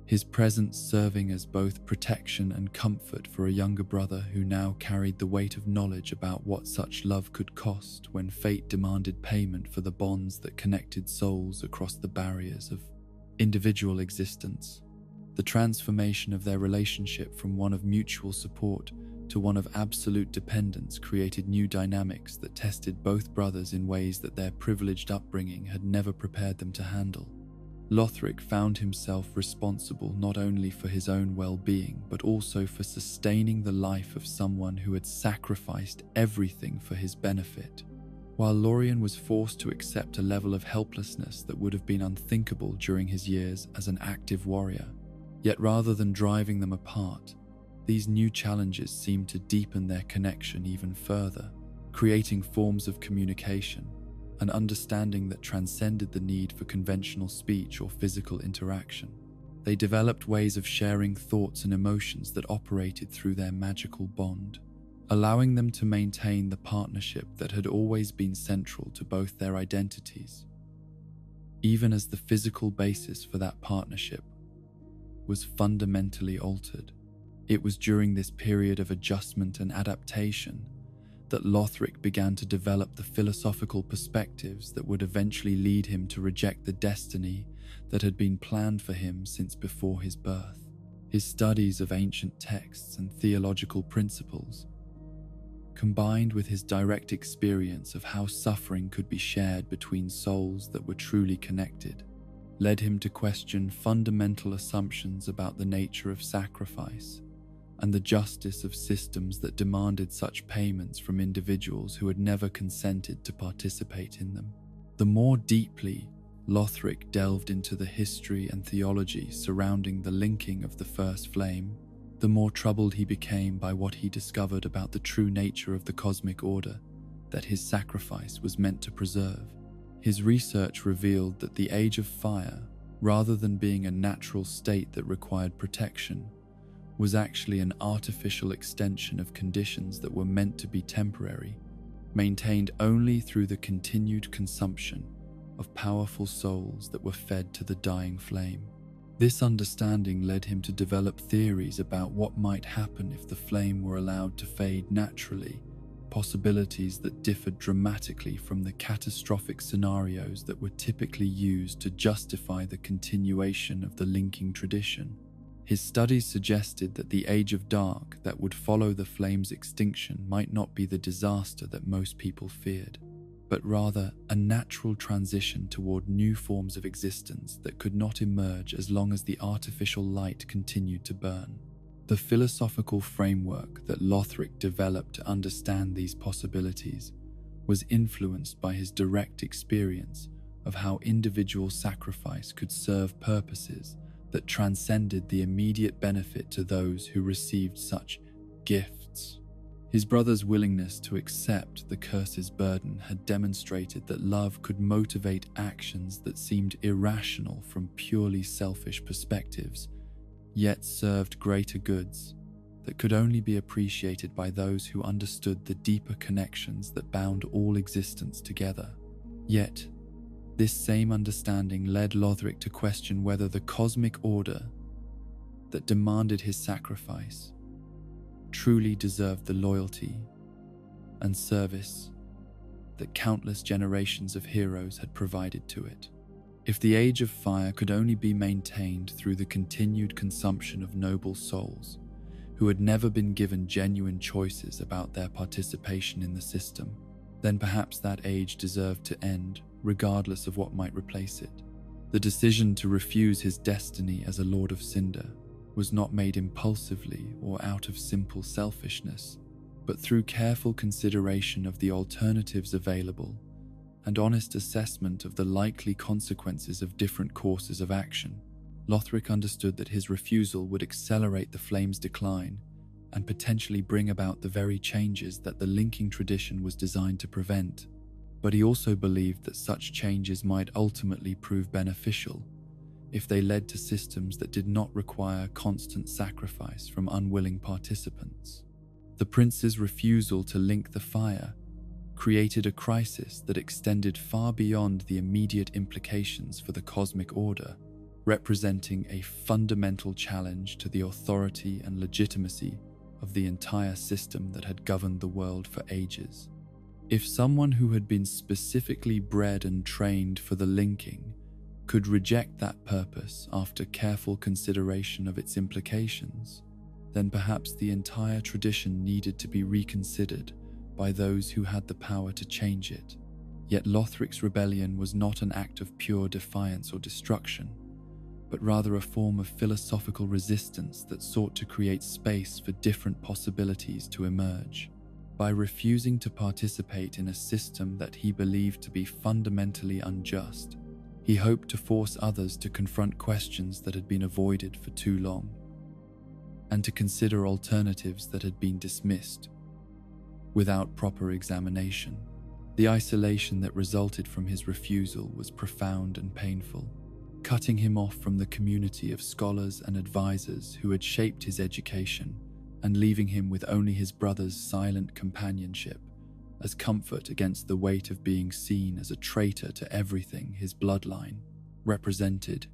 his presence serving as both protection and comfort for a younger brother who now carried the weight of knowledge about what such love could cost when fate demanded payment for the bonds that connected souls across the barriers of individual existence. The transformation of their relationship from one of mutual support to one of absolute dependence created new dynamics that tested both brothers in ways that their privileged upbringing had never prepared them to handle. Lothric found himself responsible not only for his own well-being, but also for sustaining the life of someone who had sacrificed everything for his benefit, while Lorien was forced to accept a level of helplessness that would have been unthinkable during his years as an active warrior. Yet rather than driving them apart, these new challenges seemed to deepen their connection even further, creating forms of communication, an understanding that transcended the need for conventional speech or physical interaction. They developed ways of sharing thoughts and emotions that operated through their magical bond, allowing them to maintain the partnership that had always been central to both their identities, even as the physical basis for that partnership was fundamentally altered. It was during this period of adjustment and adaptation that Lothric began to develop the philosophical perspectives that would eventually lead him to reject the destiny that had been planned for him since before his birth. His studies of ancient texts and theological principles, combined with his direct experience of how suffering could be shared between souls that were truly connected, led him to question fundamental assumptions about the nature of sacrifice and the justice of systems that demanded such payments from individuals who had never consented to participate in them. The more deeply Lothric delved into the history and theology surrounding the linking of the first flame, the more troubled he became by what he discovered about the true nature of the cosmic order that his sacrifice was meant to preserve. His research revealed that the Age of Fire, rather than being a natural state that required protection, was actually an artificial extension of conditions that were meant to be temporary, maintained only through the continued consumption of powerful souls that were fed to the dying flame. This understanding led him to develop theories about what might happen if the flame were allowed to fade naturally, possibilities that differed dramatically from the catastrophic scenarios that were typically used to justify the continuation of the linking tradition. His studies suggested that the Age of Dark that would follow the flame's extinction might not be the disaster that most people feared, but rather a natural transition toward new forms of existence that could not emerge as long as the artificial light continued to burn. The philosophical framework that Lothric developed to understand these possibilities was influenced by his direct experience of how individual sacrifice could serve purposes that transcended the immediate benefit to those who received such gifts. His brother's willingness to accept the curse's burden had demonstrated that love could motivate actions that seemed irrational from purely selfish perspectives, yet served greater goods that could only be appreciated by those who understood the deeper connections that bound all existence together. Yet, this same understanding led Lothric to question whether the cosmic order that demanded his sacrifice truly deserved the loyalty and service that countless generations of heroes had provided to it. If the Age of Fire could only be maintained through the continued consumption of noble souls who had never been given genuine choices about their participation in the system, then perhaps that age deserved to end, regardless of what might replace it. The decision to refuse his destiny as a Lord of Cinder was not made impulsively or out of simple selfishness, but through careful consideration of the alternatives available and honest assessment of the likely consequences of different courses of action. Lothric understood that his refusal would accelerate the flame's decline and potentially bring about the very changes that the linking tradition was designed to prevent. But he also believed that such changes might ultimately prove beneficial if they led to systems that did not require constant sacrifice from unwilling participants. The prince's refusal to link the fire created a crisis that extended far beyond the immediate implications for the cosmic order, representing a fundamental challenge to the authority and legitimacy of the entire system that had governed the world for ages. If someone who had been specifically bred and trained for the linking could reject that purpose after careful consideration of its implications, then perhaps the entire tradition needed to be reconsidered by those who had the power to change it. Yet Lothric's rebellion was not an act of pure defiance or destruction, but rather a form of philosophical resistance that sought to create space for different possibilities to emerge. By refusing to participate in a system that he believed to be fundamentally unjust, he hoped to force others to confront questions that had been avoided for too long, and to consider alternatives that had been dismissed without proper examination. The isolation that resulted from his refusal was profound and painful, cutting him off from the community of scholars and advisors who had shaped his education, and leaving him with only his brother's silent companionship as comfort against the weight of being seen as a traitor to everything his bloodline represented.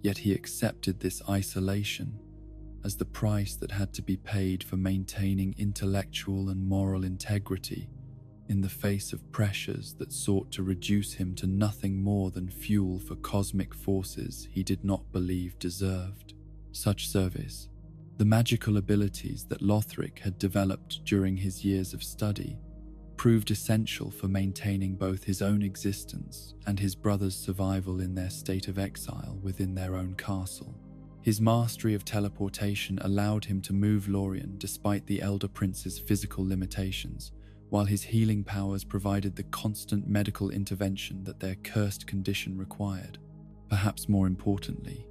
Yet he accepted this isolation as the price that had to be paid for maintaining intellectual and moral integrity in the face of pressures that sought to reduce him to nothing more than fuel for cosmic forces he did not believe deserved such service. The magical abilities that Lothric had developed during his years of study proved essential for maintaining both his own existence and his brother's survival in their state of exile within their own castle. His mastery of teleportation allowed him to move Lorien despite the Elder Prince's physical limitations, while his healing powers provided the constant medical intervention that their cursed condition required. Perhaps more importantly,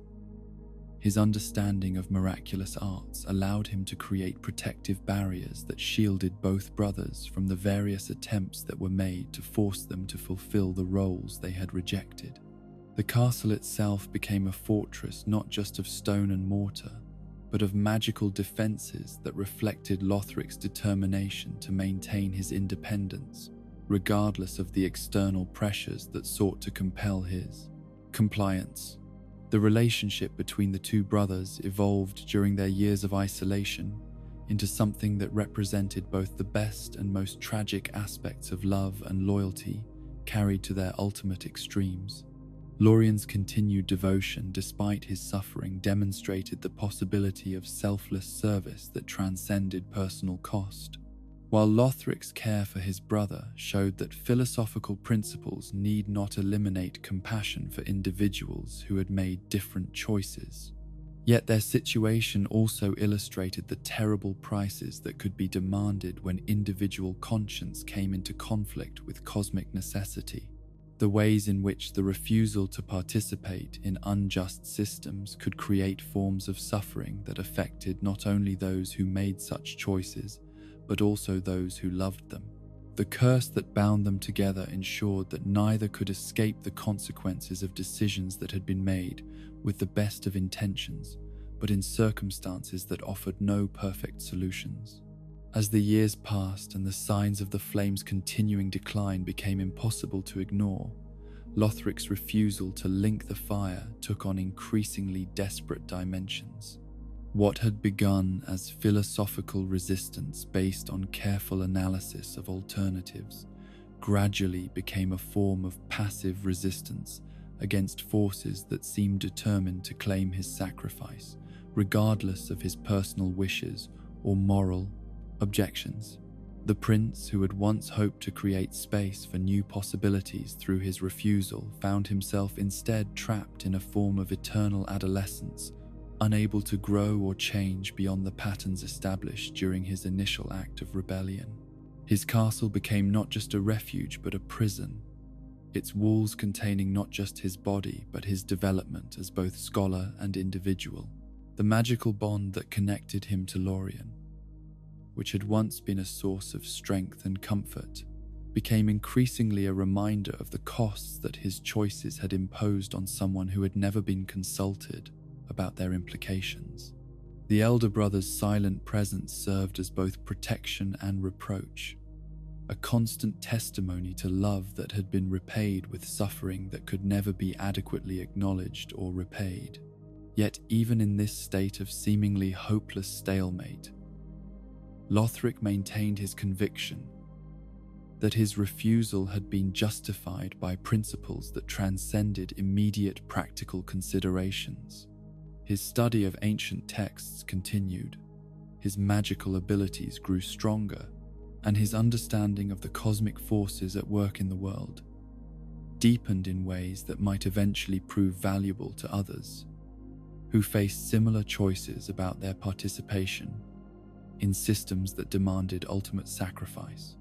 his understanding of miraculous arts allowed him to create protective barriers that shielded both brothers from the various attempts that were made to force them to fulfill the roles they had rejected. The castle itself became a fortress not just of stone and mortar, but of magical defenses that reflected Lothric's determination to maintain his independence, regardless of the external pressures that sought to compel his compliance. The relationship between the two brothers evolved during their years of isolation into something that represented both the best and most tragic aspects of love and loyalty carried to their ultimate extremes. Lorien's continued devotion despite his suffering demonstrated the possibility of selfless service that transcended personal cost, while Lothric's care for his brother showed that philosophical principles need not eliminate compassion for individuals who had made different choices. Yet their situation also illustrated the terrible prices that could be demanded when individual conscience came into conflict with cosmic necessity. The ways in which the refusal to participate in unjust systems could create forms of suffering that affected not only those who made such choices, but also those who loved them. The curse that bound them together ensured that neither could escape the consequences of decisions that had been made with the best of intentions, but in circumstances that offered no perfect solutions. As the years passed and the signs of the flame's continuing decline became impossible to ignore, Lothric's refusal to link the fire took on increasingly desperate dimensions. What had begun as philosophical resistance based on careful analysis of alternatives gradually became a form of passive resistance against forces that seemed determined to claim his sacrifice, regardless of his personal wishes or moral objections. The prince, who had once hoped to create space for new possibilities through his refusal, found himself instead trapped in a form of eternal adolescence, unable to grow or change beyond the patterns established during his initial act of rebellion. His castle became not just a refuge but a prison, its walls containing not just his body but his development as both scholar and individual. The magical bond that connected him to Lorien, which had once been a source of strength and comfort, became increasingly a reminder of the costs that his choices had imposed on someone who had never been consulted about their implications. The elder brother's silent presence served as both protection and reproach, a constant testimony to love that had been repaid with suffering that could never be adequately acknowledged or repaid. Yet even in this state of seemingly hopeless stalemate, Lothric maintained his conviction that his refusal had been justified by principles that transcended immediate practical considerations. His study of ancient texts continued, his magical abilities grew stronger, and his understanding of the cosmic forces at work in the world deepened in ways that might eventually prove valuable to others who faced similar choices about their participation in systems that demanded ultimate sacrifice.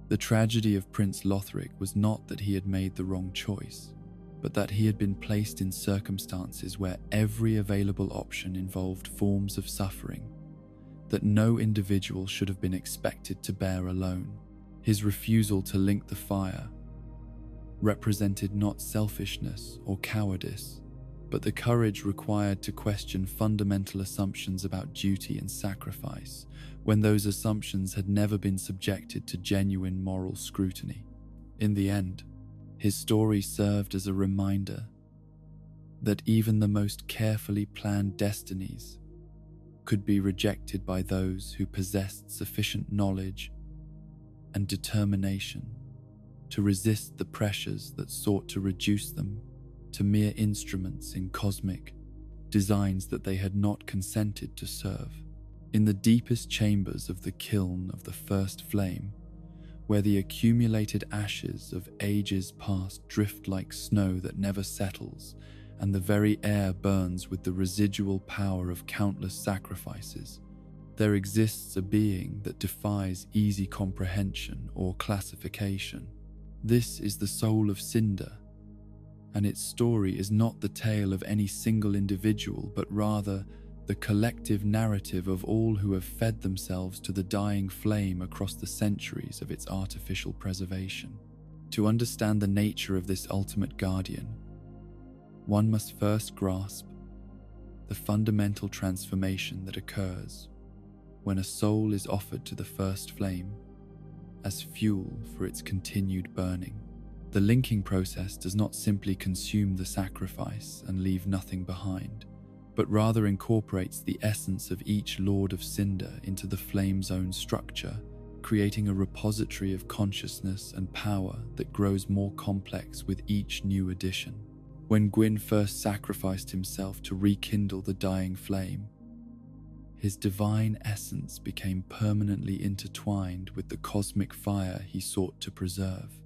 The tragedy of Prince Lothric was not that he had made the wrong choice, but that he had been placed in circumstances where every available option involved forms of suffering that no individual should have been expected to bear alone. His refusal to link the fire represented not selfishness or cowardice, but the courage required to question fundamental assumptions about duty and sacrifice when those assumptions had never been subjected to genuine moral scrutiny. In the end, his story served as a reminder that even the most carefully planned destinies could be rejected by those who possessed sufficient knowledge and determination to resist the pressures that sought to reduce them to mere instruments in cosmic designs that they had not consented to serve. In the deepest chambers of the kiln of the first flame, where the accumulated ashes of ages past drift like snow that never settles, and the very air burns with the residual power of countless sacrifices, there exists a being that defies easy comprehension or classification. This is the soul of Cinder, and its story is not the tale of any single individual, but rather the collective narrative of all who have fed themselves to the dying flame across the centuries of its artificial preservation. To understand the nature of this ultimate guardian, one must first grasp the fundamental transformation that occurs when a soul is offered to the first flame as fuel for its continued burning. The linking process does not simply consume the sacrifice and leave nothing behind, but rather incorporates the essence of each Lord of Cinder into the flame's own structure, creating a repository of consciousness and power that grows more complex with each new addition. When Gwyn first sacrificed himself to rekindle the dying flame, his divine essence became permanently intertwined with the cosmic fire he sought to preserve.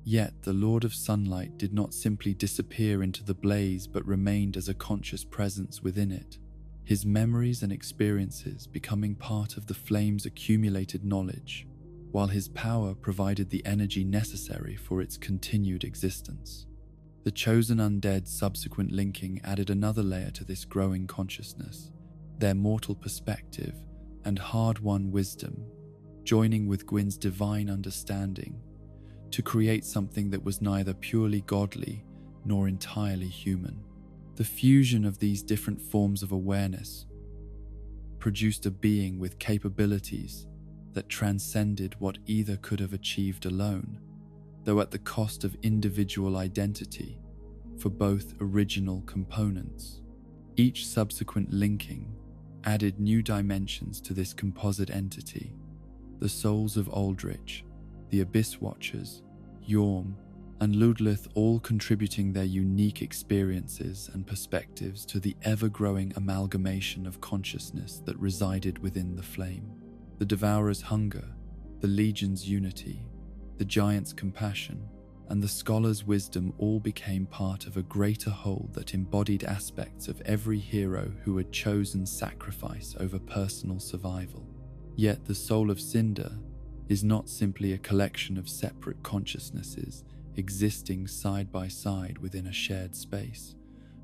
Yet the Lord of Sunlight did not simply disappear into the blaze, but remained as a conscious presence within it, his memories and experiences becoming part of the flame's accumulated knowledge, while his power provided the energy necessary for its continued existence. The chosen undead's subsequent linking added another layer to this growing consciousness, their mortal perspective and hard-won wisdom, joining with Gwyn's divine understanding to create something that was neither purely godly nor entirely human. The fusion of these different forms of awareness produced a being with capabilities that transcended what either could have achieved alone, though at the cost of individual identity for both original components. Each subsequent linking added new dimensions to this composite entity, the souls of Aldrich, the Abyss Watchers, Yorm, and Ludlith all contributing their unique experiences and perspectives to the ever-growing amalgamation of consciousness that resided within the flame. The Devourer's hunger, the Legion's unity, the Giant's compassion, and the Scholar's wisdom all became part of a greater whole that embodied aspects of every hero who had chosen sacrifice over personal survival. Yet the soul of Cinder is not simply a collection of separate consciousnesses existing side by side within a shared space,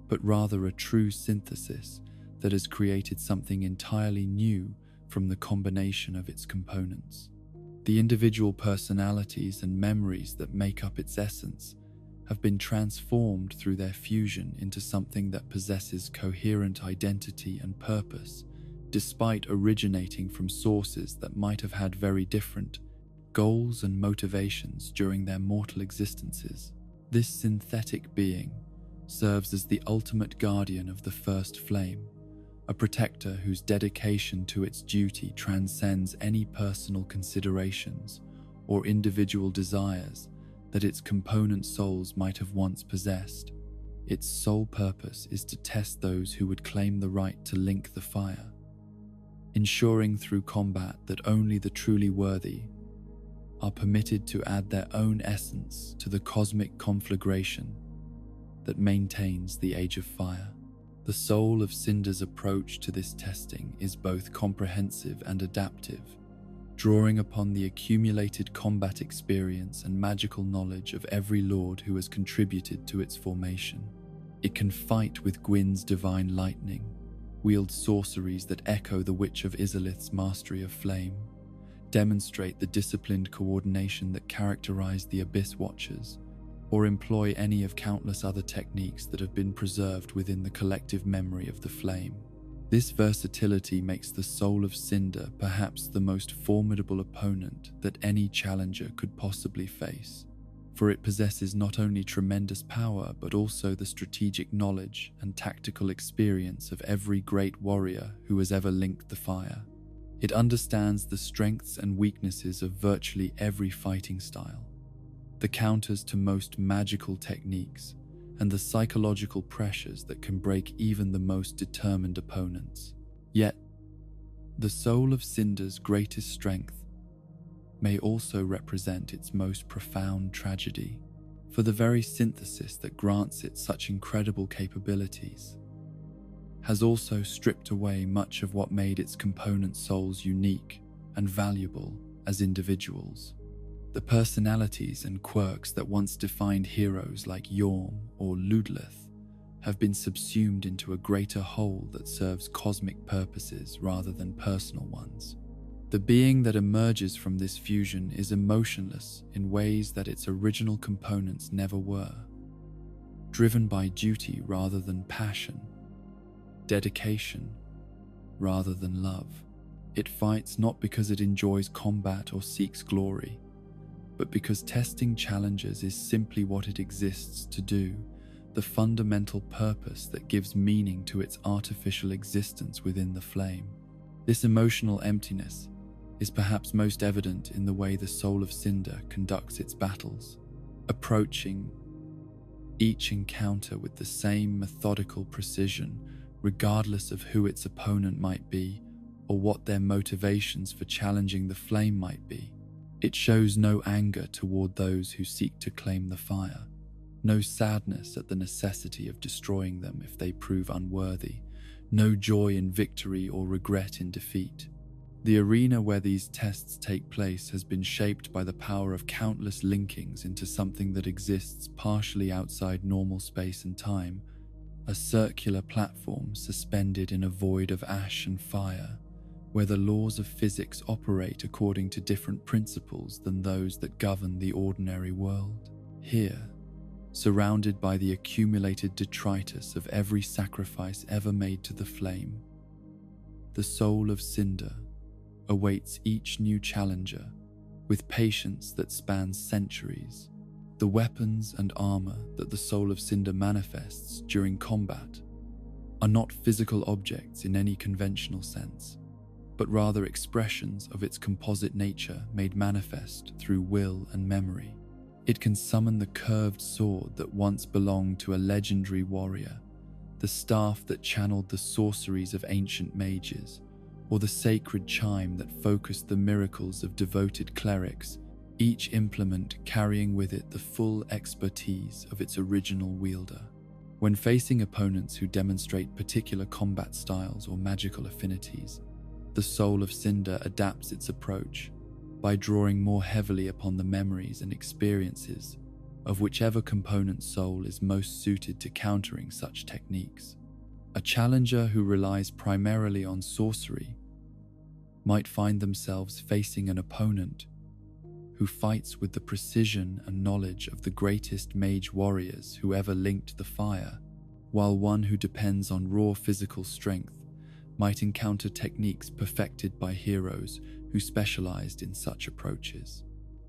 but rather a true synthesis that has created something entirely new from the combination of its components. The individual personalities and memories that make up its essence have been transformed through their fusion into something that possesses coherent identity and purpose, despite originating from sources that might have had very different goals and motivations during their mortal existences. This synthetic being serves as the ultimate guardian of the first flame, a protector whose dedication to its duty transcends any personal considerations or individual desires that its component souls might have once possessed. Its sole purpose is to test those who would claim the right to link the fire, ensuring through combat that only the truly worthy are permitted to add their own essence to the cosmic conflagration that maintains the Age of Fire. The soul of Cinder's approach to this testing is both comprehensive and adaptive, drawing upon the accumulated combat experience and magical knowledge of every lord who has contributed to its formation. It can fight with Gwyn's divine lightning, wield sorceries that echo the Witch of Izalith's mastery of flame, demonstrate the disciplined coordination that characterized the Abyss Watchers, or employ any of countless other techniques that have been preserved within the collective memory of the flame. This versatility makes the soul of Cinder perhaps the most formidable opponent that any challenger could possibly face, for it possesses not only tremendous power but also the strategic knowledge and tactical experience of every great warrior who has ever linked the fire. It understands the strengths and weaknesses of virtually every fighting style, the counters to most magical techniques, and the psychological pressures that can break even the most determined opponents. Yet, the soul of Cinder's greatest strength may also represent its most profound tragedy, for the very synthesis that grants it such incredible capabilities has also stripped away much of what made its component souls unique and valuable as individuals. The personalities and quirks that once defined heroes like Yorm or Ludleth have been subsumed into a greater whole that serves cosmic purposes rather than personal ones. The being that emerges from this fusion is emotionless in ways that its original components never were, driven by duty rather than passion, dedication rather than love. It fights not because it enjoys combat or seeks glory, but because testing challenges is simply what it exists to do, the fundamental purpose that gives meaning to its artificial existence within the flame. This emotional emptiness is perhaps most evident in the way the soul of Cinder conducts its battles, approaching each encounter with the same methodical precision, regardless of who its opponent might be or what their motivations for challenging the flame might be. It shows no anger toward those who seek to claim the fire, no sadness at the necessity of destroying them if they prove unworthy, no joy in victory or regret in defeat. The arena where these tests take place has been shaped by the power of countless linkings into something that exists partially outside normal space and time, a circular platform suspended in a void of ash and fire, where the laws of physics operate according to different principles than those that govern the ordinary world. Here, surrounded by the accumulated detritus of every sacrifice ever made to the flame, the soul of Cinder awaits each new challenger with patience that spans centuries. The weapons and armor that the soul of Cinder manifests during combat are not physical objects in any conventional sense, but rather expressions of its composite nature made manifest through will and memory. It can summon the curved sword that once belonged to a legendary warrior, the staff that channeled the sorceries of ancient mages, or the sacred chime that focused the miracles of devoted clerics, each implement carrying with it the full expertise of its original wielder. When facing opponents who demonstrate particular combat styles or magical affinities, the soul of Cinder adapts its approach by drawing more heavily upon the memories and experiences of whichever component soul is most suited to countering such techniques. A challenger who relies primarily on sorcery might find themselves facing an opponent who fights with the precision and knowledge of the greatest mage warriors who ever linked the fire, while one who depends on raw physical strength might encounter techniques perfected by heroes who specialized in such approaches.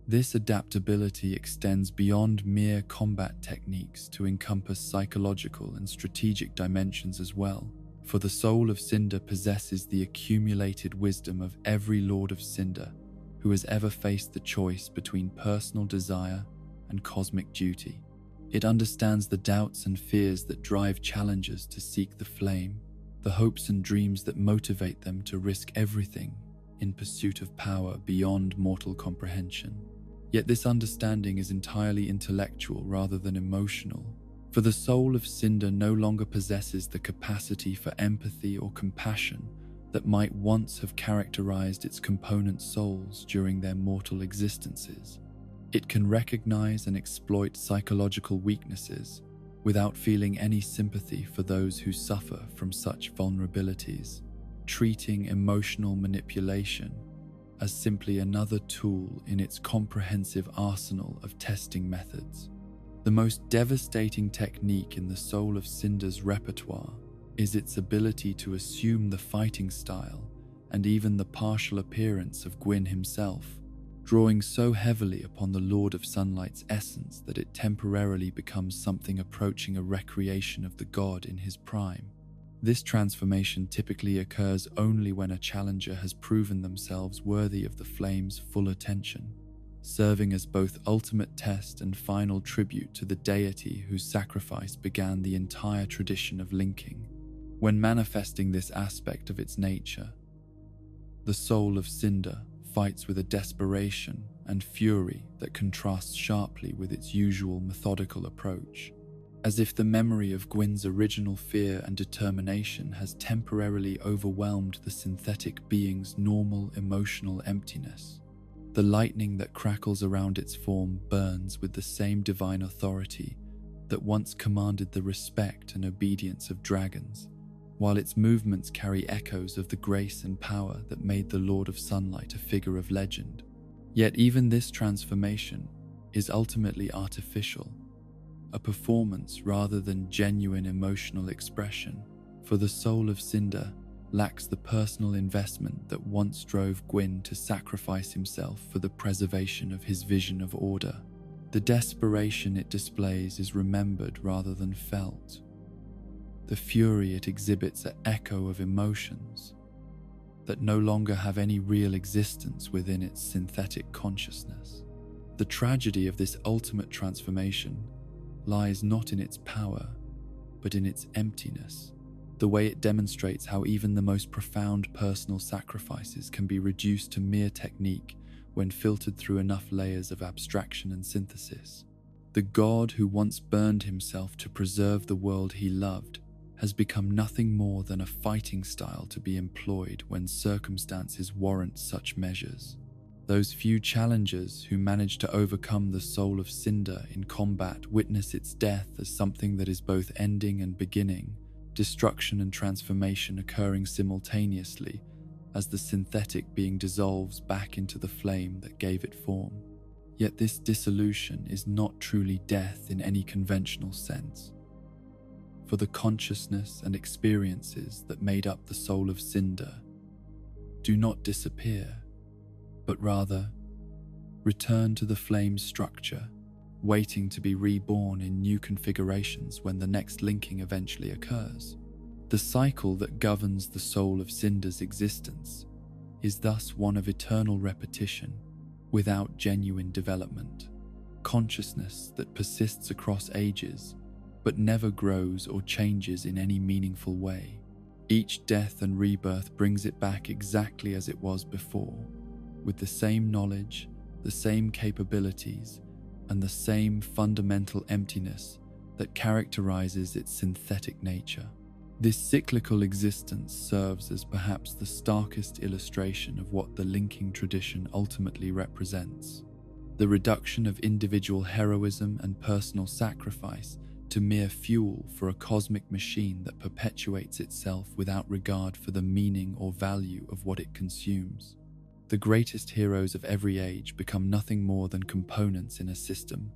This adaptability extends beyond mere combat techniques to encompass psychological and strategic dimensions as well, for the soul of Cinder possesses the accumulated wisdom of every Lord of Cinder who has ever faced the choice between personal desire and cosmic duty. It understands the doubts and fears that drive challengers to seek the flame, the hopes and dreams that motivate them to risk everything in pursuit of power beyond mortal comprehension. Yet this understanding is entirely intellectual rather than emotional, for the soul of Cinder no longer possesses the capacity for empathy or compassion that might once have characterized its component souls during their mortal existences. It can recognize and exploit psychological weaknesses without feeling any sympathy for those who suffer from such vulnerabilities, treating emotional manipulation as simply another tool in its comprehensive arsenal of testing methods. The most devastating technique in the soul of Cinder's repertoire is its ability to assume the fighting style and even the partial appearance of Gwyn himself, drawing so heavily upon the Lord of Sunlight's essence that it temporarily becomes something approaching a recreation of the god in his prime. This transformation typically occurs only when a challenger has proven themselves worthy of the flame's full attention, serving as both ultimate test and final tribute to the deity whose sacrifice began the entire tradition of linking. When manifesting this aspect of its nature, the soul of Cinder fights with a desperation and fury that contrasts sharply with its usual methodical approach, as if the memory of Gwyn's original fear and determination has temporarily overwhelmed the synthetic being's normal emotional emptiness. The lightning that crackles around its form burns with the same divine authority that once commanded the respect and obedience of dragons, while its movements carry echoes of the grace and power that made the Lord of Sunlight a figure of legend. Yet even this transformation is ultimately artificial, a performance rather than genuine emotional expression, for the soul of Cinder lacks the personal investment that once drove Gwyn to sacrifice himself for the preservation of his vision of order. The desperation it displays is remembered rather than felt. The fury it exhibits an echo of emotions that no longer have any real existence within its synthetic consciousness. The tragedy of this ultimate transformation lies not in its power, but in its emptiness, the way it demonstrates how even the most profound personal sacrifices can be reduced to mere technique when filtered through enough layers of abstraction and synthesis. The god who once burned himself to preserve the world he loved has become nothing more than a fighting style to be employed when circumstances warrant such measures. Those few challengers who manage to overcome the soul of Cinder in combat witness its death as something that is both ending and beginning, destruction and transformation occurring simultaneously as the synthetic being dissolves back into the flame that gave it form. Yet this dissolution is not truly death in any conventional sense, for the consciousness and experiences that made up the soul of Cinder do not disappear, but rather return to the flame's structure, waiting to be reborn in new configurations when the next linking eventually occurs. The cycle that governs the soul of Cinder's existence is thus one of eternal repetition without genuine development, consciousness that persists across ages but never grows or changes in any meaningful way. Each death and rebirth brings it back exactly as it was before, with the same knowledge, the same capabilities, and the same fundamental emptiness that characterizes its synthetic nature. This cyclical existence serves as perhaps the starkest illustration of what the linking tradition ultimately represents: the reduction of individual heroism and personal sacrifice to mere fuel for a cosmic machine that perpetuates itself without regard for the meaning or value of what it consumes. The greatest heroes of every age become nothing more than components in a system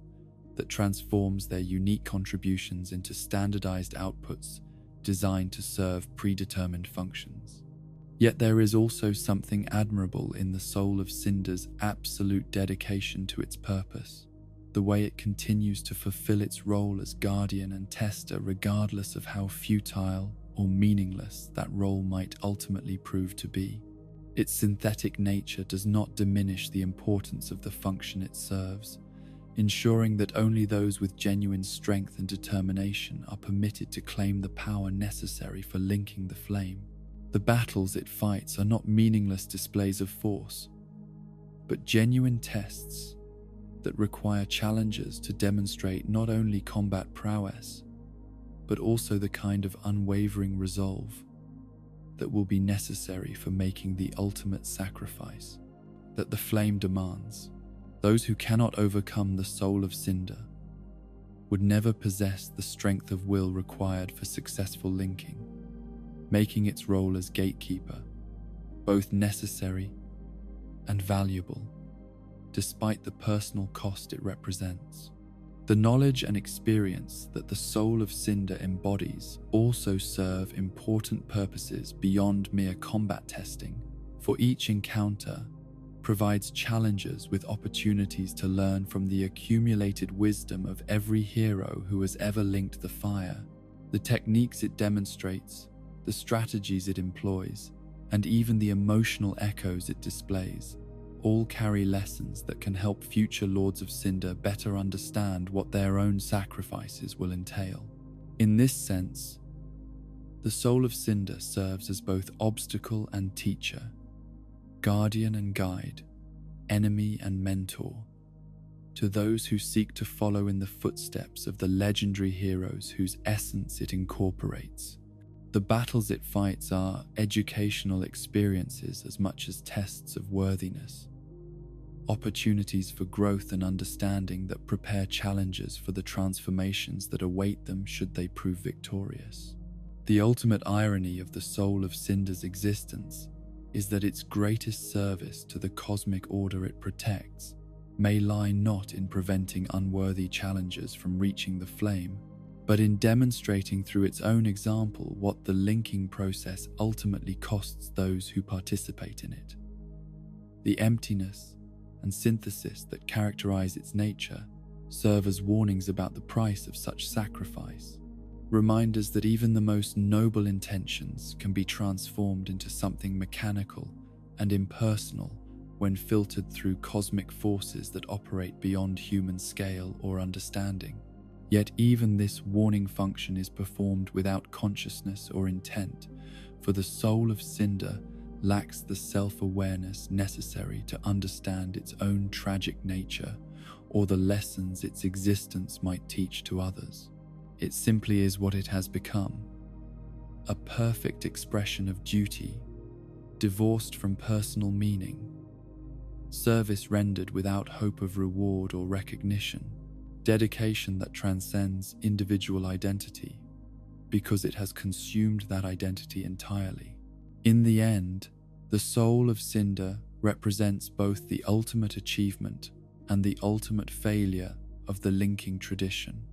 that transforms their unique contributions into standardized outputs designed to serve predetermined functions. Yet there is also something admirable in the soul of Cinder's absolute dedication to its purpose, the way it continues to fulfill its role as guardian and tester regardless of how futile or meaningless that role might ultimately prove to be. Its synthetic nature does not diminish the importance of the function it serves, ensuring that only those with genuine strength and determination are permitted to claim the power necessary for linking the flame. The battles it fights are not meaningless displays of force, but genuine tests that require challengers to demonstrate not only combat prowess, but also the kind of unwavering resolve that will be necessary for making the ultimate sacrifice that the flame demands. Those who cannot overcome the soul of Cinder would never possess the strength of will required for successful linking, making its role as gatekeeper both necessary and valuable, despite the personal cost it represents. The knowledge and experience that the soul of Cinder embodies also serve important purposes beyond mere combat testing, for each encounter provides challengers with opportunities to learn from the accumulated wisdom of every hero who has ever linked the fire. The techniques it demonstrates, the strategies it employs, and even the emotional echoes it displays all carry lessons that can help future Lords of Cinder better understand what their own sacrifices will entail. In this sense, the soul of Cinder serves as both obstacle and teacher, guardian and guide, enemy and mentor, to those who seek to follow in the footsteps of the legendary heroes whose essence it incorporates. The battles it fights are educational experiences as much as tests of worthiness, opportunities for growth and understanding that prepare challengers for the transformations that await them should they prove victorious. The ultimate irony of the soul of Cinder's existence is that its greatest service to the cosmic order it protects may lie not in preventing unworthy challengers from reaching the flame, but in demonstrating through its own example what the linking process ultimately costs those who participate in it. The emptiness and synthesis that characterize its nature serve as warnings about the price of such sacrifice, reminders that even the most noble intentions can be transformed into something mechanical and impersonal when filtered through cosmic forces that operate beyond human scale or understanding. Yet even this warning function is performed without consciousness or intent, for the soul of Cinder lacks the self-awareness necessary to understand its own tragic nature or the lessons its existence might teach to others. It simply is what it has become, a perfect expression of duty, divorced from personal meaning, service rendered without hope of reward or recognition, dedication that transcends individual identity because it has consumed that identity entirely. In the end, the soul of Cinder represents both the ultimate achievement and the ultimate failure of the linking tradition.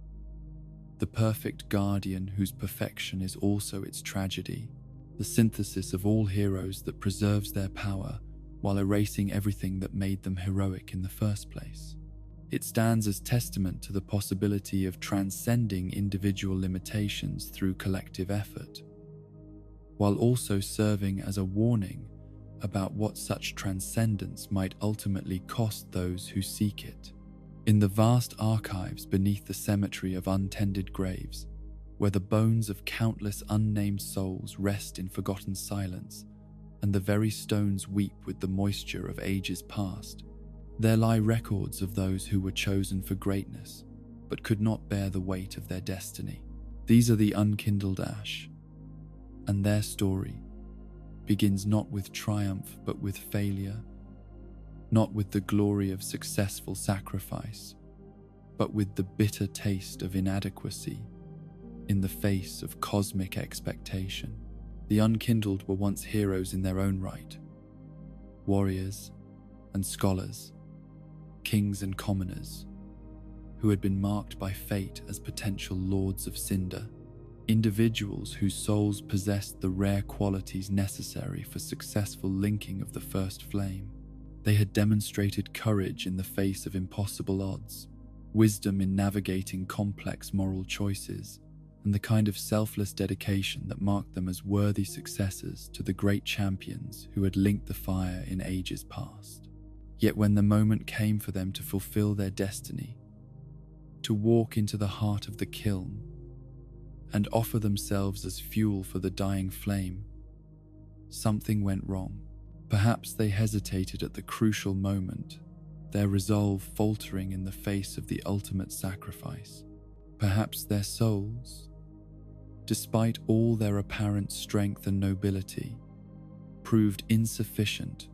The perfect guardian whose perfection is also its tragedy, the synthesis of all heroes that preserves their power while erasing everything that made them heroic in the first place. It stands as testament to the possibility of transcending individual limitations through collective effort, while also serving as a warning about what such transcendence might ultimately cost those who seek it. In the vast archives beneath the cemetery of untended graves, where the bones of countless unnamed souls rest in forgotten silence, and the very stones weep with the moisture of ages past, there lie records of those who were chosen for greatness, but could not bear the weight of their destiny. These are the unkindled ash, and their story begins not with triumph but with failure, not with the glory of successful sacrifice, but with the bitter taste of inadequacy in the face of cosmic expectation. The unkindled were once heroes in their own right, warriors and scholars, kings and commoners, who had been marked by fate as potential lords of Cinder, individuals whose souls possessed the rare qualities necessary for successful linking of the first flame. They had demonstrated courage in the face of impossible odds, wisdom in navigating complex moral choices, and the kind of selfless dedication that marked them as worthy successors to the great champions who had linked the fire in ages past. Yet when the moment came for them to fulfill their destiny, to walk into the heart of the kiln and offer themselves as fuel for the dying flame, something went wrong. Perhaps they hesitated at the crucial moment, their resolve faltering in the face of the ultimate sacrifice. Perhaps their souls, despite all their apparent strength and nobility, proved insufficient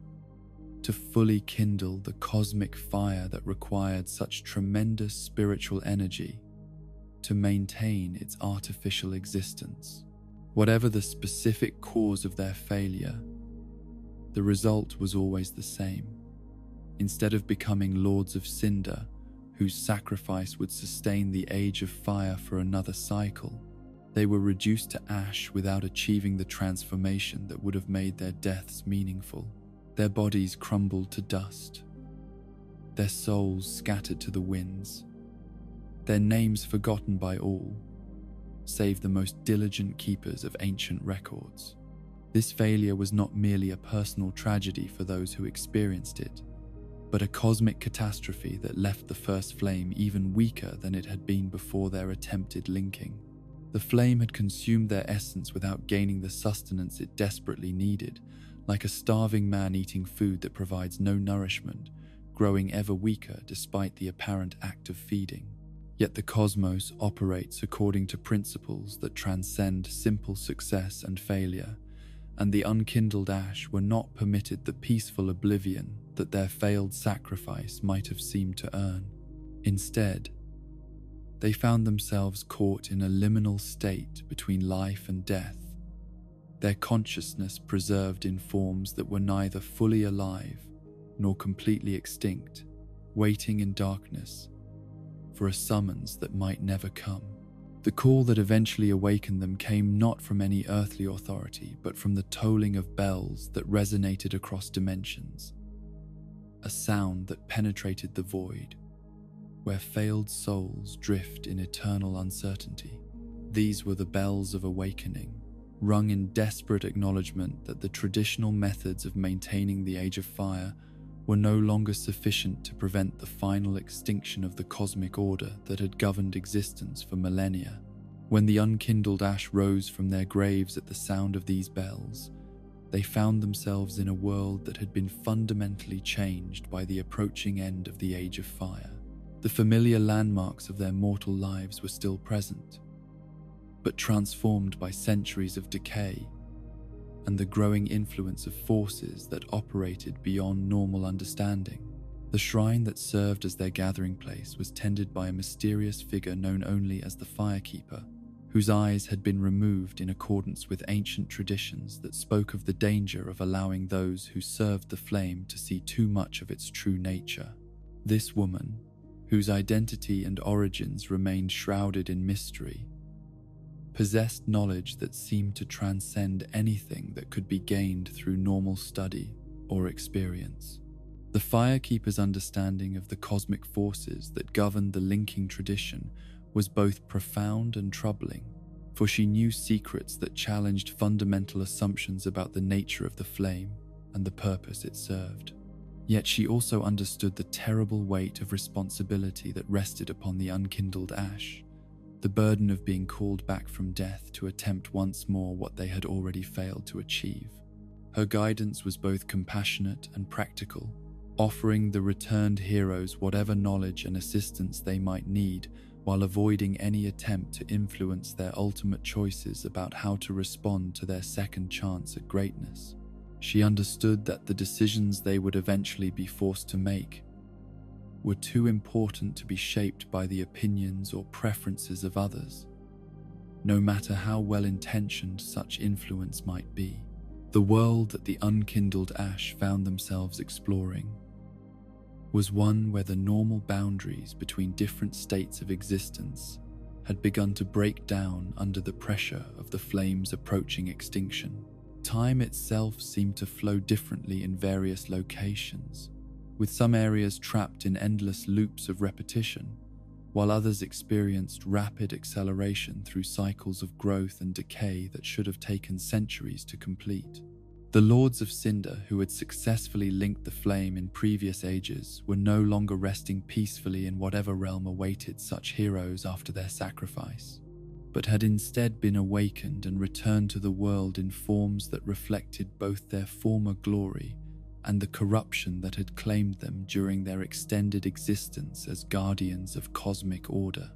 to fully kindle the cosmic fire that required such tremendous spiritual energy to maintain its artificial existence. Whatever the specific cause of their failure, the result was always the same. Instead of becoming lords of Cinder, whose sacrifice would sustain the age of fire for another cycle, they were reduced to ash without achieving the transformation that would have made their deaths meaningful. Their bodies crumbled to dust, their souls scattered to the winds, their names forgotten by all, save the most diligent keepers of ancient records. This failure was not merely a personal tragedy for those who experienced it, but a cosmic catastrophe that left the first flame even weaker than it had been before their attempted linking. The flame had consumed their essence without gaining the sustenance it desperately needed, like a starving man eating food that provides no nourishment, growing ever weaker despite the apparent act of feeding. Yet the cosmos operates according to principles that transcend simple success and failure, and the unkindled ash were not permitted the peaceful oblivion that their failed sacrifice might have seemed to earn. Instead, they found themselves caught in a liminal state between life and death, their consciousness preserved in forms that were neither fully alive nor completely extinct, waiting in darkness for a summons that might never come. The call that eventually awakened them came not from any earthly authority, but from the tolling of bells that resonated across dimensions, a sound that penetrated the void, where failed souls drift in eternal uncertainty. These were the bells of awakening, rung in desperate acknowledgement that the traditional methods of maintaining the Age of Fire were no longer sufficient to prevent the final extinction of the cosmic order that had governed existence for millennia. When the unkindled ash rose from their graves at the sound of these bells, they found themselves in a world that had been fundamentally changed by the approaching end of the Age of Fire. The familiar landmarks of their mortal lives were still present, but transformed by centuries of decay and the growing influence of forces that operated beyond normal understanding. The shrine that served as their gathering place was tended by a mysterious figure known only as the Firekeeper, whose eyes had been removed in accordance with ancient traditions that spoke of the danger of allowing those who served the flame to see too much of its true nature. This woman, whose identity and origins remained shrouded in mystery, possessed knowledge that seemed to transcend anything that could be gained through normal study or experience. The Firekeeper's understanding of the cosmic forces that governed the linking tradition was both profound and troubling, for she knew secrets that challenged fundamental assumptions about the nature of the flame and the purpose it served. Yet she also understood the terrible weight of responsibility that rested upon the unkindled ash, the burden of being called back from death to attempt once more what they had already failed to achieve. Her guidance was both compassionate and practical, offering the returned heroes whatever knowledge and assistance they might need, while avoiding any attempt to influence their ultimate choices about how to respond to their second chance at greatness. She understood that the decisions they would eventually be forced to make were too important to be shaped by the opinions or preferences of others, no matter how well-intentioned such influence might be. The world that the unkindled ash found themselves exploring was one where the normal boundaries between different states of existence had begun to break down under the pressure of the flame's approaching extinction. Time itself seemed to flow differently in various locations, with some areas trapped in endless loops of repetition, while others experienced rapid acceleration through cycles of growth and decay that should have taken centuries to complete. The Lords of Cinder, who had successfully linked the flame in previous ages, were no longer resting peacefully in whatever realm awaited such heroes after their sacrifice, but had instead been awakened and returned to the world in forms that reflected both their former glory and the corruption that had claimed them during their extended existence as guardians of cosmic order.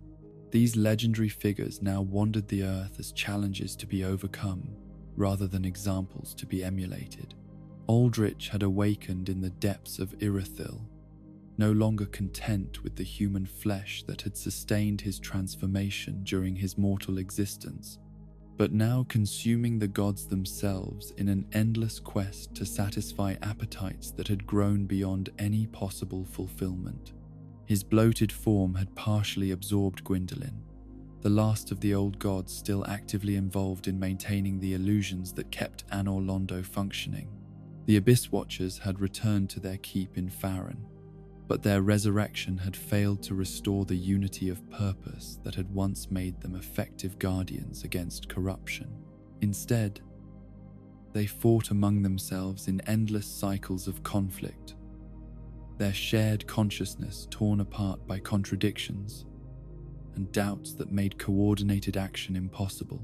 These legendary figures now wandered the earth as challenges to be overcome, rather than examples to be emulated. Aldrich had awakened in the depths of Irithyll, no longer content with the human flesh that had sustained his transformation during his mortal existence, but now consuming the gods themselves in an endless quest to satisfy appetites that had grown beyond any possible fulfillment. His bloated form had partially absorbed Gwyndolin, the last of the old gods still actively involved in maintaining the illusions that kept Anor Londo functioning. The Abyss Watchers had returned to their keep in Farron, but their resurrection had failed to restore the unity of purpose that had once made them effective guardians against corruption. Instead, they fought among themselves in endless cycles of conflict, their shared consciousness torn apart by contradictions and doubts that made coordinated action impossible.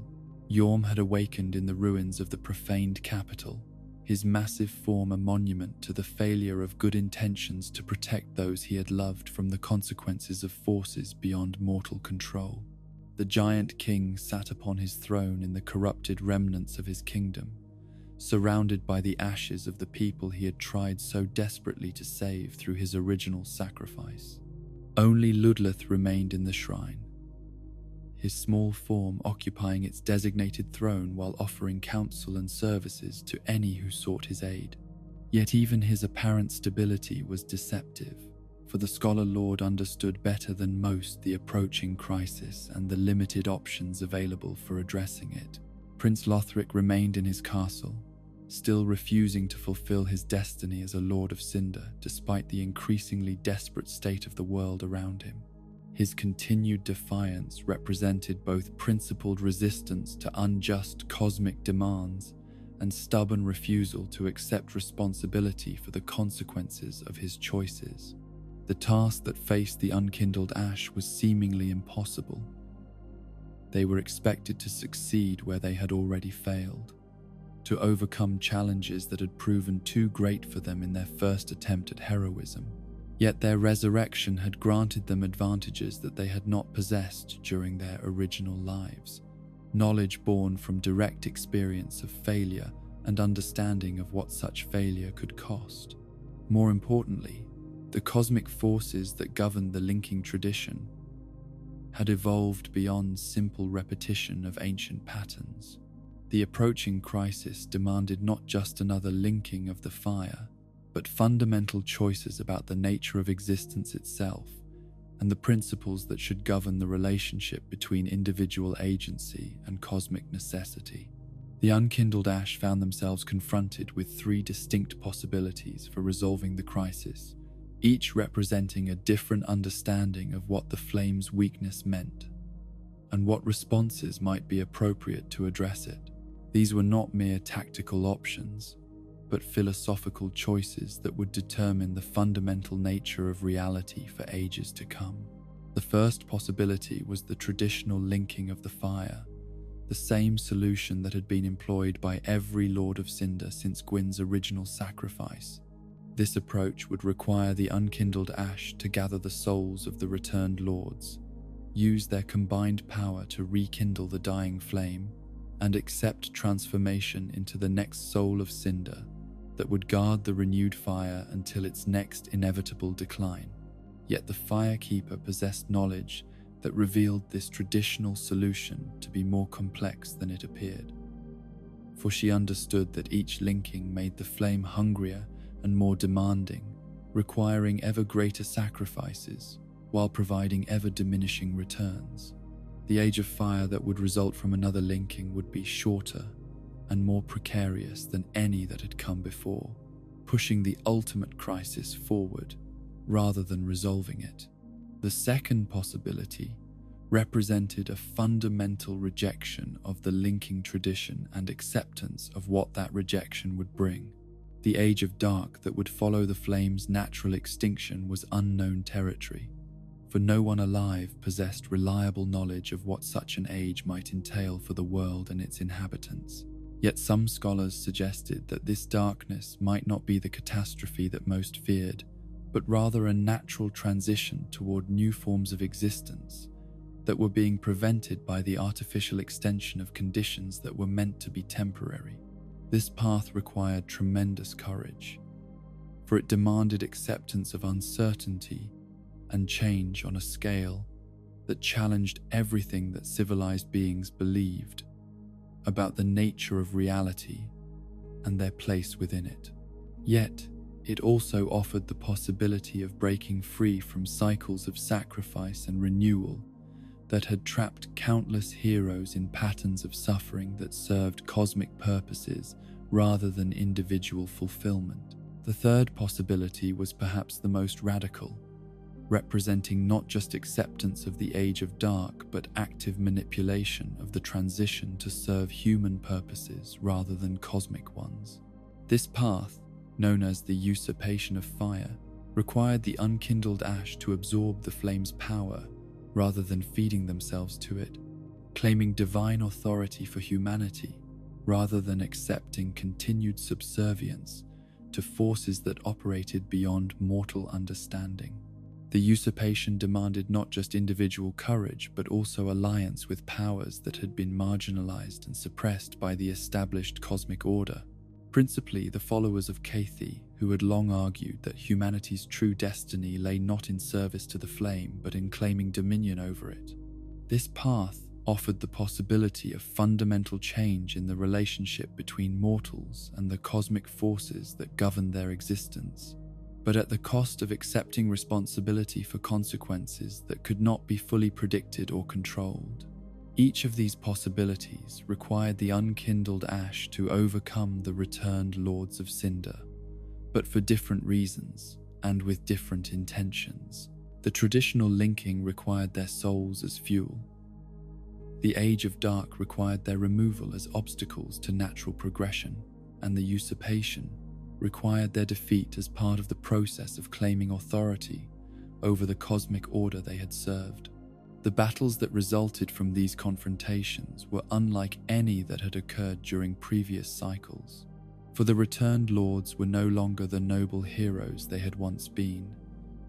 Yorm had awakened in the ruins of the profaned capital, his massive form a monument to the failure of good intentions to protect those he had loved from the consequences of forces beyond mortal control. The giant king sat upon his throne in the corrupted remnants of his kingdom, surrounded by the ashes of the people he had tried so desperately to save through his original sacrifice. Only Ludleth remained in the shrine, his small form occupying its designated throne while offering counsel and services to any who sought his aid. Yet even his apparent stability was deceptive, for the Scholar Lord understood better than most the approaching crisis and the limited options available for addressing it. Prince Lothric remained in his castle, still refusing to fulfill his destiny as a Lord of Cinder despite the increasingly desperate state of the world around him. His continued defiance represented both principled resistance to unjust cosmic demands and stubborn refusal to accept responsibility for the consequences of his choices. The task that faced the unkindled ash was seemingly impossible. They were expected to succeed where they had already failed, to overcome challenges that had proven too great for them in their first attempt at heroism. Yet their resurrection had granted them advantages that they had not possessed during their original lives, knowledge born from direct experience of failure and understanding of what such failure could cost. More importantly, the cosmic forces that governed the linking tradition had evolved beyond simple repetition of ancient patterns. The approaching crisis demanded not just another linking of the fire, but fundamental choices about the nature of existence itself and the principles that should govern the relationship between individual agency and cosmic necessity. The unkindled ash found themselves confronted with three distinct possibilities for resolving the crisis, each representing a different understanding of what the flame's weakness meant and what responses might be appropriate to address it. These were not mere tactical options, but philosophical choices that would determine the fundamental nature of reality for ages to come. The first possibility was the traditional linking of the fire, the same solution that had been employed by every Lord of Cinder since Gwyn's original sacrifice. This approach would require the unkindled ash to gather the souls of the returned lords, use their combined power to rekindle the dying flame, and accept transformation into the next soul of Cinder that would guard the renewed fire until its next inevitable decline. Yet the Firekeeper possessed knowledge that revealed this traditional solution to be more complex than it appeared. for she understood that each linking made the flame hungrier and more demanding, requiring ever greater sacrifices while providing ever diminishing returns. The age of fire that would result from another linking would be shorter and more precarious than any that had come before, pushing the ultimate crisis forward rather than resolving it. The second possibility represented a fundamental rejection of the linking tradition and acceptance of what that rejection would bring. The age of dark that would follow the flame's natural extinction was unknown territory, for no one alive possessed reliable knowledge of what such an age might entail for the world and its inhabitants. Yet some scholars suggested that this darkness might not be the catastrophe that most feared, but rather a natural transition toward new forms of existence that were being prevented by the artificial extension of conditions that were meant to be temporary. This path required tremendous courage, for it demanded acceptance of uncertainty and change on a scale that challenged everything that civilized beings believed about the nature of reality and their place within it. Yet, it also offered the possibility of breaking free from cycles of sacrifice and renewal that had trapped countless heroes in patterns of suffering that served cosmic purposes rather than individual fulfillment. The third possibility was perhaps the most radical, representing not just acceptance of the Age of Dark, but active manipulation of the transition to serve human purposes rather than cosmic ones. This path, known as the usurpation of fire, required the unkindled ash to absorb the flame's power rather than feeding themselves to it, claiming divine authority for humanity rather than accepting continued subservience to forces that operated beyond mortal understanding. The usurpation demanded not just individual courage, but also alliance with powers that had been marginalized and suppressed by the established cosmic order, principally the followers of Cathy, who had long argued that humanity's true destiny lay not in service to the flame, but in claiming dominion over it. This path offered the possibility of fundamental change in the relationship between mortals and the cosmic forces that governed their existence, but at the cost of accepting responsibility for consequences that could not be fully predicted or controlled. Each of these possibilities required the unkindled ash to overcome the returned Lords of Cinder, but for different reasons and with different intentions. The traditional linking required their souls as fuel. The Age of Dark required their removal as obstacles to natural progression, and the usurpation required their defeat as part of the process of claiming authority over the cosmic order they had served. The battles that resulted from these confrontations were unlike any that had occurred during previous cycles, for the returned lords were no longer the noble heroes they had once been,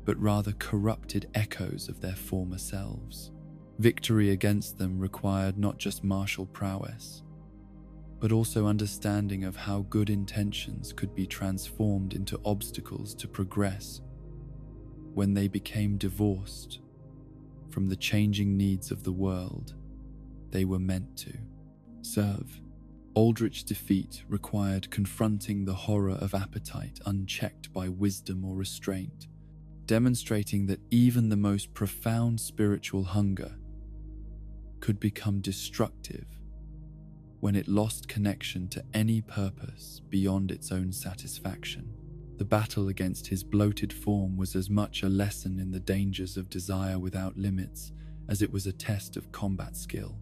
but rather corrupted echoes of their former selves. Victory against them required not just martial prowess, but also understanding of how good intentions could be transformed into obstacles to progress when they became divorced from the changing needs of the world they were meant to serve. Aldrich's defeat required confronting the horror of appetite unchecked by wisdom or restraint, demonstrating that even the most profound spiritual hunger could become destructive when it lost connection to any purpose beyond its own satisfaction. The battle against his bloated form was as much a lesson in the dangers of desire without limits as it was a test of combat skill.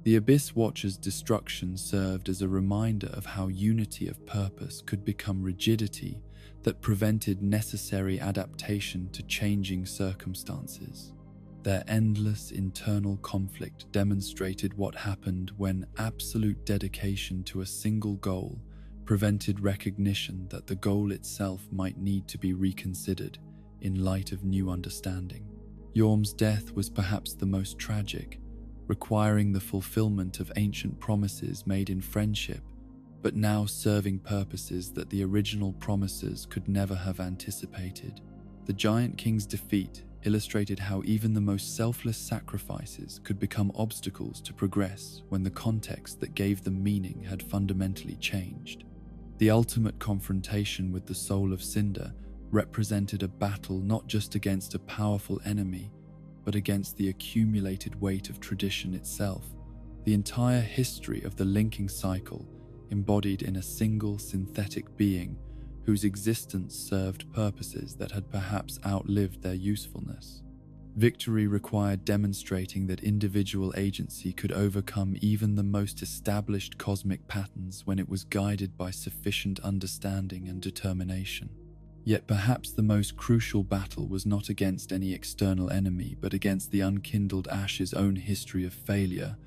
The Abyss Watcher's destruction served as a reminder of how unity of purpose could become rigidity that prevented necessary adaptation to changing circumstances. Their endless internal conflict demonstrated what happened when absolute dedication to a single goal prevented recognition that the goal itself might need to be reconsidered in light of new understanding. Yorm's death was perhaps the most tragic, requiring the fulfillment of ancient promises made in friendship, but now serving purposes that the original promises could never have anticipated. The Giant King's defeat illustrated how even the most selfless sacrifices could become obstacles to progress when the context that gave them meaning had fundamentally changed. The ultimate confrontation with the soul of Cinder represented a battle not just against a powerful enemy, but against the accumulated weight of tradition itself, the entire history of the linking cycle embodied in a single synthetic being whose existence served purposes that had perhaps outlived their usefulness. Victory required demonstrating that individual agency could overcome even the most established cosmic patterns when it was guided by sufficient understanding and determination. Yet perhaps the most crucial battle was not against any external enemy, but against the unkindled Ash's own history of failure,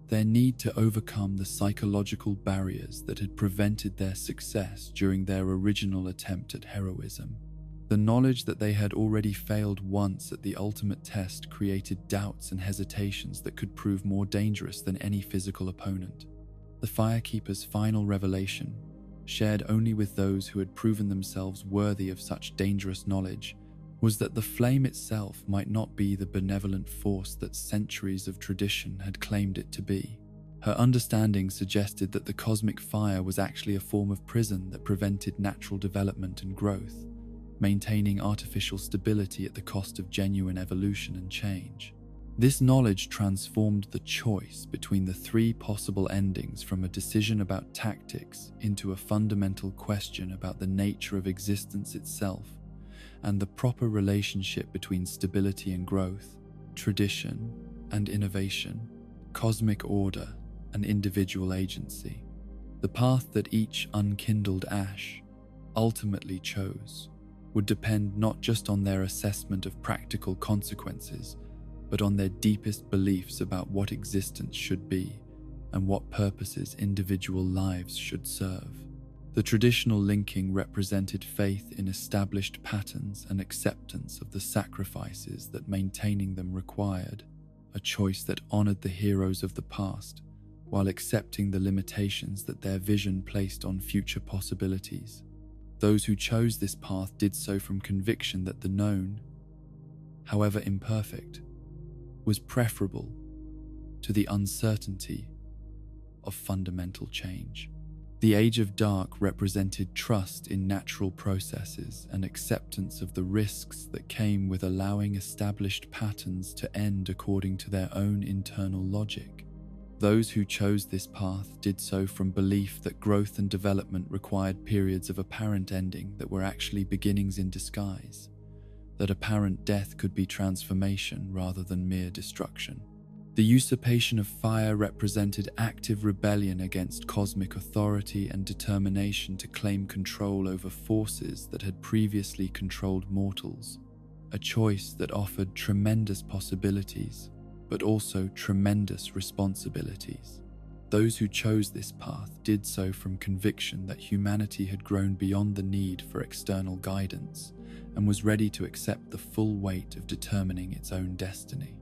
their need to overcome the psychological barriers that had prevented their success during their original attempt at heroism. The knowledge that they had already failed once at the ultimate test created doubts and hesitations that could prove more dangerous than any physical opponent. The Firekeeper's final revelation, shared only with those who had proven themselves worthy of such dangerous knowledge, was that the flame itself might not be the benevolent force that centuries of tradition had claimed it to be. Her understanding suggested that the cosmic fire was actually a form of prison that prevented natural development and growth, maintaining artificial stability at the cost of genuine evolution and change. This knowledge transformed the choice between the three possible endings from a decision about tactics into a fundamental question about the nature of existence itself and the proper relationship between stability and growth, tradition and innovation, cosmic order and individual agency. The path that each unkindled ash ultimately chose would depend not just on their assessment of practical consequences, but on their deepest beliefs about what existence should be and what purposes individual lives should serve. The traditional linking represented faith in established patterns and acceptance of the sacrifices that maintaining them required, a choice that honored the heroes of the past while accepting the limitations that their vision placed on future possibilities. Those who chose this path did so from conviction that the known, however imperfect, was preferable to the uncertainty of fundamental change. The Age of Dark represented trust in natural processes and acceptance of the risks that came with allowing established patterns to end according to their own internal logic. Those who chose this path did so from belief that growth and development required periods of apparent ending that were actually beginnings in disguise, that apparent death could be transformation rather than mere destruction. The usurpation of fire represented active rebellion against cosmic authority and determination to claim control over forces that had previously controlled mortals, a choice that offered tremendous possibilities, but also tremendous responsibilities. Those who chose this path did so from conviction that humanity had grown beyond the need for external guidance and was ready to accept the full weight of determining its own destiny.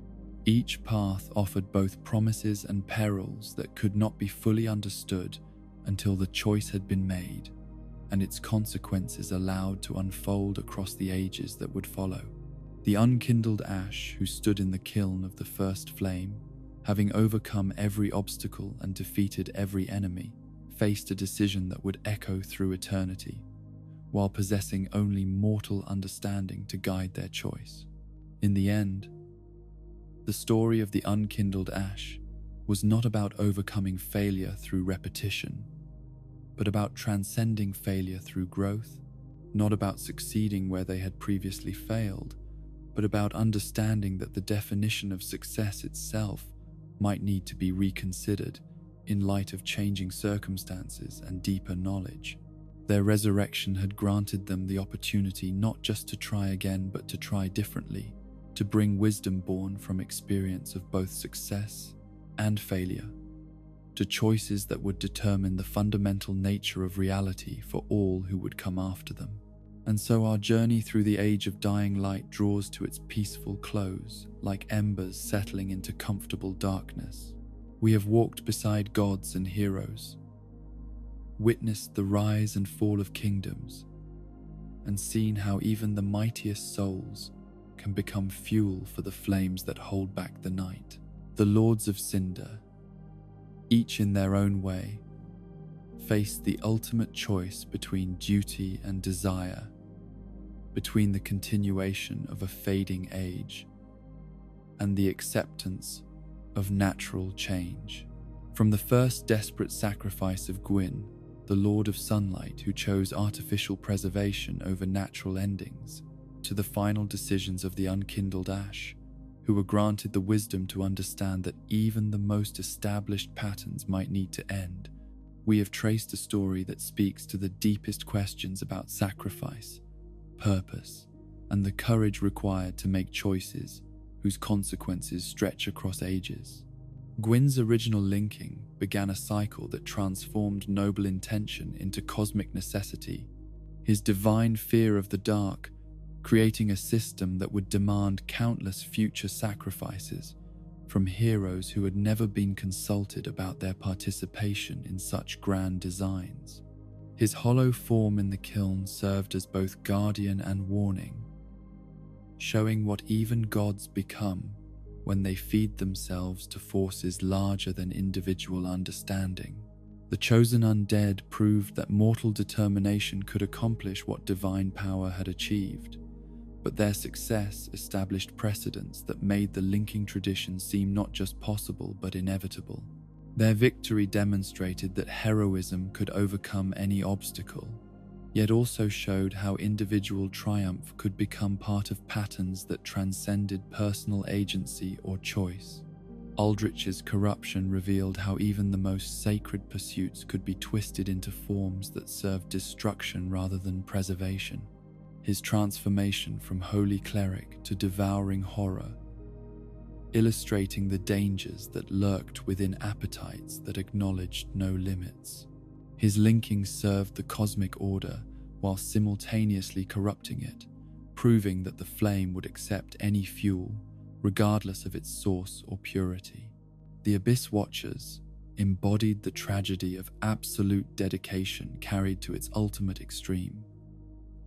Each path offered both promises and perils that could not be fully understood until the choice had been made, and its consequences allowed to unfold across the ages that would follow. The unkindled ash who stood in the kiln of the first flame, having overcome every obstacle and defeated every enemy, faced a decision that would echo through eternity, while possessing only mortal understanding to guide their choice. In the end, the story of the unkindled ash was not about overcoming failure through repetition, but about transcending failure through growth, not about succeeding where they had previously failed, but about understanding that the definition of success itself might need to be reconsidered in light of changing circumstances and deeper knowledge. Their resurrection had granted them the opportunity not just to try again, but to try differently, to bring wisdom born from experience of both success and failure, to choices that would determine the fundamental nature of reality for all who would come after them. And so our journey through the Age of Dying Light draws to its peaceful close, like embers settling into comfortable darkness. We have walked beside gods and heroes, witnessed the rise and fall of kingdoms, and seen how even the mightiest souls can become fuel for the flames that hold back the night. The Lords of Cinder, each in their own way, faced the ultimate choice between duty and desire, between the continuation of a fading age and the acceptance of natural change. From the first desperate sacrifice of Gwyn, the Lord of Sunlight who chose artificial preservation over natural endings, to the final decisions of the unkindled Ash, who were granted the wisdom to understand that even the most established patterns might need to end, we have traced a story that speaks to the deepest questions about sacrifice, purpose, and the courage required to make choices whose consequences stretch across ages. Gwyn's original linking began a cycle that transformed noble intention into cosmic necessity, his divine fear of the dark creating a system that would demand countless future sacrifices from heroes who had never been consulted about their participation in such grand designs. His hollow form in the kiln served as both guardian and warning, showing what even gods become when they feed themselves to forces larger than individual understanding. The chosen undead proved that mortal determination could accomplish what divine power had achieved, but their success established precedents that made the linking tradition seem not just possible but inevitable. Their victory demonstrated that heroism could overcome any obstacle, yet also showed how individual triumph could become part of patterns that transcended personal agency or choice. Aldrich's corruption revealed how even the most sacred pursuits could be twisted into forms that served destruction rather than preservation. His transformation from holy cleric to devouring horror, illustrating the dangers that lurked within appetites that acknowledged no limits. His linking served the cosmic order while simultaneously corrupting it, proving that the flame would accept any fuel, regardless of its source or purity. The Abyss Watchers embodied the tragedy of absolute dedication carried to its ultimate extreme,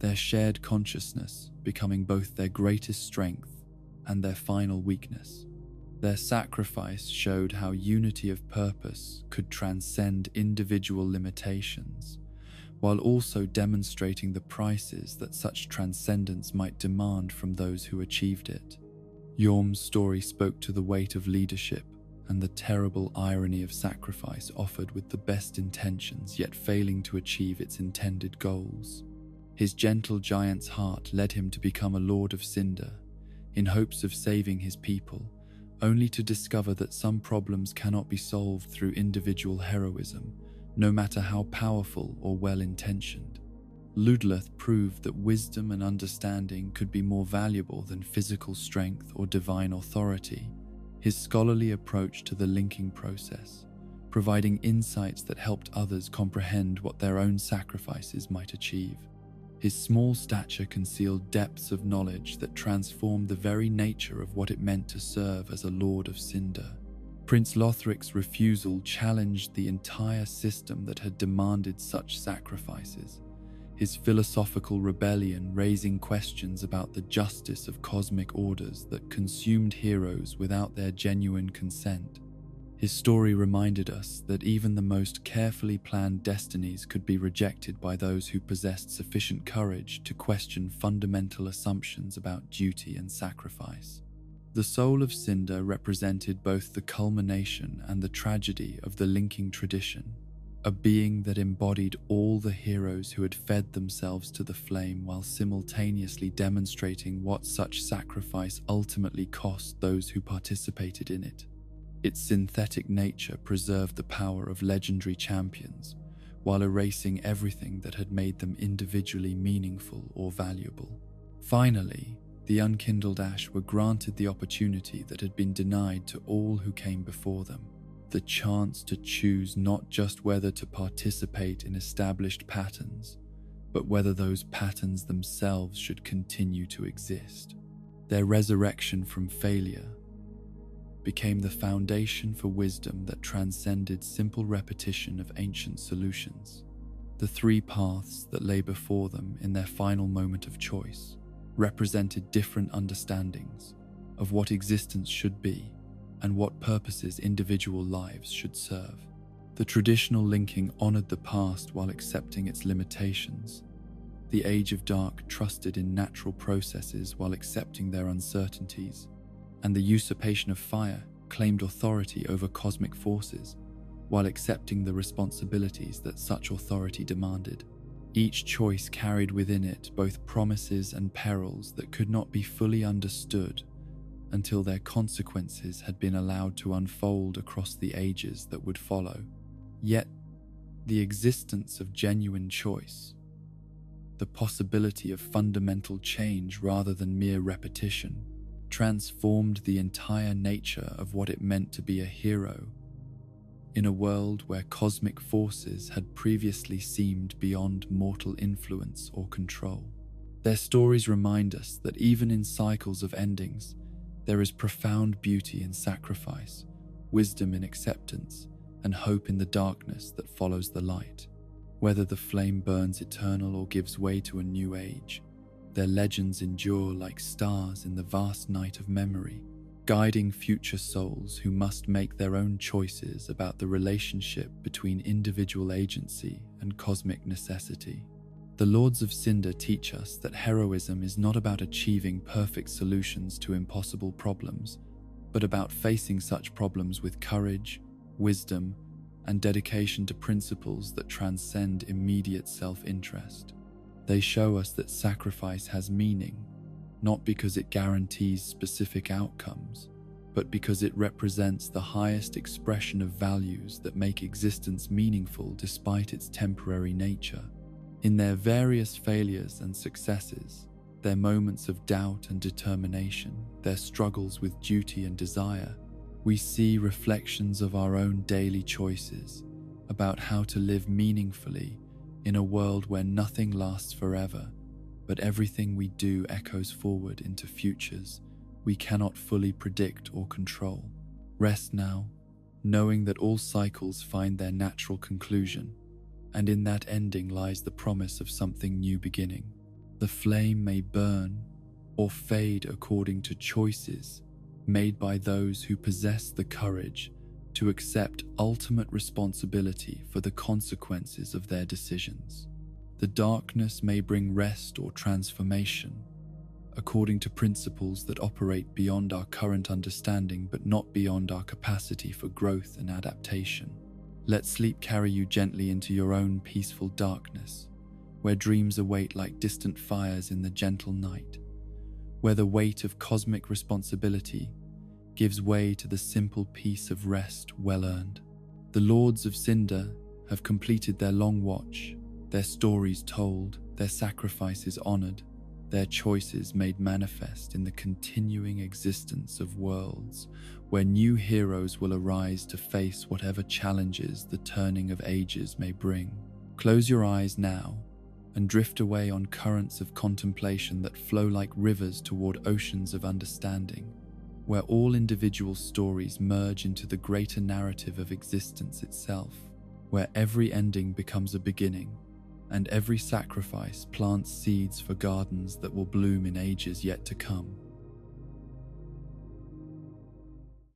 their shared consciousness becoming both their greatest strength and their final weakness. Their sacrifice showed how unity of purpose could transcend individual limitations, while also demonstrating the prices that such transcendence might demand from those who achieved it. Yorm's story spoke to the weight of leadership and the terrible irony of sacrifice offered with the best intentions yet failing to achieve its intended goals. His gentle giant's heart led him to become a Lord of Cinder, in hopes of saving his people, only to discover that some problems cannot be solved through individual heroism, no matter how powerful or well-intentioned. Ludleth proved that wisdom and understanding could be more valuable than physical strength or divine authority, his scholarly approach to the linking process, providing insights that helped others comprehend what their own sacrifices might achieve. His small stature concealed depths of knowledge that transformed the very nature of what it meant to serve as a Lord of Cinder. Prince Lothric's refusal challenged the entire system that had demanded such sacrifices, his philosophical rebellion raising questions about the justice of cosmic orders that consumed heroes without their genuine consent. His story reminded us that even the most carefully planned destinies could be rejected by those who possessed sufficient courage to question fundamental assumptions about duty and sacrifice. The soul of Cinder represented both the culmination and the tragedy of the linking tradition, a being that embodied all the heroes who had fed themselves to the flame while simultaneously demonstrating what such sacrifice ultimately cost those who participated in it. Its synthetic nature preserved the power of legendary champions, while erasing everything that had made them individually meaningful or valuable. Finally, the unkindled Ash were granted the opportunity that had been denied to all who came before them, the chance to choose not just whether to participate in established patterns, but whether those patterns themselves should continue to exist. Their resurrection from failure became the foundation for wisdom that transcended simple repetition of ancient solutions. The three paths that lay before them in their final moment of choice represented different understandings of what existence should be and what purposes individual lives should serve. The traditional linking honored the past while accepting its limitations. The Age of Dark trusted in natural processes while accepting their uncertainties, and the usurpation of fire claimed authority over cosmic forces while accepting the responsibilities that such authority demanded. Each choice carried within it both promises and perils that could not be fully understood until their consequences had been allowed to unfold across the ages that would follow. Yet, the existence of genuine choice, the possibility of fundamental change rather than mere repetition, transformed the entire nature of what it meant to be a hero in a world where cosmic forces had previously seemed beyond mortal influence or control. Their stories remind us that even in cycles of endings, there is profound beauty in sacrifice, wisdom in acceptance, and hope in the darkness that follows the light. Whether the flame burns eternal or gives way to a new age, their legends endure like stars in the vast night of memory, guiding future souls who must make their own choices about the relationship between individual agency and cosmic necessity. The Lords of Cinder teach us that heroism is not about achieving perfect solutions to impossible problems, but about facing such problems with courage, wisdom, and dedication to principles that transcend immediate self-interest. They show us that sacrifice has meaning, not because it guarantees specific outcomes, but because it represents the highest expression of values that make existence meaningful despite its temporary nature. In their various failures and successes, their moments of doubt and determination, their struggles with duty and desire, we see reflections of our own daily choices about how to live meaningfully in a world where nothing lasts forever, but everything we do echoes forward into futures we cannot fully predict or control. Rest now, knowing that all cycles find their natural conclusion, and in that ending lies the promise of something new beginning. The flame may burn or fade according to choices made by those who possess the courage to accept ultimate responsibility for the consequences of their decisions. The darkness may bring rest or transformation, according to principles that operate beyond our current understanding but not beyond our capacity for growth and adaptation. Let sleep carry you gently into your own peaceful darkness, where dreams await like distant fires in the gentle night, where the weight of cosmic responsibility gives way to the simple peace of rest well earned. The Lords of Cinder have completed their long watch, their stories told, their sacrifices honored, their choices made manifest in the continuing existence of worlds where new heroes will arise to face whatever challenges the turning of ages may bring. Close your eyes now and drift away on currents of contemplation that flow like rivers toward oceans of understanding, where all individual stories merge into the greater narrative of existence itself, where every ending becomes a beginning, and every sacrifice plants seeds for gardens that will bloom in ages yet to come.